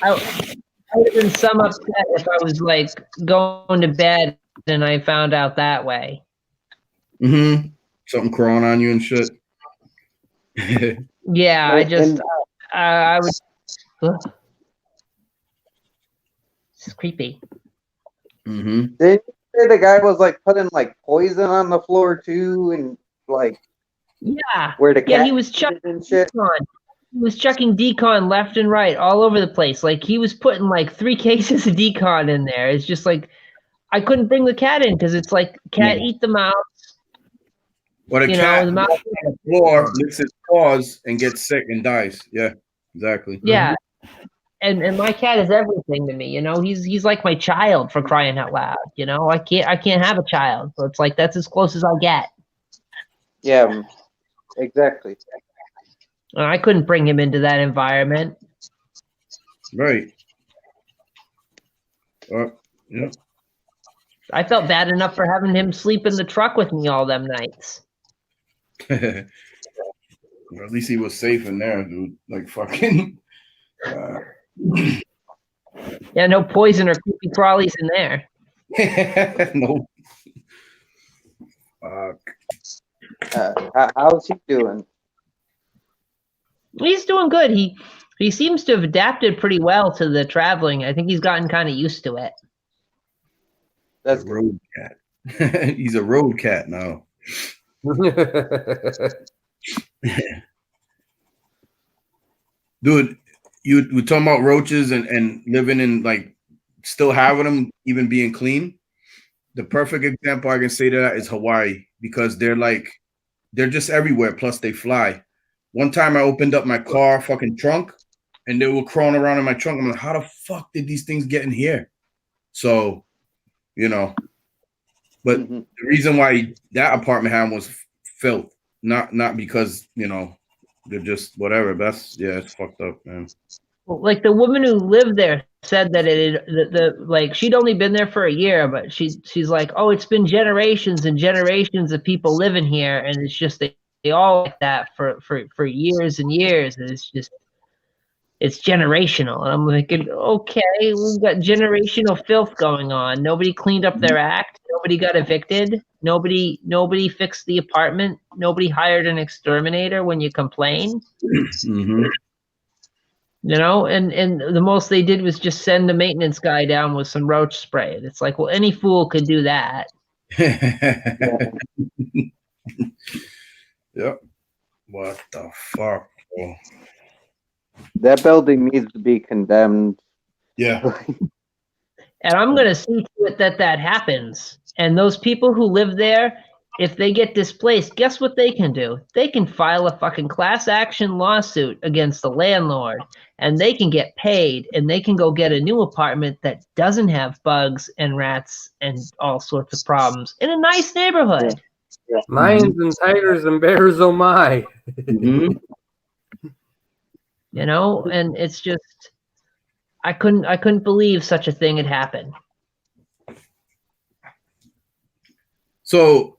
I would have been some upset if I was like going to bed and I found out that way. Mm-hmm. Something crawling on you and shit. Yeah, I would. It's creepy. Mm-hmm. Did say the guy was like putting like poison on the floor too, and like where the cat he was chucking and shit. decon. He was chucking decon left and right all over the place. Like he was putting like 3 cases of decon in there. It's just like I couldn't bring the cat in because it's like cat eat the mouse. Or the cat walks on the floor, licks his paws, and gets sick and dies. Yeah, exactly. Yeah. And my cat is everything to me, you know. He's like my child, for crying out loud, you know. I can't have a child, so it's like that's as close as I get. Yeah, exactly. I couldn't bring him into that environment. Right. Yeah. I felt bad enough for having him sleep in the truck with me all them nights. Well, at least he was safe in there, dude. Like fucking. Yeah, no poison or creepy crawlies in there. No. How's he doing? He's doing good. He seems to have adapted pretty well to the traveling. I think he's gotten kind of used to it. That's a road cat. He's a road cat now. Dude, you were talking about roaches and living in, like, still having them, even being clean. The perfect example I can say to that is Hawaii, because they're just everywhere. Plus they fly. One time I opened up my car fucking trunk and they were crawling around in my trunk. I'm like, how the fuck did these things get in here? So, you know, but the reason why that apartment had was filth, not because, you know, they're just whatever. That's it's fucked up, man. Like the woman who lived there said that like she'd only been there for a year, but she's like, oh, it's been generations and generations of people living here, and it's just they all like that for years and years, and it's generational. And I'm thinking, okay, we've got generational filth going on. Nobody cleaned up their act. Nobody got evicted. Nobody fixed the apartment. Nobody hired an exterminator when you complain. Mm-hmm. You know, and the most they did was just send a maintenance guy down with some roach spray. And it's like, well, any fool could do that. Yep. What the fuck? Oh. That building needs to be condemned. Yeah. And I'm going to see to it that happens. And those people who live there, if they get displaced, guess what they can do? They can file a fucking class action lawsuit against the landlord, and they can get paid, and they can go get a new apartment that doesn't have bugs and rats and all sorts of problems in a nice neighborhood. Yeah. Lions and tigers and bears, oh my. Mm-hmm. You know, and it's just I couldn't believe such a thing had happened. So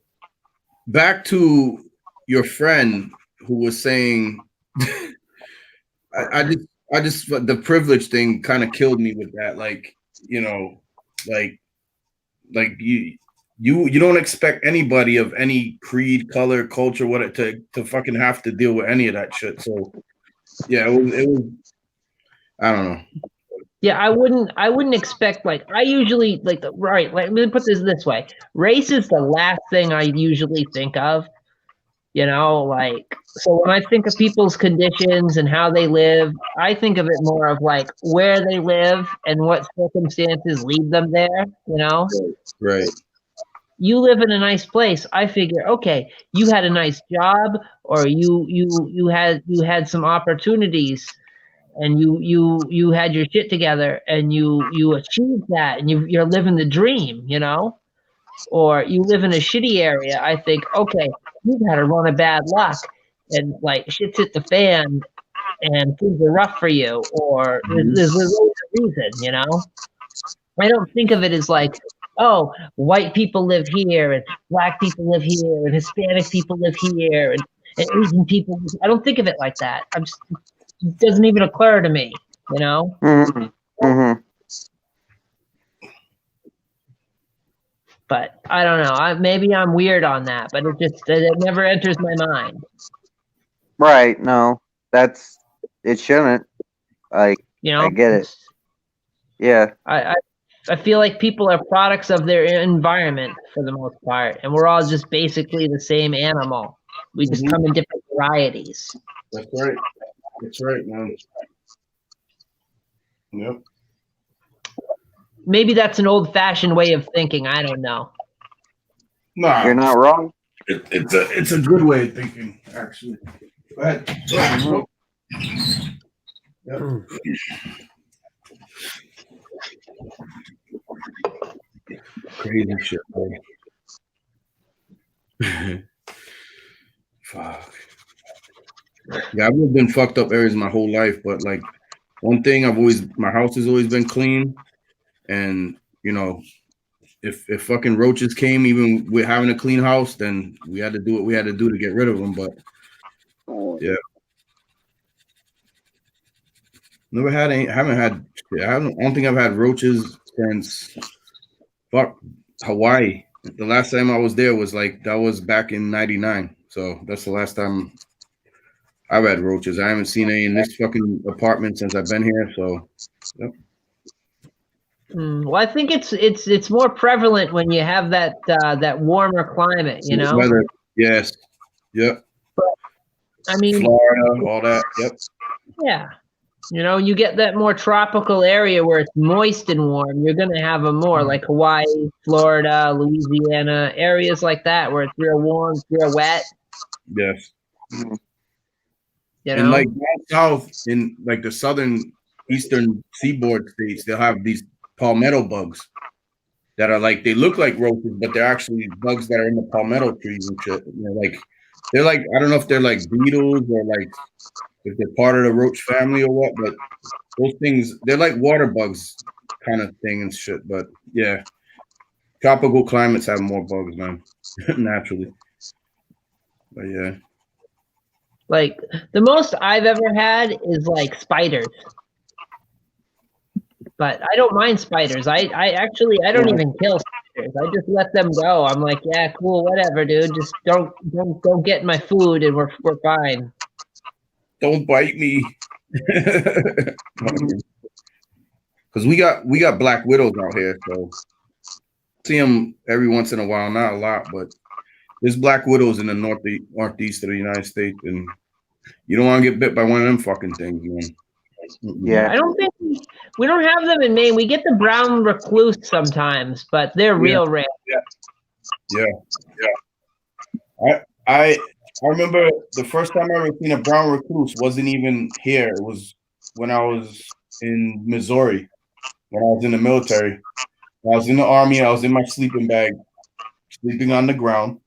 back to your friend who was saying I just the privilege thing kind of killed me with that. Like, you know, like you don't expect anybody of any creed, color, culture, what to fucking have to deal with any of that shit. So yeah, it was I don't know. Yeah, I wouldn't expect, like, I usually, like, right, let me put this way. Race is the last thing I usually think of, you know, like, so when I think of people's conditions and how they live, I think of it more of, like, where they live and what circumstances lead them there, you know? Right. You live in a nice place. I figure, okay, you had a nice job, or you had some opportunities, and you had your shit together, and you achieved that, and you're living the dream, you know? Or you live in a shitty area. I think, okay, you've had a run of bad luck, and like shit's hit the fan, and things are rough for you, or there's a reason, you know? I don't think of it as like, oh, white people live here, and black people live here, and Hispanic people live here, and Asian people. I don't think of it like that. It doesn't even occur to me, you know? Mm-hmm. Mm-hmm. But I don't know. Maybe I'm weird on that, but it never enters my mind. Right. No, it shouldn't. Like, You know? I get it. Yeah. I I feel like people are products of their environment for the most part, and we're all just basically the same animal. We just come in different varieties. That's right. That's right, man. Yep. Maybe that's an old-fashioned way of thinking. I don't know. Nah, You're not wrong. It's a good way of thinking, actually. Go ahead. Yep. Crazy shit, man. Fuck. Yeah, I've lived in fucked up areas my whole life, but like one thing my house has always been clean, and you know, if fucking roaches came, even with having a clean house, then we had to do what we had to do to get rid of them. But yeah, never had any. I don't think I've had roaches since Hawaii. The last time I was there was back in '99. So that's the last time I've had roaches. I haven't seen any in this fucking apartment since I've been here. So, yep. Well, I think it's more prevalent when you have that warmer climate, you know. Weather. Yes. Yep. I mean, Florida, all that. Yep. Yeah. You know, you get that more tropical area where it's moist and warm. You're going to have them more like Hawaii, Florida, Louisiana, areas like that where it's real warm, it's real wet. Yes. You know? And like down south in like the southern eastern seaboard states, they'll have these palmetto bugs that are like, they look like roaches, but they're actually bugs that are in the palmetto trees and shit. And they're like, I don't know if they're like beetles or like if they're part of the roach family or what, but those things, they're like water bugs kind of thing and shit. But yeah, tropical climates have more bugs, man, naturally. But yeah. Like the most I've ever had is like spiders. But I don't mind spiders. I don't even kill spiders. I just let them go. I'm like, yeah, cool, whatever, dude. Just don't get my food and we're fine. Don't bite me. Because we got black widows out here, so see them every once in a while, not a lot, but there's black widows in the northeast of the United States, and you don't want to get bit by one of them fucking things, man. Yeah, I don't think we don't have them in Maine. We get the brown recluse sometimes, but they're real rare. Yeah. I remember the first time I ever seen a brown recluse wasn't even here. It was when I was in Missouri, when I was in the military. When I was in the Army. I was in my sleeping bag, sleeping on the ground.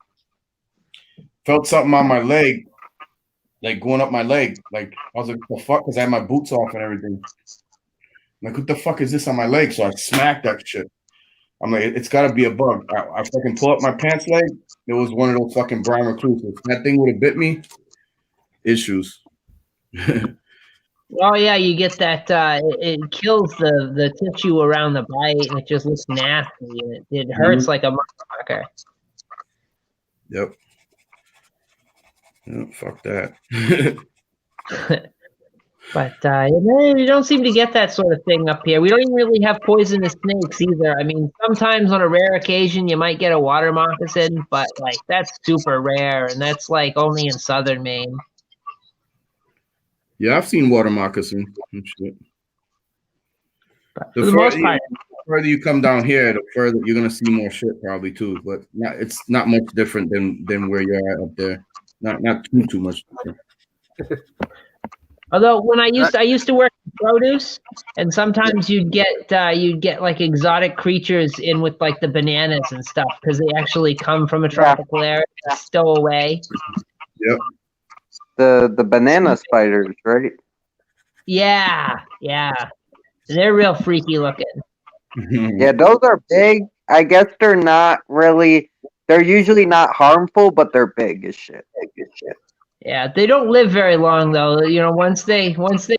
Felt something on my leg, like going up my leg. Like I was like, "What the fuck?" Because I had my boots off and everything. I'm like, what the fuck is this on my leg? So I smacked that shit. I'm like, it's got to be a bug. I fucking pull up my pants leg. It was one of those fucking brown recluses. That thing would have bit me. Issues. Oh yeah, you get that. It kills the tissue around the bite, and it just looks nasty. And it hurts like a motherfucker. Yep. Fuck that. But you don't seem to get that sort of thing up here. We don't even really have poisonous snakes either. I mean, sometimes on a rare occasion you might get a water moccasin, but like that's super rare, and that's like only in southern Maine. Yeah, I've seen water moccasin and shit. For the most part, the further you come down here, the further you're gonna see more shit probably too. But it's not much different than where you're at up there. Not too much different. Although when I used to work in produce, and sometimes you'd get like exotic creatures in with like the bananas and stuff because they actually come from a tropical area, stow away. Yep. The banana spiders, right? Yeah. They're real freaky looking. Yeah, those are big. I guess they're not really. They're usually not harmful, but they're big as shit. Yeah, they don't live very long though. You know, once they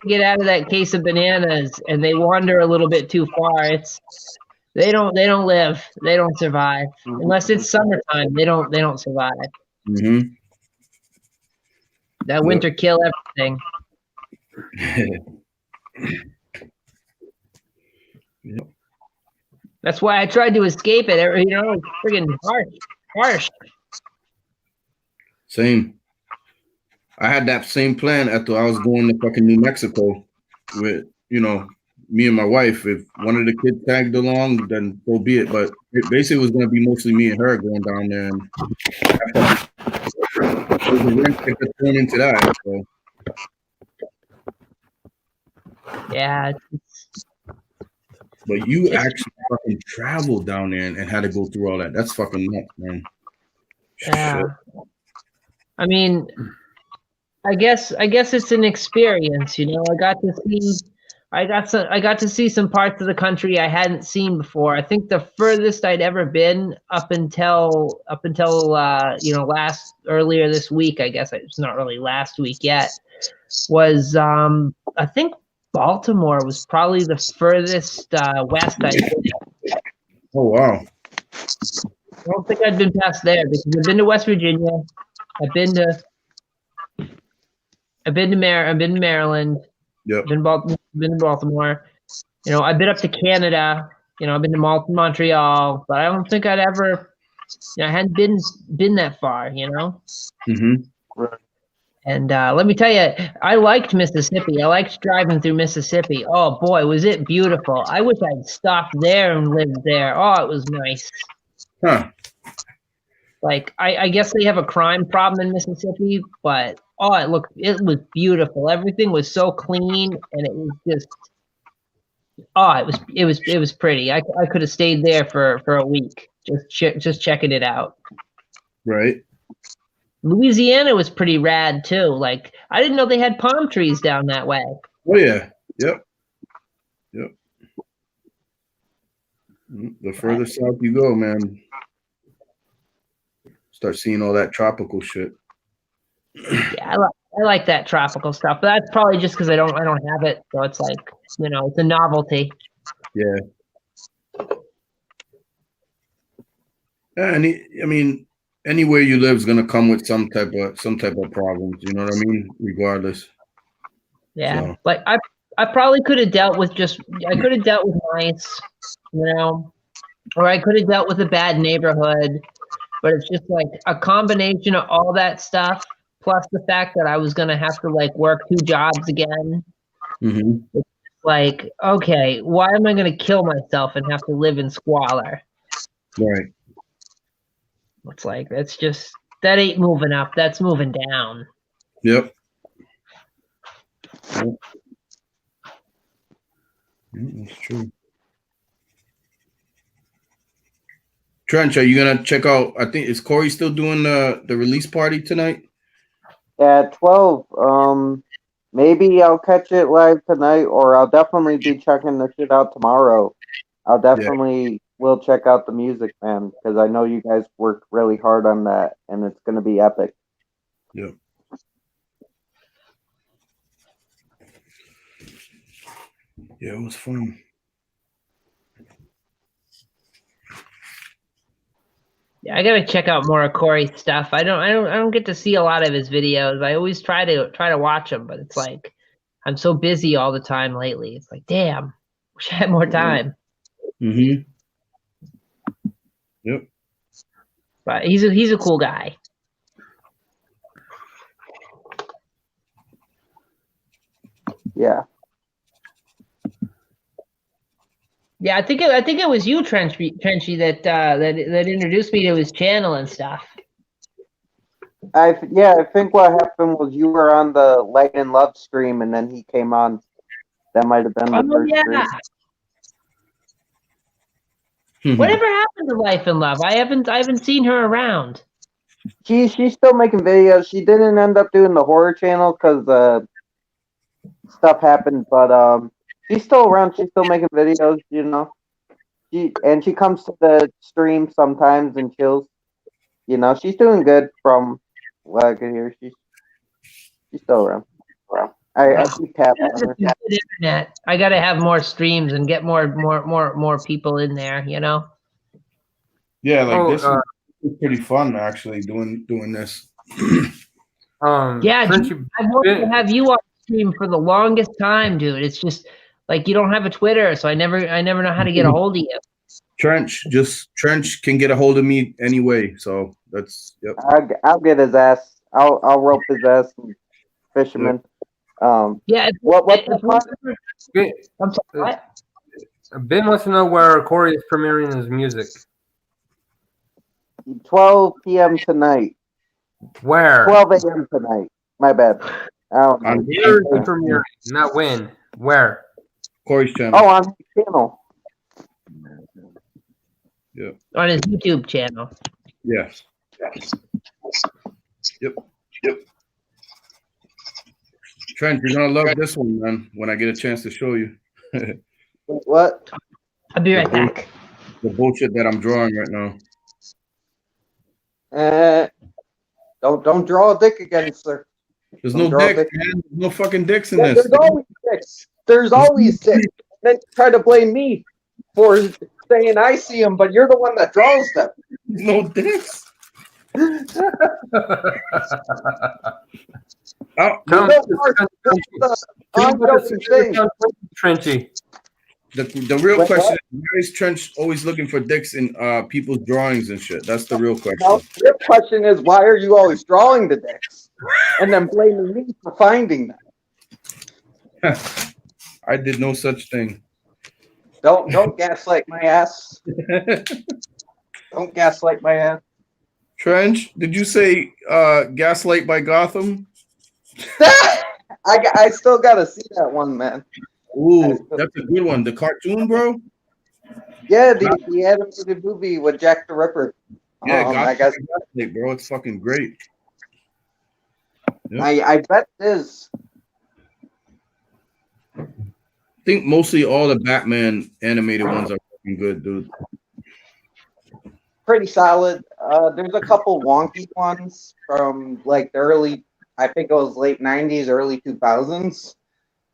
get out of that case of bananas and they wander a little bit too far, they don't live. They don't survive unless it's summertime. They don't survive. Mm-hmm. That winter kill everything. Yep. That's why I tried to escape it. You know, it's friggin' harsh. Same. I had that same plan after I was going to fucking New Mexico with, me and my wife. If one of the kids tagged along, then so be it. But it basically was going to be mostly me and her going down there. And the rent ticket turned into that. So. Yeah. But you actually fucking traveled down there and had to go through all that. That's fucking nuts, man. Yeah. Shit. I mean, I guess it's an experience, you know. I got to see some parts of the country I hadn't seen before. I think the furthest I'd ever been up until earlier this week, I guess it's not really last week yet, was I think Baltimore was probably the furthest west I'd been. Oh wow. I don't think I'd been past there because I've been to West Virginia. I've been to Maryland. Yep. Been to Baltimore. You know, I've been up to Canada. You know, I've been to Montreal, but I don't think I'd ever. I hadn't been that far. You know. Mm-hmm. And let me tell you, I liked Mississippi. I liked driving through Mississippi. Oh boy, was it beautiful! I wish I'd stopped there and lived there. Oh, it was nice. Huh. Like I guess they have a crime problem in Mississippi, but it was beautiful. Everything was so clean, and it was just it was pretty. I could have stayed there for a week just checking it out. Right. Louisiana was pretty rad too. Like I didn't know they had palm trees down that way. Oh yeah. Yep. The further south you go, man, start seeing all that tropical shit. Yeah, I like that tropical stuff, but that's probably just because I don't have it. So it's like, you know, it's a novelty. Yeah. And I mean, anywhere you live is gonna come with some type of problems. You know what I mean? Regardless. Yeah, So. like I probably could have dealt with mice, you know, or I could have dealt with a bad neighborhood, but it's just like a combination of all that stuff plus the fact that I was gonna have to like work 2 jobs again. Mm-hmm. It's like, okay, why am I gonna kill myself and have to live in squalor? Right. It's like that ain't moving up. That's moving down. Yep. That's true. Trench, are you gonna check out? I think is Corey still doing the release party tonight? At 12. Maybe I'll catch it live tonight, or I'll definitely be checking the shit out tomorrow. I'll definitely will check out the music, man, because I know you guys worked really hard on that, and it's gonna be epic. Yep. Yeah, it was fun. Yeah, I gotta check out more of Corey's stuff. I don't get to see a lot of his videos. I always try to watch them, but it's like I'm so busy all the time lately. It's like, damn, wish I had more time. Mm-hmm. Yep. But he's a cool guy. Yeah. Yeah, I think it was you, Trenchy, that introduced me to his channel and stuff. I think what happened was you were on the Light and Love stream, and then he came on. That might have been the first stream. Whatever happened to Life and Love? I haven't seen her around. She's still making videos. She didn't end up doing the horror channel because stuff happened, but she's still around. She's still making videos, you know. She comes to the stream sometimes and chills. You know, she's doing good from what I can hear. She's still around. I keep tapping on her. Internet. I gotta have more streams and get more people in there, you know. Yeah, like this is pretty fun actually doing this. Yeah, dude, I've wanted to have you on stream for the longest time, dude. It's just like you don't have a Twitter, so I never know how to get a hold of you. Trench can get a hold of me anyway. So that's yep. I'll get his ass. I'll rope his ass, fisherman. Yeah. What's the part? I'm sorry. What? Ben wants to know where Corey is premiering his music. 12 p.m. tonight. Where? 12 a.m. tonight. My bad. I don't know. Where is he premiering? Not when. Where? Corey's channel. Oh, on his channel. Yeah. On his YouTube channel. Yes. Yep. Trent, you're gonna love this one, man. When I get a chance to show you. What? I'll be right back. The bullshit that I'm drawing right now. Don't draw a dick again, sir. There's Don't no draw a dick, man. There's no fucking dicks in Yeah, this. there's always dicks. There's always dicks. Then try to blame me for saying I see them, but you're the one that draws them. No dicks. Trenchy. The real question is, why is Trench always looking for dicks in people's drawings and shit? That's the real question. No, the real question is, why are you always drawing the dicks and then blaming me for finding them? I did no such thing. Don't gaslight my ass. Don't gaslight my ass. Trench, did you say Gaslight by Gotham? I still gotta see that one, man. Ooh, that's a good one. The cartoon, bro? Yeah, the animated movie with Jack the Ripper. Yeah, I guess, Gaslight, bro. It's fucking great. Yeah. I bet it is. I think mostly all the Batman animated ones are fucking good, dude. Pretty solid. There's a couple wonky ones from like the early, I think it was late 90s, early 2000s.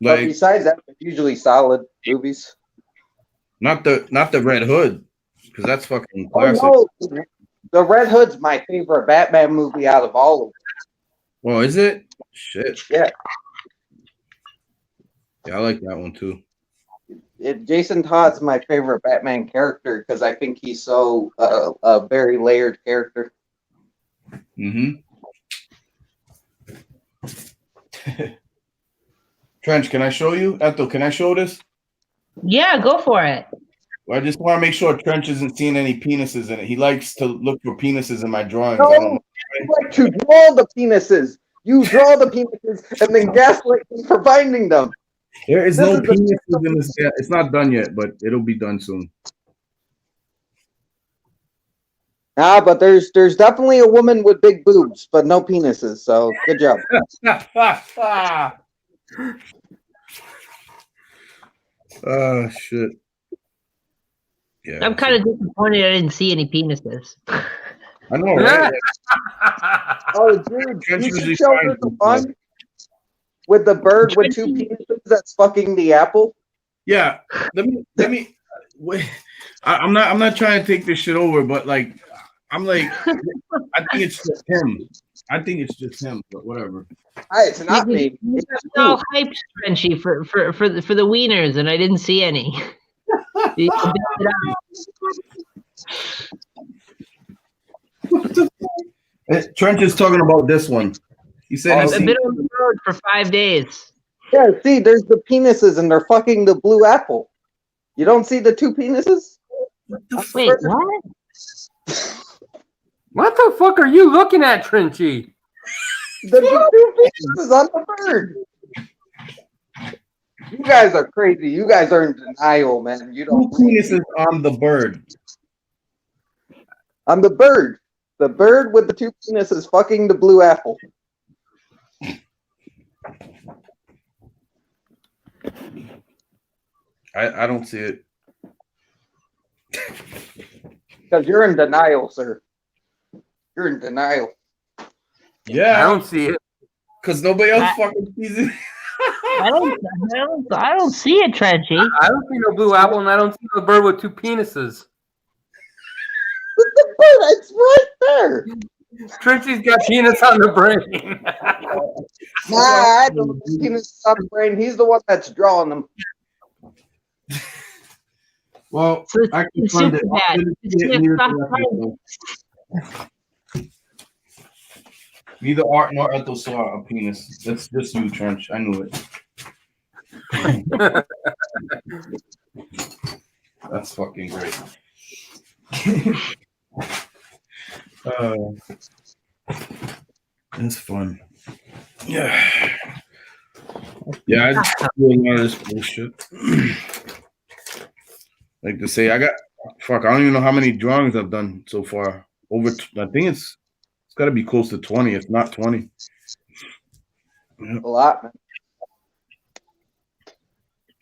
But besides that, they're usually solid movies. Not the Red Hood, because that's fucking Oh, classic. no. The Red Hood's my favorite Batman movie out of all of them. Well, is it? Shit. Yeah. Yeah, I like that one too. Jason Todd's my favorite Batman character because I think he's so a very layered character. Mm-hmm. Trench, can I show you? Ethel, can I show this? Yeah, go for it. Well, I just want to make sure Trench isn't seeing any penises in it. He likes to look for penises in my drawings. No, you like to draw the penises. You draw the penises and then gaslight me for finding them. There is no penises in this yet. It's not done yet, but it'll be done soon. Ah, but there's definitely a woman with big boobs, but no penises. So good job. Oh shit. Yeah. I'm kind of disappointed I didn't see any penises. I know, right? Oh, dude, you should show her the one with the bird with two penises that's fucking the apple. Yeah. Let me wait. I'm not trying to take this shit over, but like I think it's just him. I think it's just him, but whatever. It's not me. It's all hyped, Frenchy, for the wieners, and I didn't see any. You can build it up. Trench is talking about this one. He said I've been on the road for 5 days. Yeah, see, there's the penises, and they're fucking the blue apple. You don't see the two penises? Wait, what? What the fuck are you looking at, Trenchy? The two penises on the bird. You guys are crazy. You guys are in denial, man. You don't. Two penises on the bird. On the bird. The bird with the two penises fucking the blue apple. I don't see it. Because you're in denial, sir. You're in denial. Yeah. I don't see it. Because nobody else fucking sees it. I don't see it, Trenchy. I don't see no blue apple, and I don't see no bird with two penises. The bird, it's right there. Trenchy's got penis on the brain. Nah, I don't see penis on the brain. He's the one that's drawing them. Well, So I can it's fund super it. bad. Neither Art nor Ethel saw a penis. That's just you, Trench. I knew it. That's fucking great. That's fun. Yeah. Yeah, I just do a lot of this bullshit. Like to say, I don't even know how many drawings I've done so far. I think it's got to be close to 20, if not 20. Yeah. A lot, man.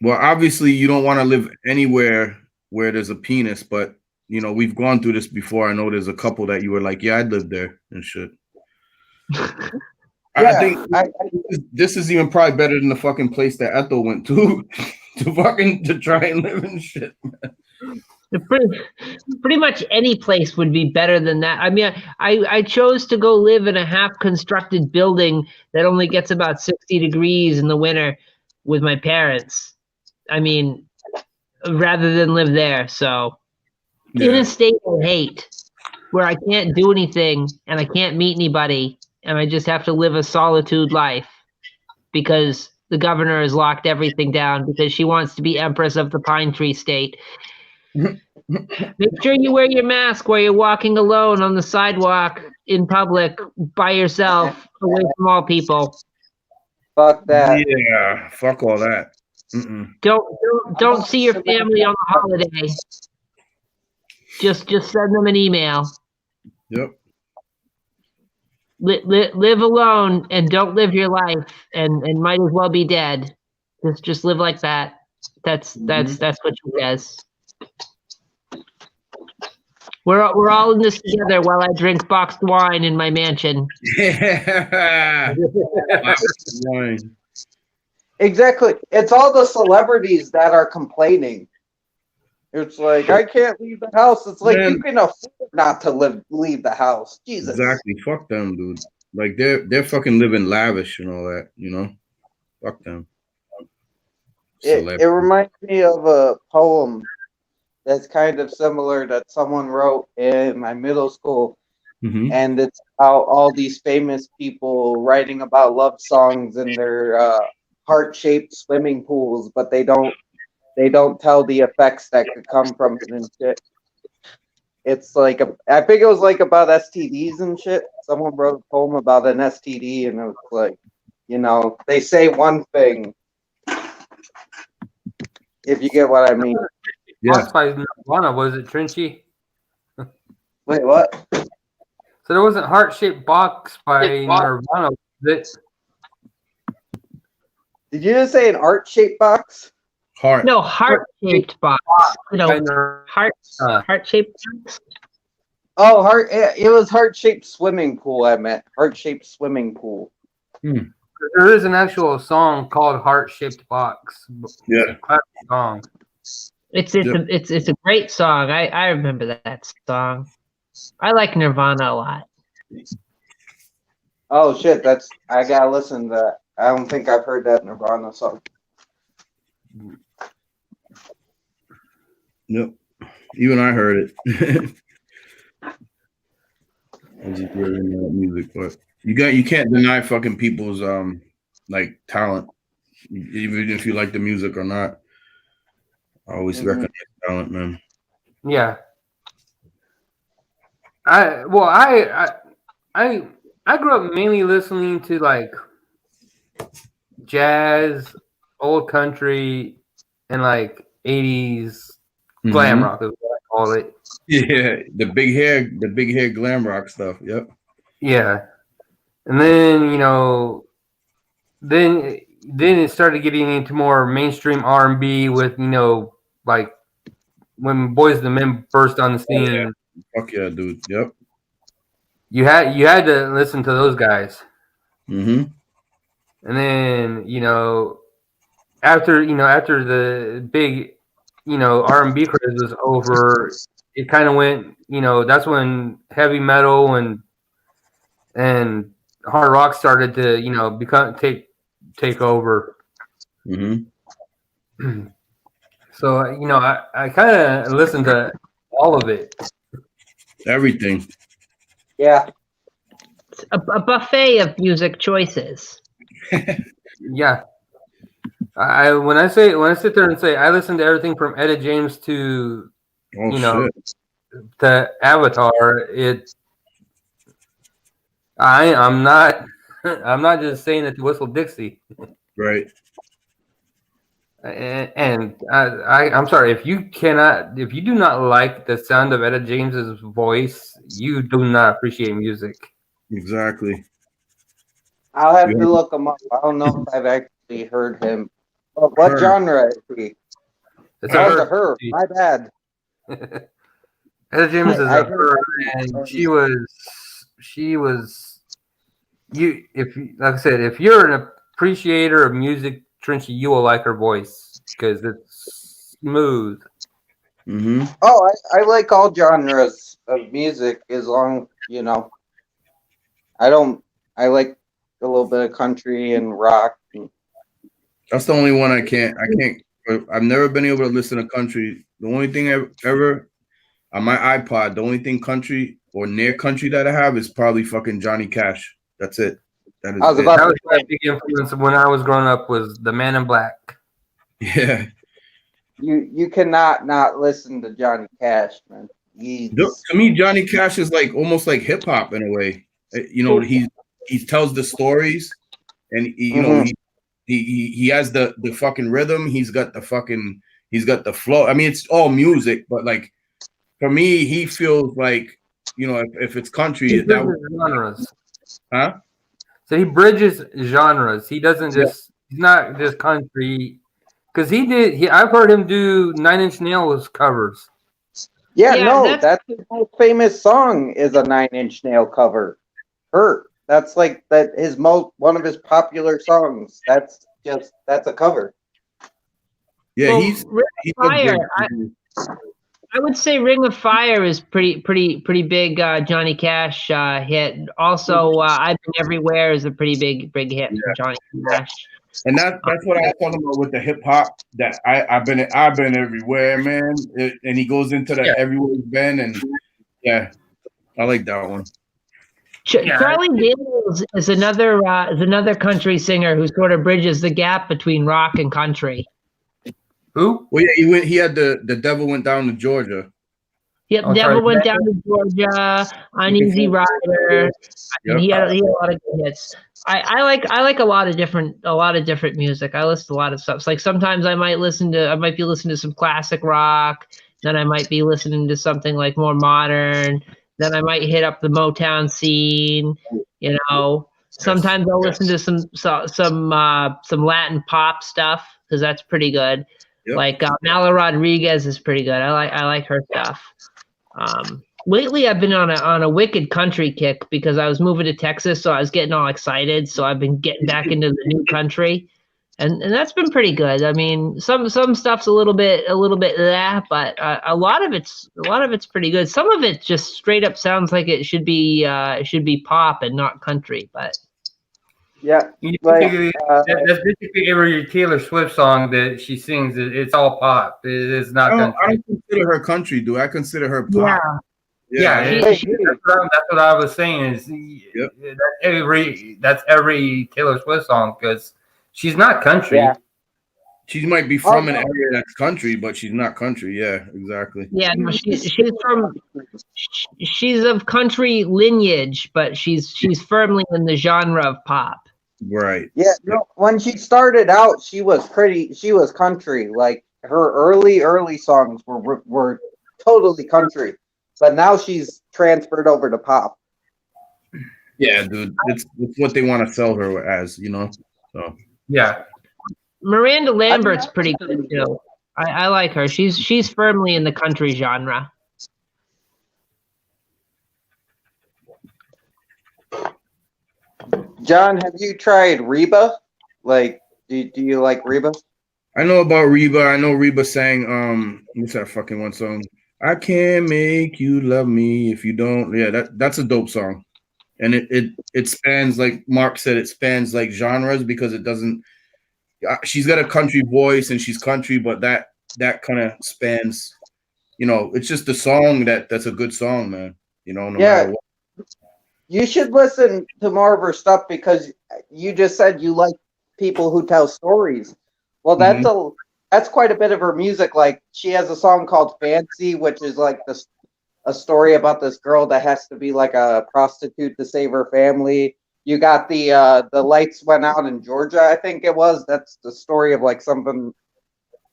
Well, obviously, you don't want to live anywhere where there's a penis, but you know, we've gone through this before. I know there's a couple that you were like, yeah, I'd live there and shit. I think this is even probably better than the fucking place that Ethel went to to try and live and shit. Pretty much any place would be better than that. I mean, I chose to go live in a half-constructed building that only gets about 60 degrees in the winter with my parents. I mean, rather than live there. So, in a state I hate, where I can't do anything and I can't meet anybody, and I just have to live a solitude life because the governor has locked everything down because she wants to be empress of the Pine Tree State. Make sure you wear your mask while you're walking alone on the sidewalk in public by yourself, away from all people. Fuck that. Yeah, fuck all that. Mm-mm. Don't see your family on the holiday. Just send them an email. Yep. Live alone and don't live your life and might as well be dead. Just live like that. That's what she says. We're all in this together while I drink boxed wine in my mansion. Yeah. Exactly. It's all the celebrities that are complaining. It's like, I can't leave the house. It's like, you can afford not to leave the house. Jesus. Exactly. Fuck them, dude. Like they're fucking living lavish and all that, you know? Fuck them. It reminds me of a poem that's kind of similar that someone wrote in my middle school. Mm-hmm. And it's about all these famous people writing about love songs in their heart-shaped swimming pools, but they don't tell the effects that could come from it and shit. It's like I think it was like about STDs and shit. Someone wrote a poem about an STD, and it was like, you know, they say one thing. If you get what I mean. Yeah. By Nirvana, was it Trenchy? Wait, what? So there wasn't Heart-Shaped Box by Nirvana, was it? Did you just say an art-shaped box? Heart. No, heart-shaped box. No, heart-shaped box. Oh, heart. It was heart-shaped swimming pool. I meant heart-shaped swimming pool. There is an actual song called Heart-Shaped Box. Yeah, classic song. It's a great song. I remember that song. I like Nirvana a lot. Oh shit! I gotta listen to that. I don't think I've heard that Nirvana song. Nope. Even I heard it. I just really know music, but you can't deny fucking people's like talent, even if you like the music or not. I always recognize talent, man. Yeah. I grew up mainly listening to like jazz, old country, and like 80s glam rock is what I call it. Yeah, the big hair glam rock stuff. Yep. Yeah. And then, you know, then it started getting into more mainstream R&B with, you know, like when Boyz II Men burst on the scene. Oh, yeah. Fuck yeah, dude. Yep. You had to listen to those guys. Mm-hmm. And then, you know, after the big, you know, R&B craze was over, it kind of went, you know, that's when heavy metal and hard rock started to, you know, take over. Mm-hmm. So I kind of listen to all of it. Everything. Yeah. A buffet of music choices. Yeah. When I sit there and say I listen to everything from Etta James to shit. to Avatar, I'm not just saying it to whistle Dixie. Right. And I'm sorry if you do not like the sound of Etta James's voice, you do not appreciate music. Exactly. I'll have to look him up. I don't know if I've actually heard him. What genre is he? It's a her. My bad. Etta James is a her, and she was like I said, if you're an appreciator of music, Trenchy, you will like her voice because it's smooth. Mm-hmm. Oh, I like all genres of music as long I like a little bit of country and rock. That's the only one I can't. I've never been able to listen to country. The only thing ever on my iPod, the only thing country or near country that I have is probably fucking Johnny Cash. That's it. That was my big influence when I was growing up was The Man in Black. Yeah. You cannot not listen to Johnny Cash, man. To me, Johnny Cash is like almost like hip hop in a way. He tells the stories, and he has the fucking rhythm. He's got the flow. I mean, it's all music, but like for me, he feels like if it's country, genres. Huh? So he bridges genres. He doesn't just he's not just country. Because I've heard him do Nine Inch Nails covers. Yeah, that's his most famous song is a 9 Inch Nail cover. Hurt. That's like one of his popular songs. That's a cover. Yeah, well, he's Fire. I would say Ring of Fire is pretty big Johnny Cash hit. Also, I've Been Everywhere is a pretty big hit for Johnny Cash. And that's what I was talking about with the hip hop. That I've been everywhere, man. And he goes into the everywhere he's been, and I like that one. Charlie Daniels is another country singer who sort of bridges the gap between rock and country. Who? Well, yeah, he had the Devil Went Down to Georgia. Yep, Devil Went Down to Georgia, Uneasy Rider. He had a lot of good hits. I like a lot of different music. I listen to a lot of stuff. It's like sometimes I might be listening to some classic rock, then I might be listening to something like more modern, then I might hit up the Motown scene, Sometimes I'll listen to some Latin pop stuff because that's pretty good. Yep. Like Mala Rodriguez is pretty good. I like her stuff. Lately, I've been on a wicked country kick because I was moving to Texas, so I was getting all excited. So I've been getting back into the new country, and that's been pretty good. I mean, some stuff's a little bit but a lot of it's pretty good. Some of it just straight up sounds like it should be pop and not country, but. Yeah, that's basically every Taylor Swift song that she sings. It's all pop. It's not country. I don't consider her country. Do I consider her pop? Yeah. That's what I was saying. That's every Taylor Swift song because she's not country. Yeah. She might be from an area that's country, but she's not country. Yeah, exactly. Yeah, no, she's of country lineage, but she's firmly in the genre of pop. Right. Yeah. No, when she started out, she was country. Like her early songs were totally country, but now she's transferred over to pop. Yeah, dude, it's what they want to sell her as, So yeah. Miranda Lambert's pretty good too. I like her. She's firmly in the country genre. John, have you tried Reba? Like, do you like Reba? I know about Reba. I know Reba sang what's that fucking one song? I can't make you love me if you don't. Yeah, that's a dope song. And it spans, like Mark said, it spans like genres because it doesn't. She's got a country voice and she's country, but that that kind of spans. You know, it's just a song that's a good song, man. You know, no matter what. You should listen to more of her stuff because you just said you like people who tell stories. Well, that's quite a bit of her music. Like she has a song called Fancy, which is like a story about this girl that has to be like a prostitute to save her family. You got the lights went out in Georgia, I think it was. That's the story of like something.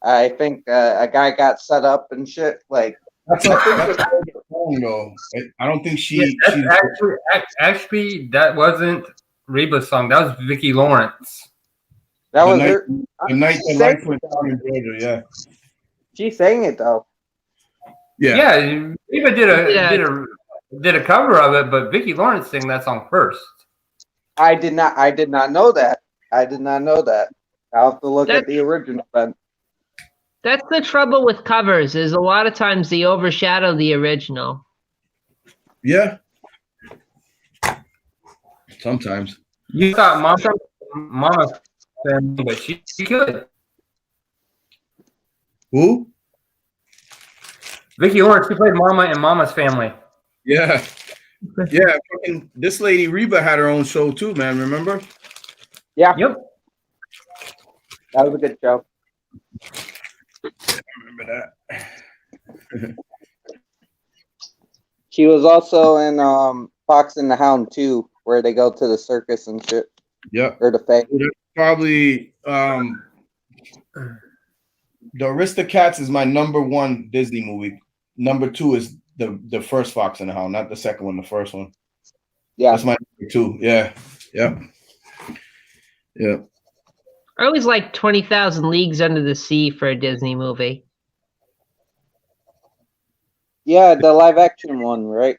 I think a guy got set up and shit. Like that's a song though. I don't think she. Actually, that wasn't Reba's song. That was Vicki Lawrence. That was her. The night the lights went down in Georgia. Yeah. She sang it though. Yeah. Reba did a cover of it, but Vicki Lawrence sang that song first. I did not know that. I'll have to look at the original then. That's the trouble with covers, is a lot of times they overshadow the original. Yeah. Sometimes. You thought Mama Family, but she could. Who? Vicki Lawrence, she played Mama in Mama's Family. Yeah. Yeah, fucking this lady Reba had her own show too, man. Remember? Yeah. Yep. That was a good show. I remember that. She was also in Fox and the Hound too, where they go to the circus and shit. Yep. Or the fair. Probably the Aristocats is my number one Disney movie. Number two is the first Fox and the Hound, not the second one, the first one. Yeah. That's my number two. Yeah. Yeah. Yeah. I always like 20,000 Leagues Under the Sea for a Disney movie. Yeah, the live action one, right?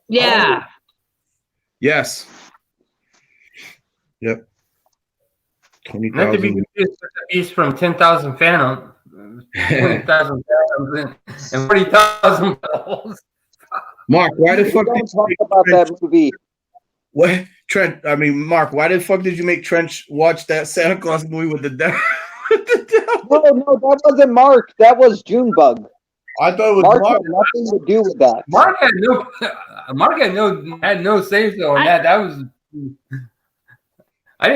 Yeah. Yes. Yep. 20,000. Not to be confused with the beast from 10,000 Phantom. 20,000 Phantoms and 40,000 bells. Mark, why the fuck did you talk about that movie? What Trent? I mean, Mark, why the fuck did you make Trent watch that Santa Claus movie with the devil? No, that wasn't Mark. That was Junebug. I thought it was Mark Mark. had nothing to do with that. Mark had no say so on that. That was. I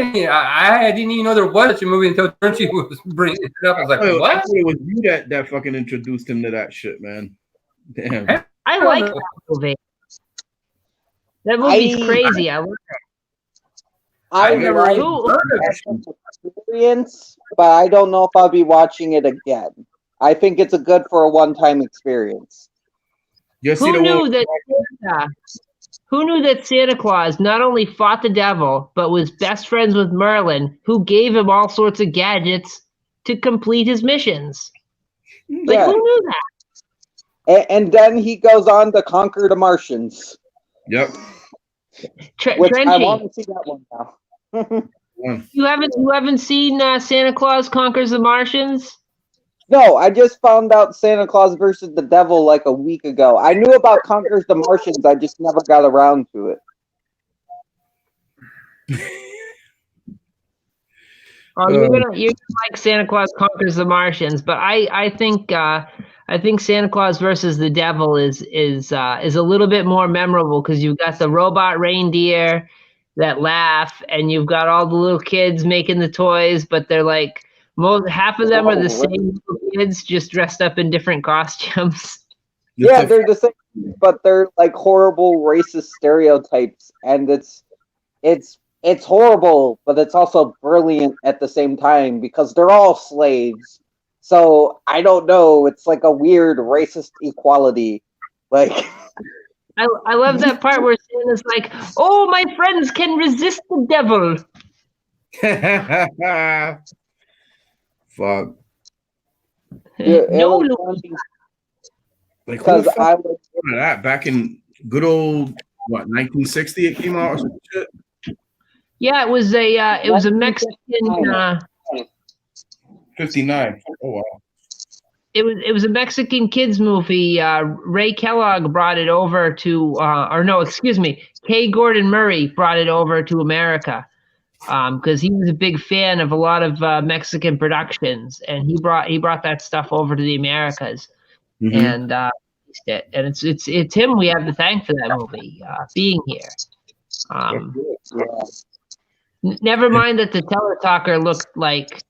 didn't even know there was such a movie until Trenchy was bringing it up. I was like, what? I thought it was you that fucking introduced him to that shit, man. Damn. I like that movie. That movie's crazy. I love it. I like the experience, but I don't know if I'll be watching it again. I think it's good for a one-time experience. Who knew that Santa Claus not only fought the devil, but was best friends with Merlin, who gave him all sorts of gadgets to complete his missions? Like, who knew that? And then he goes on to conquer the Martians. Yep. Which I want to see that one now. You haven't seen Santa Claus Conquers the Martians? No, I just found out Santa Claus versus the Devil like a week ago. I knew about Conquers the Martians, I just never got around to it. You're gonna like Santa Claus Conquers the Martians, but I think Santa Claus versus the Devil is a little bit more memorable because you've got the robot reindeer that laugh, and you've got all the little kids making the toys, but they're like half of them are the same little kids, just dressed up in different costumes. Yeah, they're the same, but they're like horrible racist stereotypes, and it's horrible, but it's also brilliant at the same time because they're all slaves. So I don't know. It's like a weird racist equality. Like I love that part where Santa's like, "Oh, my friends can resist the devil." Fuck. No, like because I was that back in good old 1960 it came out or some shit. Yeah, it was a Mexican 59. Oh wow. It was a Mexican kids movie. Ray Kellogg brought it over to Kay Gordon Murray brought it over to America. because he was a big fan of a lot of Mexican productions, and he brought that stuff over to the Americas, and it's him we have to thank for that movie being here. Never mind that the teletalker looked like,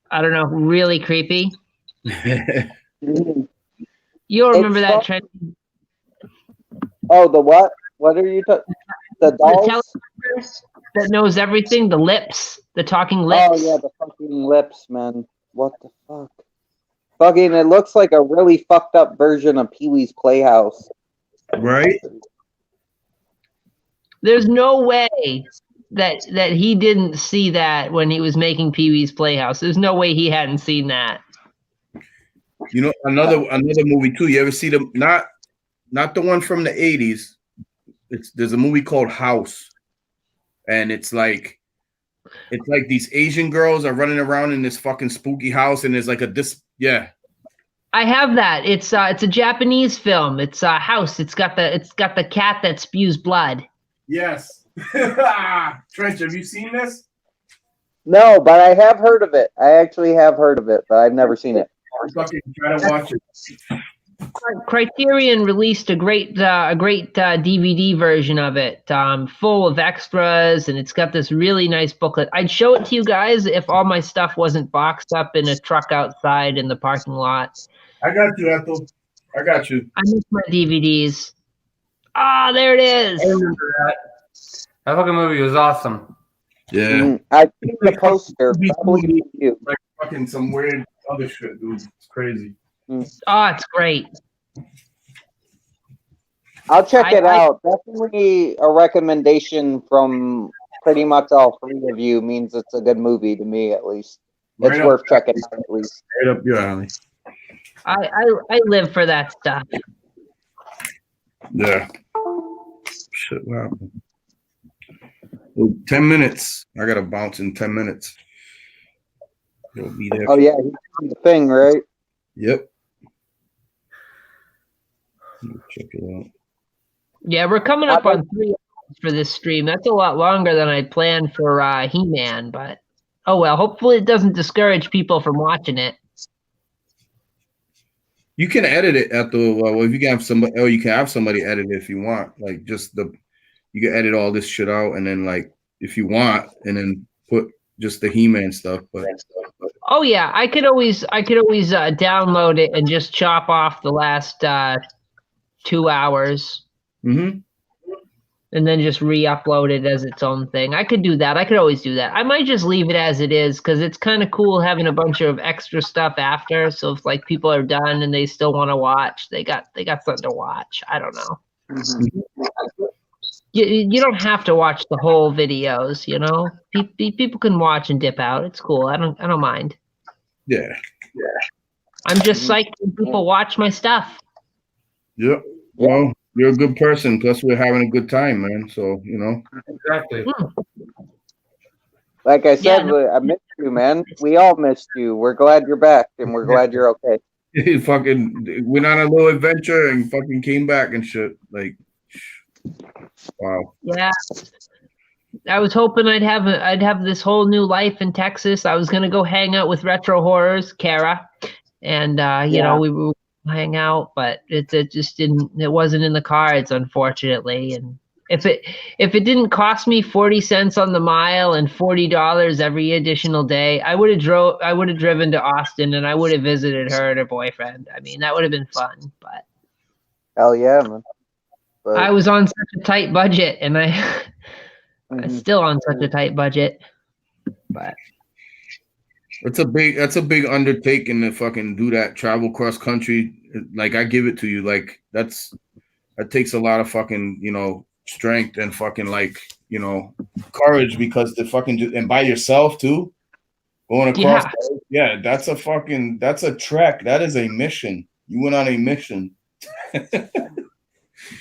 I don't know, really creepy. You'll remember that trend. Oh, the what? What are you talking? The dolls? The teletalkers that knows everything. The lips. The talking lips. Oh, yeah, the fucking lips, man. What the fuck? Fucking, it looks like a really fucked up version of Pee-wee's Playhouse. Right? There's no way that he didn't see that when he was making Pee-wee's Playhouse. There's no way he hadn't seen that. You know, another movie too. You ever see them? Not the one from the 80s. There's a movie called House, and it's like these Asian girls are running around in this fucking spooky house, and there's like yeah. I have that. It's a Japanese film. It's a House. It's got the cat that spews blood. Yes. Trench, have you seen this? No, but I have heard of it. I actually have heard of it, but I've never seen it. Fucking try to watch it. Criterion released a great DVD version of it, full of extras, and it's got this really nice booklet. I'd show it to you guys if all my stuff wasn't boxed up in a truck outside in the parking lot. I got you, Ethel. I got you. I miss my DVDs. Ah, there it is. I remember that. That fucking movie was awesome. Yeah. I think the poster. Probably you. Like fucking some weird other shit, dude. It's crazy. Oh, it's great. I'll check it out. Definitely a recommendation from pretty much all three of you means it's a good movie to me, at least. It's worth checking out, at least. Right up your alley. I live for that stuff. Yeah. Shit, wow. Well, 10 minutes. I gotta bounce in 10 minutes. You'll be there. Oh yeah, he's doing the thing, right? Yep. Check it out. Yeah, we're coming up on 3 hours for this stream. That's a lot longer than I planned for He-Man, but oh well. Hopefully, it doesn't discourage people from watching it. You can edit it at the well. If you can have somebody, you can have somebody edit it if you want. Like you can edit all this shit out, and then like if you want, and then put just the He-Man stuff. But oh yeah, I could always download it and just chop off the last 2 hours, and then just re-upload it as its own thing. I could do that. I could always do that. I might just leave it as it is because it's kind of cool having a bunch of extra stuff after. So if like people are done and they still want to watch, they got something to watch. I don't know. You don't have to watch the whole videos, you know. People can watch and dip out. It's cool. I don't mind. Yeah. I'm just psyched when people watch my stuff. Yep. Well, you're a good person. Plus, we're having a good time, man. So you know. Exactly. Like I said, I missed you, man. We all missed you. We're glad you're back, and we're glad you're okay. Fucking went on a little adventure and fucking came back and shit. Like, wow. Yeah. I was hoping I'd have this whole new life in Texas. I was gonna go hang out with Retro Horrors, Kara, and you know, we would hang out, but it just didn't. It wasn't in the cards, unfortunately. And if it didn't cost me 40 cents on the mile and $40 every additional day, I would have driven to Austin and I would have visited her and her boyfriend. I mean, that would have been fun. But hell yeah, man. But I was on such a tight budget, and I'm still on such a tight budget. But that's a big undertaking to fucking do that, travel cross country. Like, I give it to you. Like, that takes a lot of fucking, you know, strength and fucking, like, you know, courage, because the fucking, and by yourself too, going across. Yeah, that's a trek. That is a mission. You went on a mission.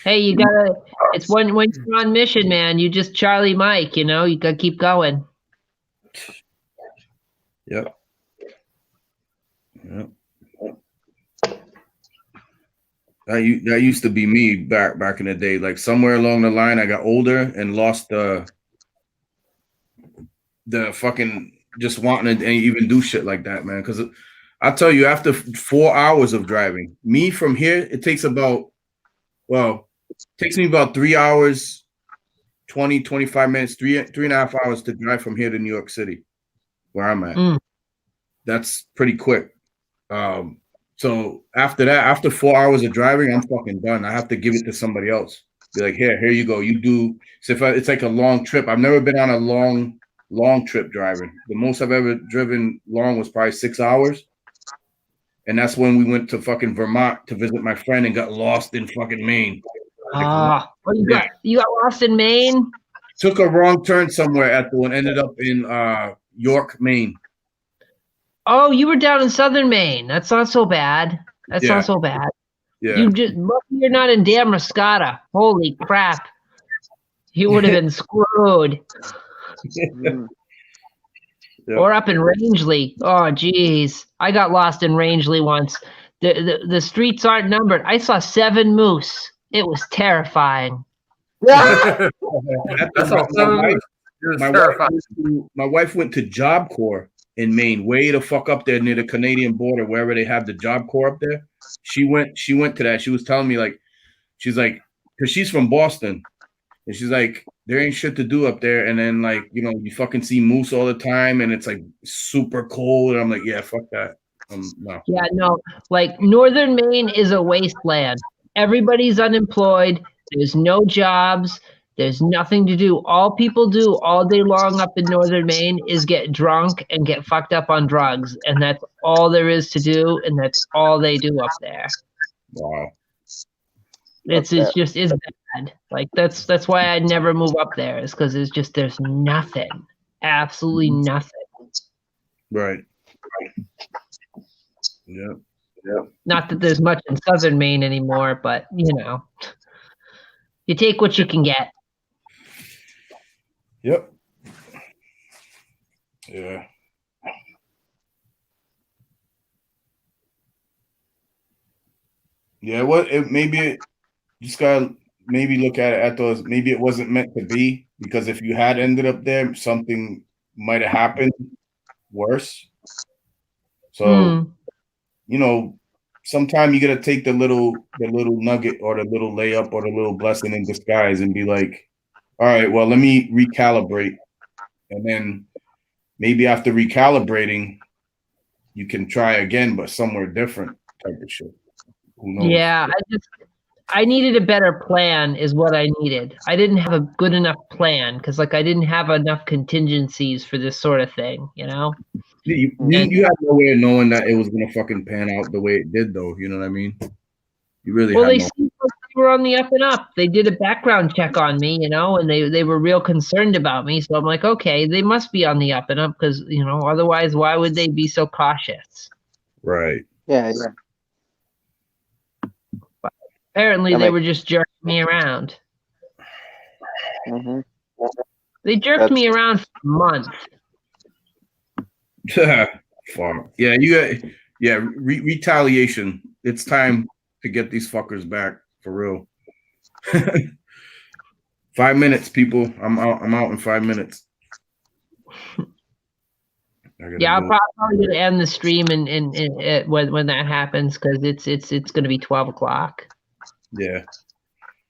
Hey, you gotta. It's when you're on mission, man. You just Charlie Mike. You know, you gotta keep going. Yep. That used to be me back in the day. Like, somewhere along the line, I got older and lost the fucking just wanting to even do shit like that, man. Because I'll tell you, after 4 hours of driving, me from here, it takes me about 3 hours, 20, 25 minutes, three and a half hours to drive from here to New York City, where I'm at. That's pretty quick. So after that, after 4 hours of driving, I'm fucking done. I have to give it to somebody else. Be like, here you go. You do. So if it's like a long trip, I've never been on a long trip driving. The most I've ever driven long was probably 6 hours. And that's when we went to fucking Vermont to visit my friend and got lost in fucking Maine. You got lost in Maine? Took a wrong turn somewhere at the one, ended up in York, Maine. Oh, you were down in southern Maine. That's not so bad. That's not so bad. Yeah. You just lucky you're not in Damariscotta. Holy crap. You would have been screwed. Or up in Rangeley. Oh, geez. I got lost in Rangeley once. The streets aren't numbered. I saw 7 moose. It was terrifying. My wife went to Job Corps in Maine, way the fuck up there near the Canadian border, wherever they have the Job Corps up there. She went to that. She was telling me, like, she's like, because she's from Boston, and she's like, there ain't shit to do up there. And then, like, you know, you fucking see moose all the time, and it's like super cold. And I'm like, yeah, fuck that. No. Yeah, no. Like, northern Maine is a wasteland. Everybody's unemployed. There's no jobs. There's nothing to do. All people do all day long up in northern Maine is get drunk and get fucked up on drugs. And that's all there is to do. And that's all they do up there. Wow. It's bad. Like, that's why I'd never move up there, is because there's nothing. Absolutely nothing. Right. Yeah. Not that there's much in southern Maine anymore, but, you know, you take what you can get. Yep. Yeah. Yeah, just gotta maybe look at it at those. Maybe it wasn't meant to be, because if you had ended up there, something might have happened worse. So, you know, sometimes you gotta take the little nugget or the little layup or the little blessing in disguise and be like, all right, well, let me recalibrate. And then maybe after recalibrating, you can try again, but somewhere different type of shit. Who knows? Yeah, I needed a better plan is what I needed. I didn't have a good enough plan because, like, I didn't have enough contingencies for this sort of thing, you know? You had no way of knowing that it was going to fucking pan out the way it did, though. You know what I mean? You really Well, they seemed like they were on the up and up. They did a background check on me, you know, and they were real concerned about me. So I'm like, okay, they must be on the up and up because, you know, otherwise, why would they be so cautious? Right. Yeah. But apparently, they were just jerking me around. Mm-hmm. They jerked me around for a month. Far. Yeah, retaliation. It's time to get these fuckers back for real. 5 minutes, people. I'm out in 5 minutes. Yeah, I'll probably gonna end the stream and when that happens, because it's gonna be 12 o'clock. Yeah.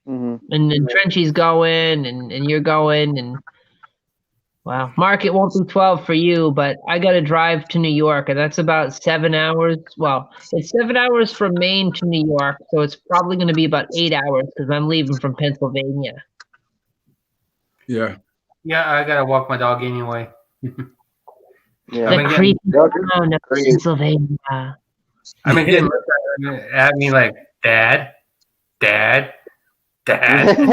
Mm-hmm. And then Trenchy's going and you're going, and wow, Mark, it won't be 12 for you, but I got to drive to New York, and that's about 7 hours. Well, it's 7 hours from Maine to New York, so it's probably going to be about 8 hours because I'm leaving from Pennsylvania. Yeah. Yeah, I gotta walk my dog anyway. The creepy town of Pennsylvania. I've been getting at me like, Dad. Now.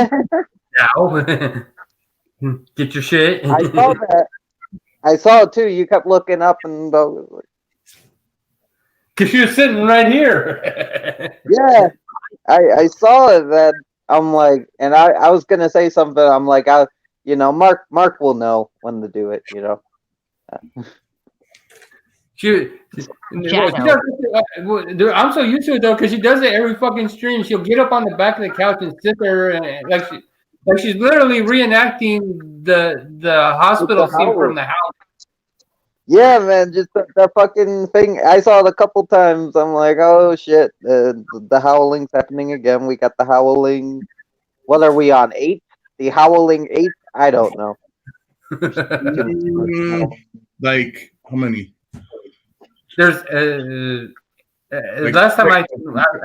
Get your shit. I saw that. I saw it too. You kept looking up and because you're sitting right here. Yeah, I saw it. That I'm like, and I was gonna say something. I'm like, Mark will know when to do it. You know. I'm so used to it though, because she does it every fucking stream. She'll get up on the back of the couch and sit there and Like she's literally reenacting the hospital With the scene from Howling. The House. Yeah, man, just that fucking thing. I saw it a couple times. I'm like, oh shit, the Howling's happening again. We got the Howling. What are we on? 8? The Howling 8? I don't know. Like how many? There's Like, last time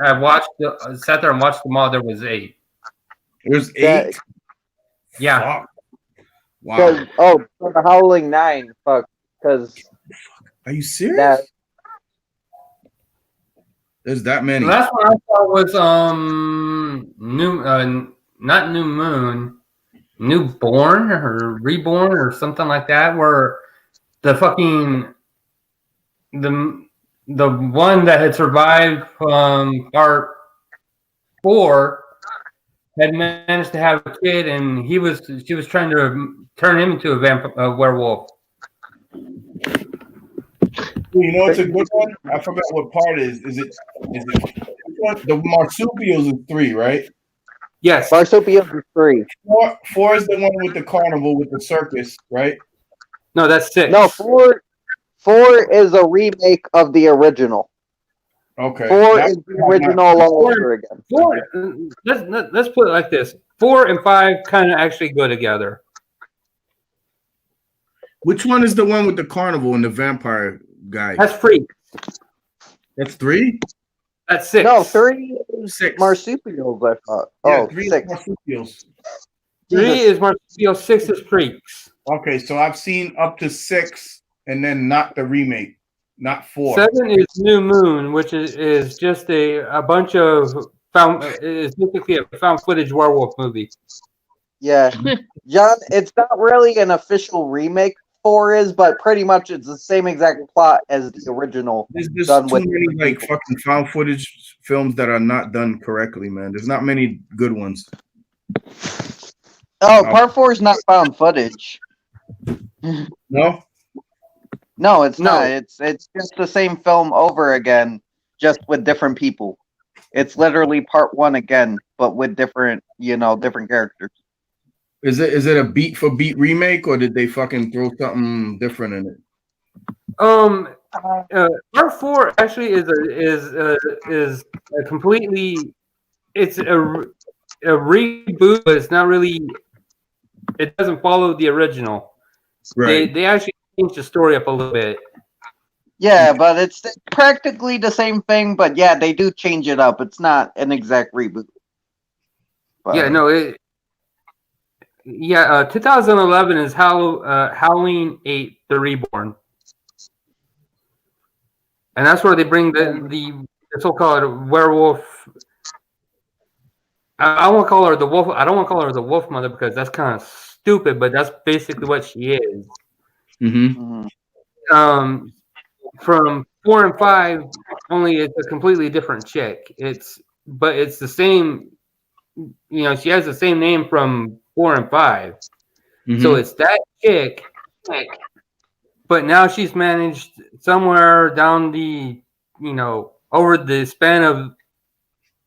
I watched sat there and watched them all, there was 8. There's 8. Yeah. Yeah. Fuck. Wow. So the Howling 9. Fuck. Because Are you serious? that There's that many. The last one I saw was not New Moon, Newborn or Reborn or something like that, where the fucking the one that had survived from part 4 had managed to have a kid, and she was trying to turn him into a werewolf. You know, it's a good one. I forgot what part is. Is it the marsupials is 3, right? Yes. Marsupials is 3. 4 is the one with the carnival with the circus, right? No, that's 6. No, 4 is a remake of the original. Okay. 4 is the original all over again. 4. Let's put it like this: 4 and 5 kind of actually go together. Which one is the one with the carnival and the vampire guy? That's Freak. That's 3? That's 6. No, 3 is 6. marsupials, I thought. Yeah, Oh, 3 6. is marsupials. 3 is marsupial, 6 is Freaks. Okay, so I've seen up to 6 and then not the remake, not 4. 7 is New Moon, which is just a bunch of is basically a found footage werewolf movie. Yeah. John, it's not really an official remake, 4 is, but pretty much it's the same exact plot as the original. There's just done too with many different like people. fucking found footage films that are not done correctly, man. There's not many good ones. Oh, part 4 is not found footage. No? No, it's No. not. It's just the same film over again, just with different people. It's literally part 1 again, but with different, different characters. Is it a beat for beat remake or did they fucking throw something different in it? Part 4 actually is a completely it's a reboot, but it's not really. It doesn't follow the original. Right. They actually changed the story up a little bit. Yeah, but it's practically the same thing, but yeah, they do change it up. It's not an exact reboot. But, Yeah, no. 2011 is Halloween 8: The Reborn, and that's where they bring the so-called werewolf. I won't call her the wolf. I don't want to call her the wolf mother because that's kind of stupid, but that's basically what she is. Mm-hmm. mhm. From 4 and 5, only it's a completely different chick. But it's the same. She has the same name from 4 and 5. Mm-hmm. So it's that chick, but now she's managed somewhere down the, over the span of,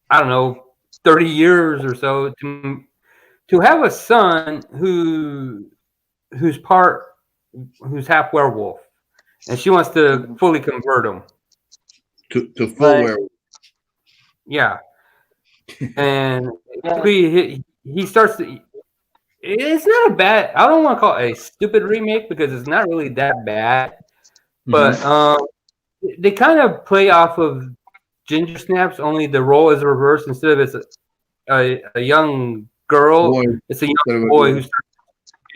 I don't know, 30 years or so to have a son who's half werewolf, and she wants to fully convert him To full Right. werewolf. Yeah, and he starts to. It's not a bad. I don't want to call it a stupid remake because it's not really that bad, but they kind of play off of Ginger Snaps. Only the role is reversed. Instead of it's a young girl, Boy. it's a young boy who's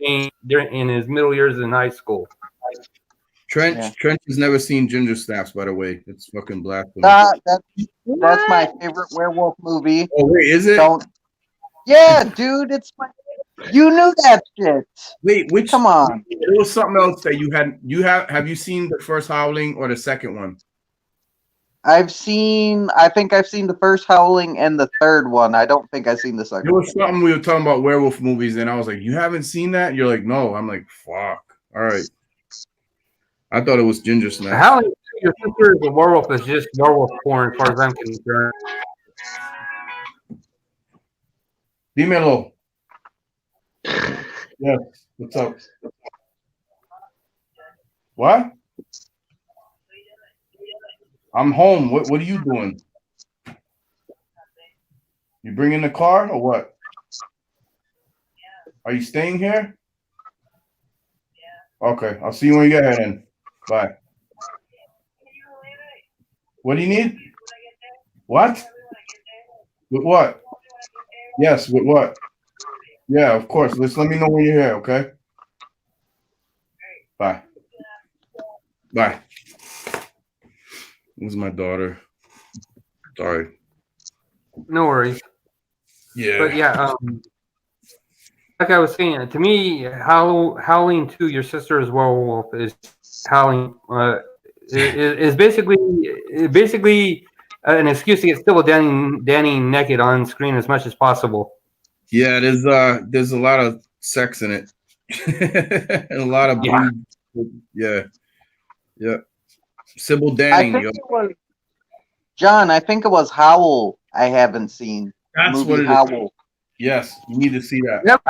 in his middle years in high school. Trench has never seen Ginger Snaps, by the way. It's fucking blasphemy. That's my favorite werewolf movie. Oh wait, is it? Yeah, dude, it's my. You knew that shit. Wait, which? Come on. There was something else that you had. Have you seen the first Howling or the second one? I think I've seen the first Howling and the third one. I don't think I've seen the second There was something we were talking about werewolf movies, and I was like, "You haven't seen that?" You're like, "No." I'm like, "Fuck." All right. I thought it was Ginger Snaps. How your sister is a werewolf is just werewolf porn, as far as I'm concerned. Dímelo. Yes. What's up? What? I'm home. What are you doing? You bringing the car or what? Are you staying here? Okay, I'll see you when you get here then. Bye. What do you need? What? With what? Yes, with what? Yeah, of course. Let me know when you're here, okay? Bye. Bye. This is my daughter. Sorry. No worries. Yeah. But yeah, like I was saying, to me, Howling 2, Your Sister's Werewolf is Howling. Is basically an excuse to get still with Danny naked on screen as much as possible. Yeah, there's a lot of sex in it. And a lot of yeah. Sybil I Danning. think it was John. I think it was Howl. I haven't seen. That's movie what it is. Howl. Yes, you need to see that. Yep.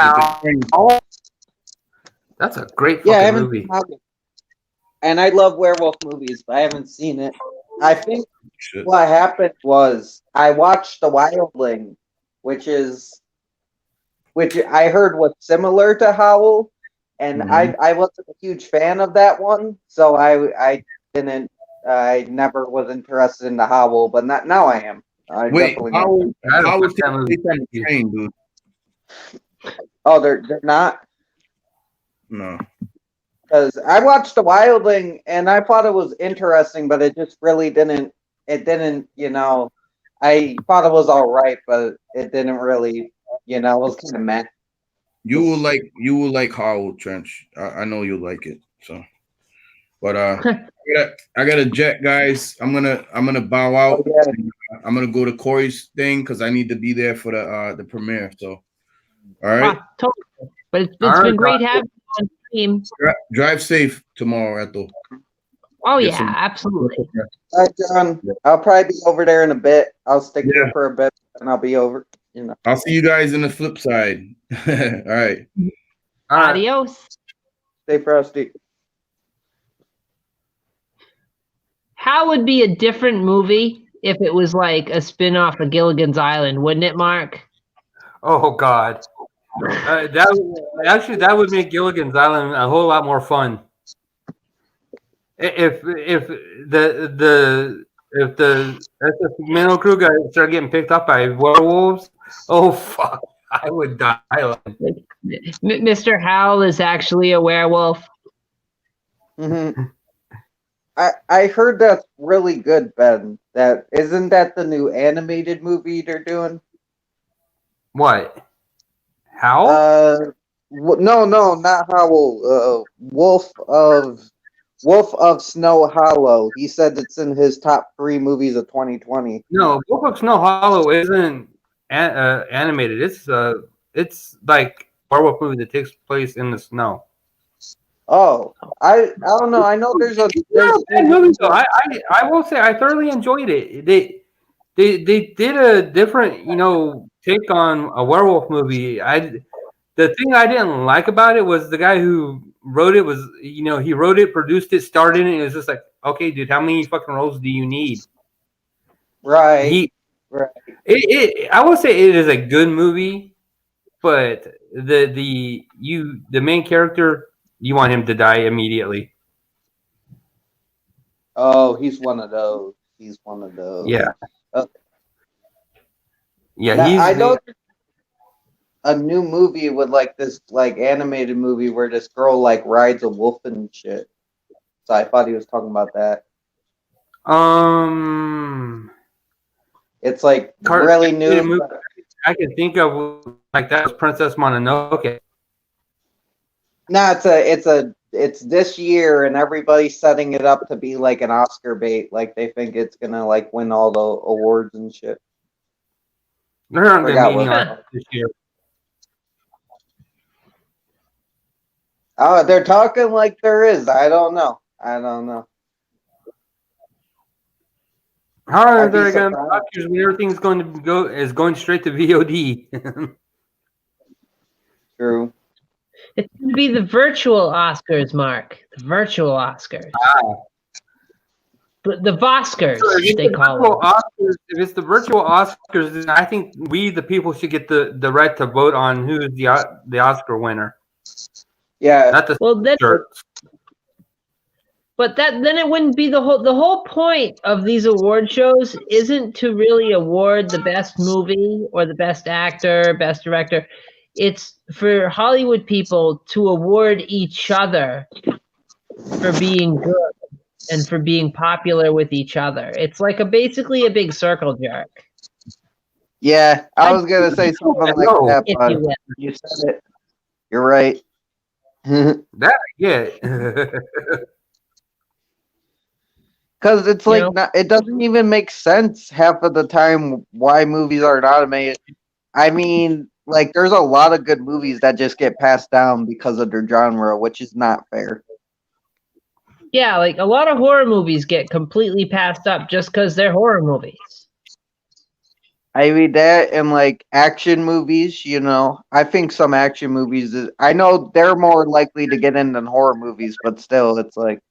That's a great fucking Yeah, I haven't movie. seen Howl. And I love werewolf movies, but I haven't seen it. I think what happened was I watched The Wildling, which I heard was similar to Howl, and I wasn't a huge fan of that one, so I never was interested in the Howl, but now I am. Wait, Howl was on the train, dude. Oh, they're not. No. Because I watched The Wildling and I thought it was interesting, but it just really didn't. It didn't, I thought it was all right, but it didn't really, it was kind of meh. You will like Howl, Trench. I know you'll like it. So, but I got a jet, guys. I'm gonna bow out. Oh, yeah. I'm gonna go to Corey's thing because I need to be there for the premiere. So, all right. Totally. But it's been great having you on stream. Drive safe tomorrow, Ethel. Oh yeah, absolutely. All right, John. I'll probably be over there in a bit. I'll stick here for a bit, and I'll be over. I'll see you guys in the flip side. All right. Adios. Stay frosty. How would be a different movie if it was like a spin-off of Gilligan's Island, wouldn't it, Mark? Oh God. That would make Gilligan's Island a whole lot more fun. If the Minnow crew guys start getting picked up by werewolves, oh fuck, I would die. Mr. Howl is actually a werewolf. Mm-hmm. I heard that's really good, Ben. Isn't that the new animated movie they're doing? What? Howl? No, not Howl. Wolf of Snow Hollow. He said it's in his top 3 movies of 2020. No, Wolf of Snow Hollow isn't animated. It's like a werewolf movie that takes place in the snow. Oh, I don't know. I know there's bad movie though. I will say I thoroughly enjoyed it. They did a different take on a werewolf movie. The thing I didn't like about it was the guy who wrote it was he wrote it, produced it, starred in it. It was just like, okay, dude, how many fucking roles do you need? Right. I will say it is a good movie, but the main character, you want him to die immediately. Oh, he's one of those. Yeah. Okay. Yeah, now, I know a new movie with this animated movie where this girl rides a wolf and shit. So I thought he was talking about that. It's really new. Movie I can think of that was Princess Mononoke. No, it's this year, and everybody's setting it up to be an Oscar bait. They think it's gonna win all the awards and shit. They're not gonna be this year. Oh, they're talking like there is. I don't know. How are they going to Oscars when everything's going straight to VOD? True. It's going to be the virtual Oscars, Mark. The virtual Oscars. The Voskers, they call them. Oscars, if it's the virtual Oscars, then I think we, the people, should get the right to vote on who's the Oscar winner. Yeah. Not the shirts. But then it wouldn't be the whole point of these award shows isn't to really award the best movie or the best actor, best director. It's for Hollywood people to award each other for being good and for being popular with each other. It's like basically a big circle jerk. Yeah, I was gonna say something like that, but you said it. You're right. That yeah. Because it's like it doesn't even make sense half of the time why movies are nominated. I mean, like there's a lot of good movies that just get passed down because of their genre, which is not fair. Yeah, like a lot of horror movies get completely passed up just because they're horror movies. I mean that, and like action movies, I think some action movies I know they're more likely to get in than horror movies, but still, it's like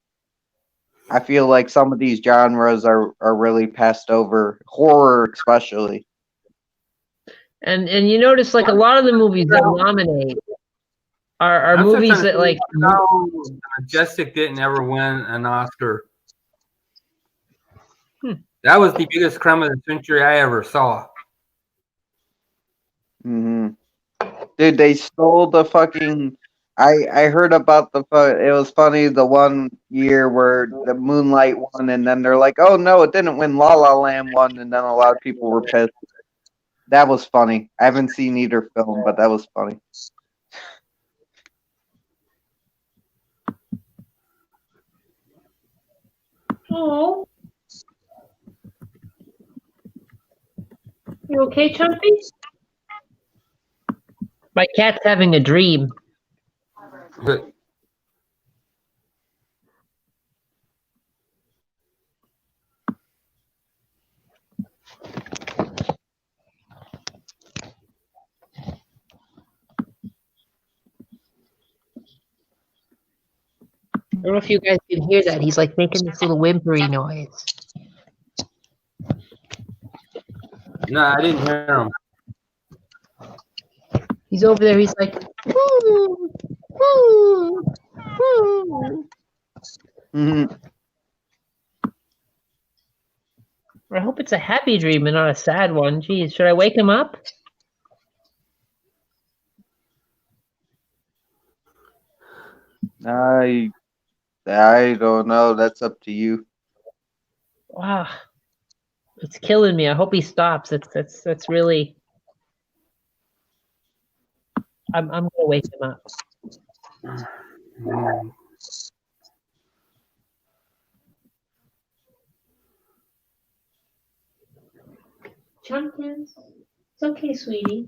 I feel like some of these genres are really passed over, horror especially. And you notice like a lot of the movies that nominate are movies that like Majestic didn't ever win an Oscar. That was the biggest crime of the century I ever saw. Mm-hmm. Dude, they stole the fucking. I heard about it was funny the one year where the Moonlight won, and then they're like, oh no, it didn't win. La La Land won, and then a lot of people were pissed. That was funny. I haven't seen either film, but that was funny. Oh. You okay, Chumpy? My cat's having a dream. But I don't know if you guys can hear that. He's like making this little whimpery noise. no, I didn't hear him. He's over there. He's like, "Ooh, ooh, ooh." Mm-hmm. I hope it's a happy dream and not a sad one. Jeez, should I wake him up? I don't know. That's up to you. Wow, it's killing me. I hope he stops. That's really. I'm gonna wake him up. Chumpkins, it's okay, sweetie.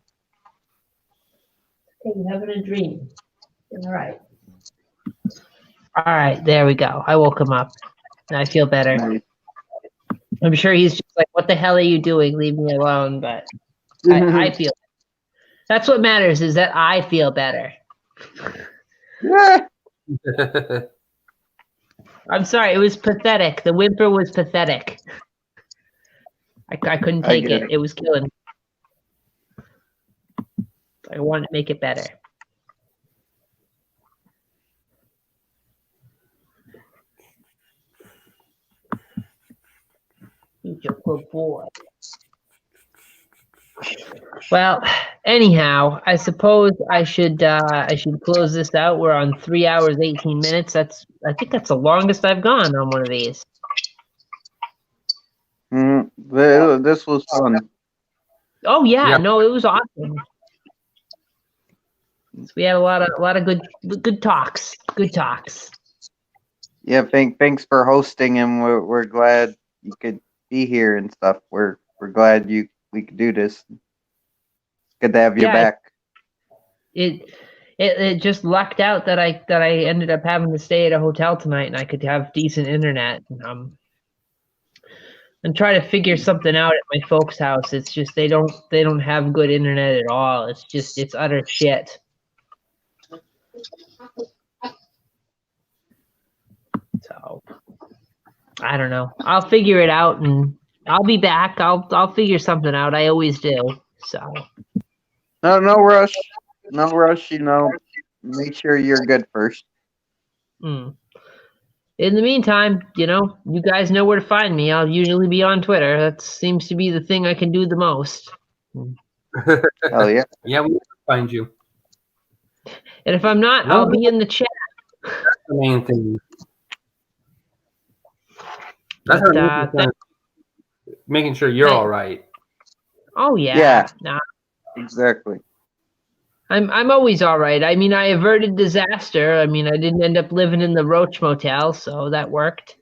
Okay, you're having a dream. All right. All right, there we go. I woke him up. I feel better. Nice. I'm sure he's just like, what the hell are you doing? Leave me alone. But I feel that's what matters, is that I feel better. I'm sorry, it was pathetic. The whimper was pathetic. I couldn't take it. It was killing me. I wanted to make it better. You're a good boy. Well, anyhow, I suppose I should close this out. We're on 3 hours 18 minutes. I think that's the longest I've gone on one of these. This was fun. Oh yeah, no, it was awesome. We had a lot of good talks. Good talks. Yeah, thanks for hosting, and we're glad you could be here and stuff. We're glad we could do this. Good to have you back. It just lucked out that I ended up having to stay at a hotel tonight, and I could have decent internet. And try to figure something out at my folks' house. It's just they don't have good internet at all. It's utter shit. So I don't know. I'll figure it out, and I'll be back. I'll figure something out. I always do. So No rush. No rush. Make sure you're good first. in the meantime, you guys know where to find me. I'll usually be on Twitter. That seems to be the thing I can do the most. Hell yeah. Yeah, we can find you. And if I'm not, I'll be in the chat. That's the main thing. That's But, our main thing. Making sure you're all right. Oh yeah. Yeah. Nah, Exactly. I'm always all right. I mean, I averted disaster. I mean, I didn't end up living in the Roach Motel, so that worked.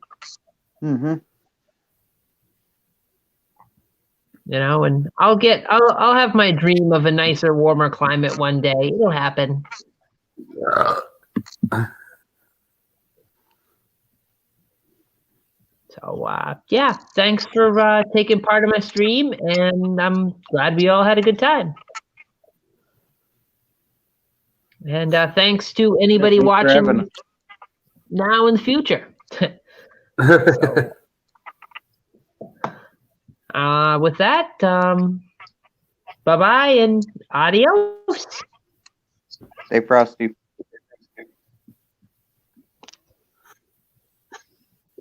Mm-hmm. And I'll have my dream of a nicer, warmer climate one day. It'll happen. So yeah, thanks for taking part in my stream, and I'm glad we all had a good time. And thanks to anybody Thanks for having watching us. now in the future. With that, bye-bye and adios. Stay frosty.